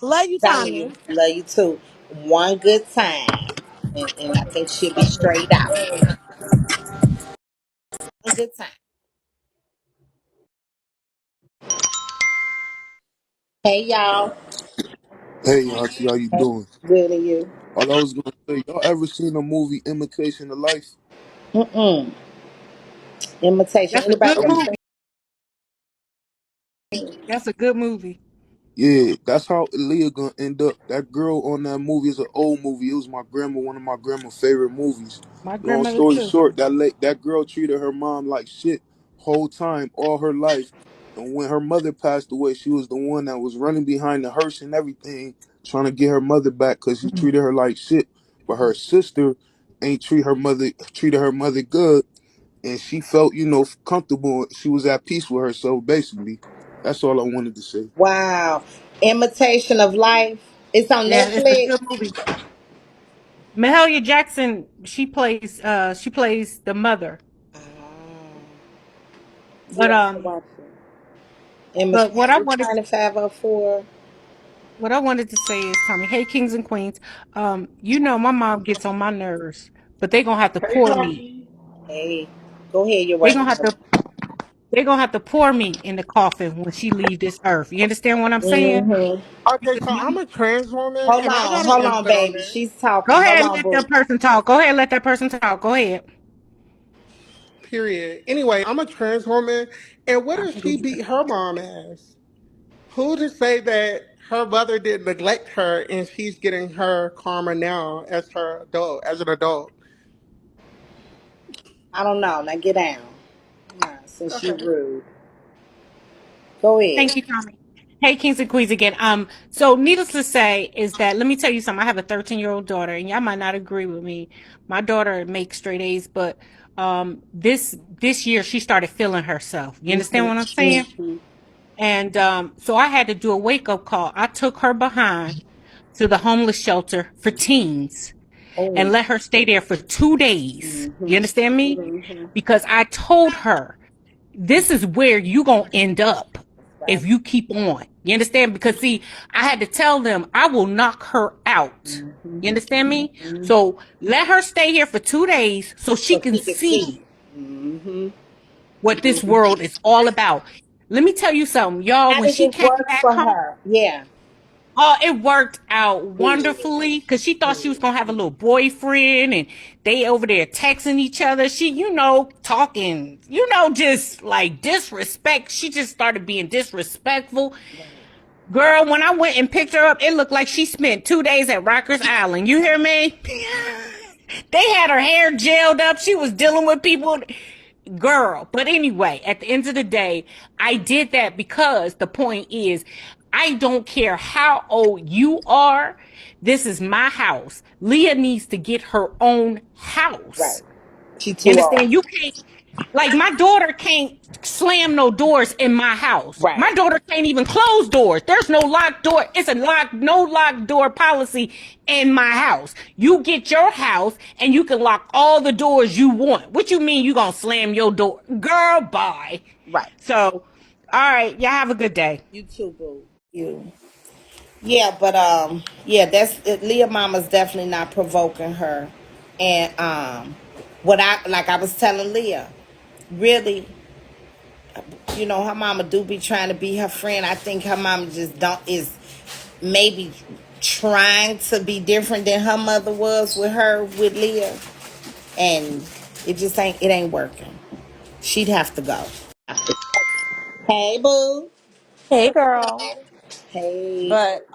Speaker 19: Love you,
Speaker 1: Telling you.
Speaker 19: Tommy.
Speaker 1: Love you too. One good time. And I think she'll be straight out. One good time. Hey, y'all.
Speaker 20: Hey Auntie, how you
Speaker 1: Hey,
Speaker 20: doing?
Speaker 1: good and you.
Speaker 20: All I was gonna say, y'all ever seen the movie Imitation of Life?
Speaker 1: Mm-mm. Imitation.
Speaker 19: That's a good
Speaker 1: Anybody
Speaker 20: That
Speaker 1: ever
Speaker 20: was
Speaker 1: seen?
Speaker 19: movie. That's a good movie.
Speaker 20: Yeah, that's how Leah gonna end up. That girl on that movie is an old movie. It was my grandma, one of my grandma's favorite movies.
Speaker 19: My
Speaker 20: Long
Speaker 19: grandmother
Speaker 20: story
Speaker 19: too.
Speaker 20: short, that girl treated her mom like shit whole time, all her life. And when her mother passed away, she was the one that was running behind the hearse and everything trying to get her mother back because he treated her like shit. But her sister ain't treated her mother good, and she felt, comfortable. She was at peace with herself, basically. That's all I wanted to say.
Speaker 1: Wow. Imitation of Life. It's on
Speaker 8: Yeah, it's a
Speaker 1: Netflix.
Speaker 8: good movie. Mahalia Jackson, she plays the mother.
Speaker 1: Ah,
Speaker 8: But
Speaker 1: yeah, I watch it.
Speaker 8: but what I wanted
Speaker 1: Returning 504.
Speaker 8: what I wanted to say is, Tommy, hey kings and queens, my mom gets on my nerves, but they gonna have to
Speaker 17: Hey,
Speaker 8: pour me.
Speaker 17: Tommy.
Speaker 1: Hey, go ahead, your
Speaker 8: They
Speaker 1: white
Speaker 8: gonna have to they gonna have to pour me in the coffin when she leave this earth. You understand what I'm saying?
Speaker 1: Mm-hmm.
Speaker 2: Okay,
Speaker 8: Because
Speaker 2: so I'm a trans woman
Speaker 1: Hold
Speaker 2: and I
Speaker 1: on,
Speaker 2: got an
Speaker 1: hold on,
Speaker 2: input on
Speaker 1: baby.
Speaker 2: this.
Speaker 1: She's
Speaker 8: go
Speaker 1: talking. Hold
Speaker 8: ahead and
Speaker 1: on,
Speaker 8: let
Speaker 1: boo.
Speaker 8: that person talk. Go ahead, let that person talk. Go ahead.
Speaker 2: Period. Anyway, I'm a trans woman, and what does she beat her mom as? Who to say that her mother did neglect her and she's getting her karma now as an adult?
Speaker 1: I don't know. Now get down. Nah, since you
Speaker 2: Okay.
Speaker 1: rude. Go ahead.
Speaker 8: Thank you, Tommy. Hey, kings and queens again. So needless to say is that let me tell you something. I have a 13-year-old daughter, and y'all might not agree with me. My daughter makes straight A's, but this year she started feeling herself. You understand what I'm saying?
Speaker 1: Mm-hmm.
Speaker 8: And so I had to do a wake up call. I took her behind to the homeless shelter for teens
Speaker 1: Oh.
Speaker 8: and let her stay there for 2 days. You
Speaker 1: Mm-hmm.
Speaker 8: understand me?
Speaker 1: Mm-hmm.
Speaker 8: Because I told her this is where you gonna end up
Speaker 1: Right.
Speaker 8: if you keep on. You understand? Because see, I had to tell them I will knock her out.
Speaker 1: Mm-hmm.
Speaker 8: You understand me?
Speaker 1: Mm-hmm.
Speaker 8: So let her stay here for 2 days so she
Speaker 1: So
Speaker 8: can
Speaker 1: she can see.
Speaker 8: see
Speaker 1: Mm-hmm.
Speaker 8: what this world is all about. Let me tell you something, y'all.
Speaker 1: How
Speaker 8: When
Speaker 1: did
Speaker 8: she
Speaker 1: it
Speaker 8: came
Speaker 1: work
Speaker 8: back
Speaker 1: for
Speaker 8: home,
Speaker 1: her? Yeah.
Speaker 8: oh, it worked out
Speaker 1: Good.
Speaker 8: wonderfully because she thought she was
Speaker 1: Good.
Speaker 8: gonna have a little boyfriend and they over there texting each other. She, talking, just like disrespect. She just started being disrespectful. Girl, when I went and picked her up, it looked like she spent 2 days at Rikers Island. You hear me? They had her hair gelled up. She was dealing with people. Girl. But anyway, at the end of the day, I did that because the point is, I don't care how old you are. This is my house. Leah needs to get her own
Speaker 1: Right.
Speaker 8: house.
Speaker 1: She
Speaker 8: You
Speaker 1: too old.
Speaker 8: understand? You can't, like, my daughter can't slam no doors in my house.
Speaker 1: Right.
Speaker 8: My daughter can't even close doors. There's no locked door. It's a no locked door policy in my house. You get your house and you can lock all the doors you want. What you mean you gonna slam your door? Girl, bye.
Speaker 1: Right.
Speaker 8: So, all right, y'all have a good day.
Speaker 1: You too, boo. You. Yeah, but yeah, that's it. Leah Mama's definitely not provoking her, and what I was telling Leah, really, her mama do be trying to be her friend. I think her mama just don't is maybe trying to be different than her mother was with her with Leah, and it ain't working. She'd have to go. Hey, boo.
Speaker 21: Hey, girl.
Speaker 1: Hey.
Speaker 21: But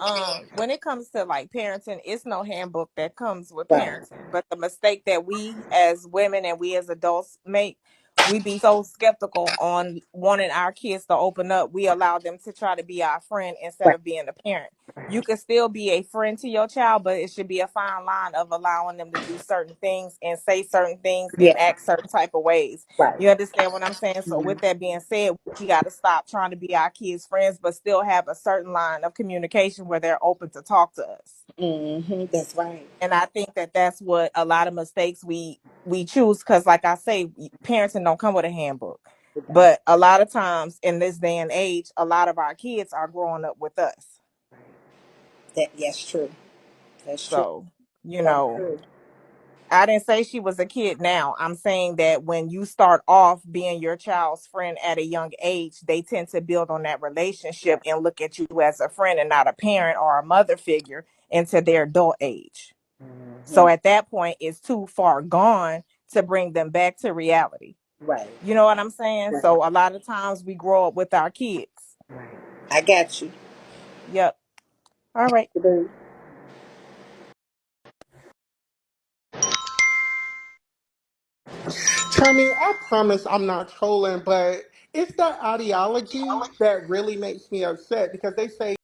Speaker 21: when it comes to like parenting, it's no handbook that comes with
Speaker 1: Right.
Speaker 21: parenting. But the mistake that we as women and we as adults make, we be so skeptical on wanting our kids to open up. We allow them to try to be our friend instead
Speaker 1: Right.
Speaker 21: of being a parent. You can still be a friend to your child, but it should be a fine line of allowing them to do certain things and say certain things and
Speaker 1: Yeah.
Speaker 21: act certain type of ways.
Speaker 1: Right.
Speaker 21: You understand what I'm saying? So with that being said, we got to stop trying to be our kids' friends, but still have a certain line of communication where they're open to talk to us.
Speaker 1: Mm-hmm. That's right.
Speaker 21: And I think that that's what a lot of mistakes we choose, because like I say, parenting don't come with a handbook.
Speaker 1: It don't.
Speaker 21: But a lot of times in this day and age, a lot of our kids are growing up with us.
Speaker 1: Yes, true. That's true.
Speaker 21: So, you
Speaker 1: That's
Speaker 21: know,
Speaker 1: true.
Speaker 21: I didn't say she was a kid now. I'm saying that when you start off being your child's friend at a young age, they tend to build on that
Speaker 1: Right.
Speaker 21: relationship and look at you as a friend and not a parent or a mother figure into their adult age.
Speaker 1: Mm-hmm.
Speaker 21: So at that point, it's too far gone to bring them back to reality.
Speaker 1: Right.
Speaker 21: You know what I'm saying?
Speaker 1: Right.
Speaker 21: So a lot of times we grow up with our kids.
Speaker 1: Right. I got you.
Speaker 21: Yep. All right.
Speaker 2: Tommy, I promise I'm not trolling, but it's that ideology that really makes me upset because they say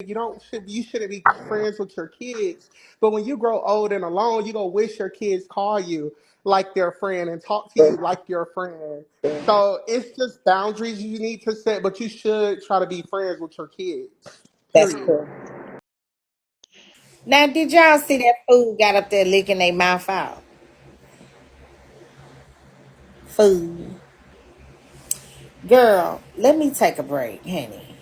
Speaker 2: you shouldn't be friends with your kids. But when you grow old and alone, you gonna wish your kids call you like their friend and talk to you like your friend. So it's just boundaries you need to set, but you should try to be friends with your kids.
Speaker 1: That's
Speaker 2: Period.
Speaker 1: true. Now, did y'all see that food got up there licking their mouth out? Food. Girl, let me take a break, honey.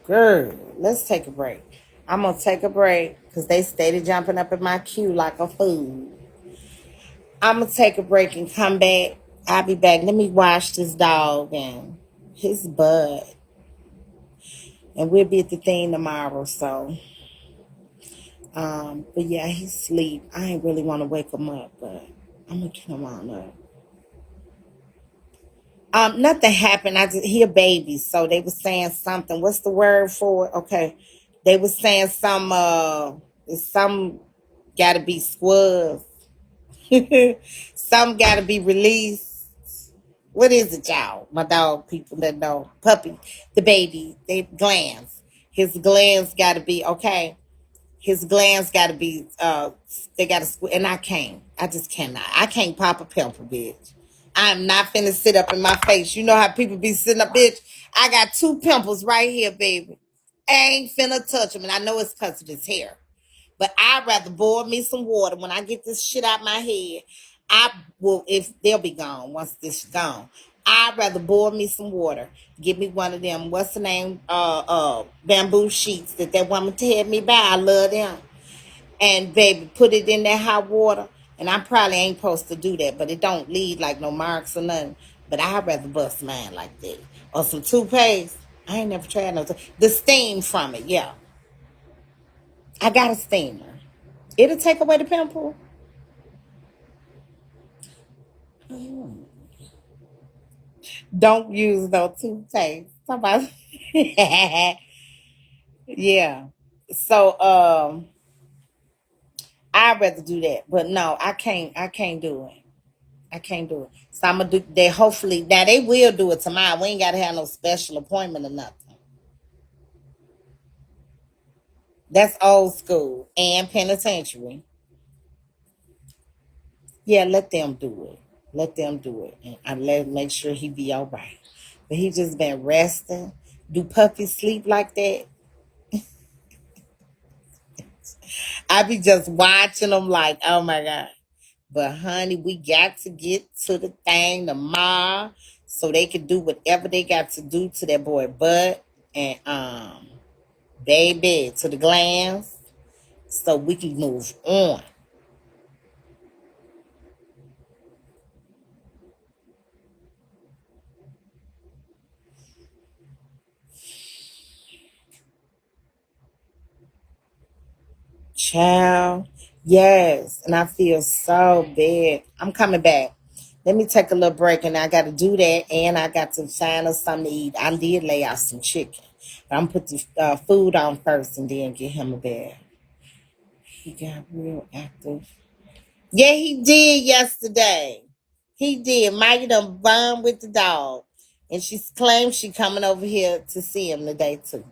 Speaker 1: Girl, let's take a break. I'm gonna take a break because they steady jumping up in my queue like a fool. I'm gonna take a break and come back. I'll be back. Let me wash this dog and his butt. And we'll be at the thing tomorrow. So, but yeah, he's asleep. I ain't really want to wake him up, but I'm gonna get him on up. Nothing happened. He a baby, so they was saying something. What's the word for it? Okay, they was saying some got to be squads, some got to be released. What is it, y'all? My dog people that know puppy, the baby, they glands. His glands got to be okay. His glands got to be they got to, and I just cannot. I can't pop a pimple, bitch. I'm not finna sit up in my face. You know how people be sitting up, bitch. I got 2 pimples right here, baby. I ain't finna touch them, and I know it's because of his hair. But I'd rather boil me some water when I get this shit out my head. I will, if they'll be gone once this is gone. I'd rather boil me some water. Give me one of them, what's the name? Bamboo sheets that woman had me buy. I love them. And baby, put it in that hot water. And I probably ain't supposed to do that, but it don't leave like no marks or nothing. But I'd rather bust mine like that. Or some toothpaste. I ain't never tried no. The steam from it, yeah. I got a steamer. It'll take away the pimple. Don't use no toothpaste. Somebody. Yeah. So I'd rather do that. But no, I can't do it. I can't do it. So I'm gonna do they hopefully now they will do it tomorrow. We ain't gotta have no special appointment or nothing. That's old school and penitentiary. Yeah, let them do it. Let them do it. And I let make sure he be all right. But he just been resting. Do puppies sleep like that? I be just watching them like, oh my God. But honey, we got to get to the thing tomorrow so they can do whatever they got to do to that boy butt and baby to the glands so we can move on. Child, yes, and I feel so bad. I'm coming back. Let me take a little break, and I got to do that, and I got to find us something to eat. I did lay out some chicken, but I'm put the food on first, and then get him a bed. He got real active. Yeah, he did yesterday. He did. Maggie done bond with the dog, and she claims she coming over here to see him today too.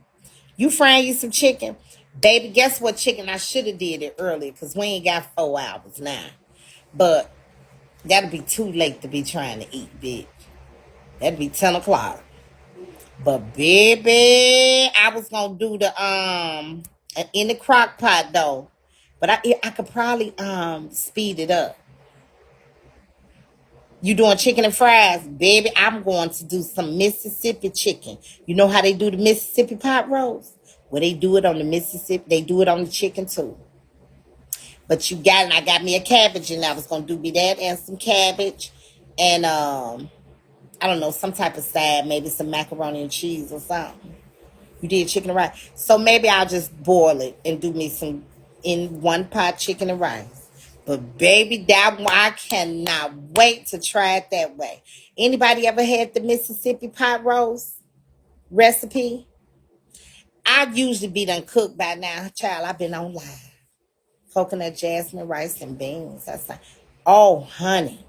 Speaker 1: You frying you some chicken? Baby, guess what chicken? I should have did it earlier because we ain't got 4 hours now. But that'll be too late to be trying to eat, bitch. That'd be 10 o'clock. But baby, I was gonna do the in the crock pot though. But I could probably speed it up. You doing chicken and fries, baby? I'm going to do some Mississippi chicken. You know how they do the Mississippi pot roast? Well, they do it on the Mississippi. They do it on the chicken too. But I got me a cabbage, and I was gonna do me that and some cabbage, and I don't know, some type of side, maybe some macaroni and cheese or something. You did chicken and rice, so maybe I'll just boil it and do me some in one pot chicken and rice. But baby, that one I cannot wait to try it that way. Anybody ever had the Mississippi pot roast recipe? I usually be done cooked by now, child. I've been on live. Coconut, jasmine, rice, and beans. That's like, oh, honey.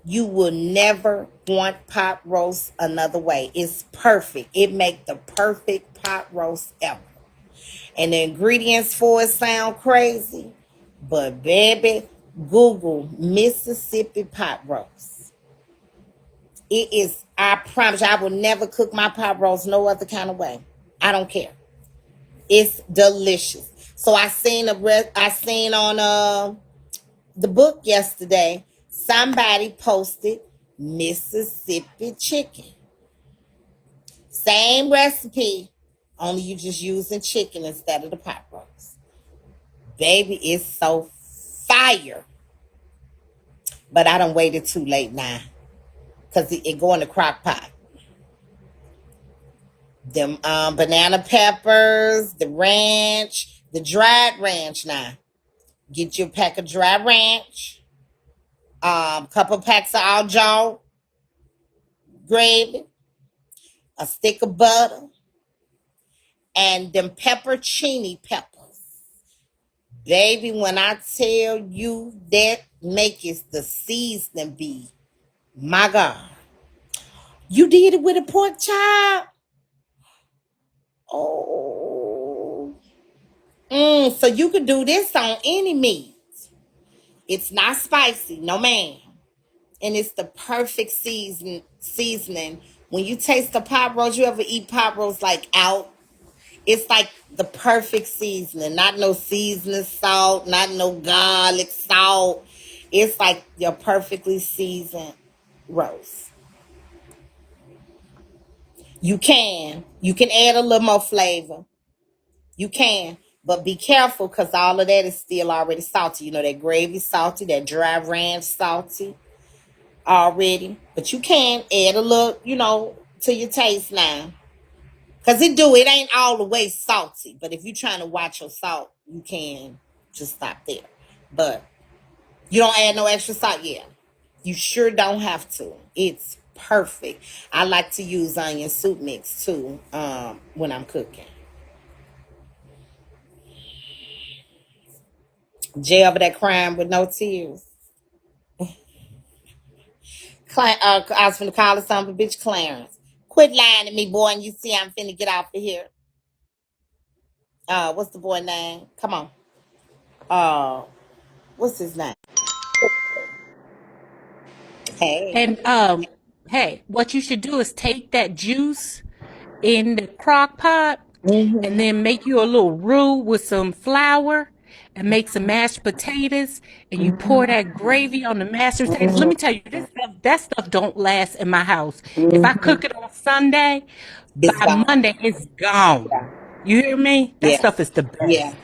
Speaker 1: You will never want pot roast another way. It's perfect. It make the perfect pot roast ever. And the ingredients for it sound crazy, but baby, Google Mississippi pot roast. It is, I promise you, I will never cook my pot roast no other kind of way. I don't care. It's delicious. So I seen on the book yesterday, somebody posted Mississippi chicken. Same recipe, only you just using chicken instead of the pot roast. Baby, it's so fire. But I done waited too late now. Cause it go in the crock pot. Them banana peppers, the ranch, the dried ranch now. Get you a pack of dry ranch, couple packs of all jaw gravy, a stick of butter, and them peppercini peppers. Baby, when I tell you that make it the seasoning be, my God. You did it with a pork chop? Oh. So you could do this on any meat. It's not spicy, no ma'am. And it's the perfect seasoning. When you taste the pot roast, you ever eat pot roast like out? It's like the perfect seasoning. Not no seasoning salt, not no garlic salt. It's like your perfectly seasoned roast. You can add a little more flavor. You can, but be careful because all of that is still already salty. You know, that gravy salty, that dry ranch salty already. But you can add a little, to your taste now. Because it ain't all the way salty. But if you're trying to watch your salt, you can just stop there. But you don't add no extra salt, yeah. You sure don't have to. It's perfect. I like to use onion soup mix too when I'm cooking. Jay over that crying with no tears. I was finna call the son of a bitch Clarence. Quit lying to me, boy, and you see I'm finna get off of here. What's the boy name? Come on. Uh, what's his name? Hey.
Speaker 18: And hey, what you should do is take that juice in the crock pot and
Speaker 1: Mm-hmm.
Speaker 18: then make you a little roux with some flour and make some mashed potatoes and you pour that gravy on the mashed potatoes. Let me tell you, that stuff don't last in my house. If I
Speaker 1: Mm-hmm.
Speaker 18: cook it on Sunday,
Speaker 1: It's
Speaker 18: by
Speaker 1: gone.
Speaker 18: Monday it's gone.
Speaker 1: Yeah.
Speaker 18: You hear me? That
Speaker 1: Yeah.
Speaker 18: stuff is the
Speaker 1: Yeah.
Speaker 18: best.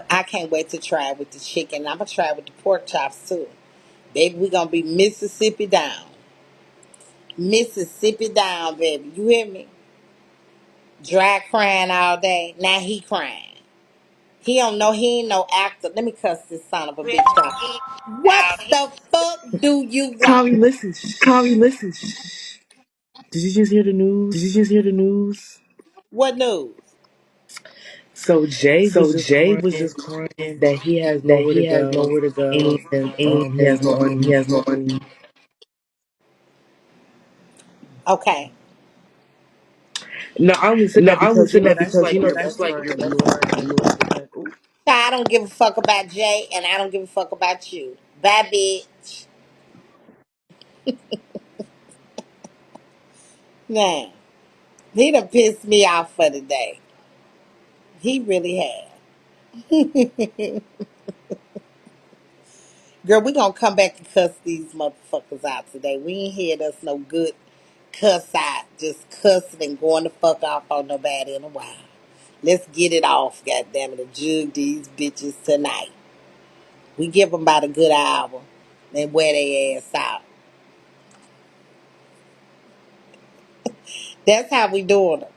Speaker 1: I can't wait to try it with the chicken. I'm gonna try it with the pork chops too. Baby, we gonna be Mississippi down. Mississippi down, baby. You hear me? Dry crying all day. Now he crying. He don't know he ain't no actor. Let me cuss this son of a bitch out. What the fuck do you want?
Speaker 4: Kari, listen. Kari, listen. Did you just hear the news? Did you just hear the news?
Speaker 1: What news?
Speaker 4: So Jay was So just Jay was crying just crying that he has that nowhere to he has go nowhere to go and and he has no he money. has no money.
Speaker 1: Okay.
Speaker 4: No, I only said
Speaker 1: No,
Speaker 4: that
Speaker 1: I only
Speaker 4: because
Speaker 1: said that because
Speaker 4: your best friend and you are like, ooh.
Speaker 1: I don't give a fuck about Jay and I don't give a fuck about you. Bye, bitch. Now, he done pissed me off for the day. He really had. Girl, we gonna come back and cuss these motherfuckers out today. We ain't had us no good cuss out. Just cussing and going the fuck off on nobody in a while. Let's get it off, goddammit, and jug these bitches tonight. We give them about a good hour and wear their ass out. That's how we doing it.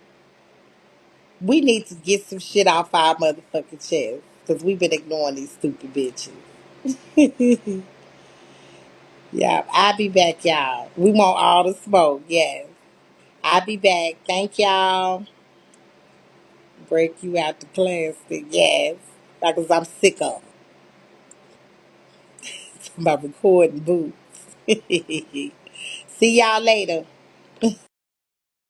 Speaker 1: We need to get some shit off our motherfucking chest because we've been ignoring these stupid bitches. Yeah, I'll be back, y'all. We want all the smoke, yes. I'll be back. Thank y'all. Break you out the plastic, yes. Because I'm sick of my recording booth. See y'all later.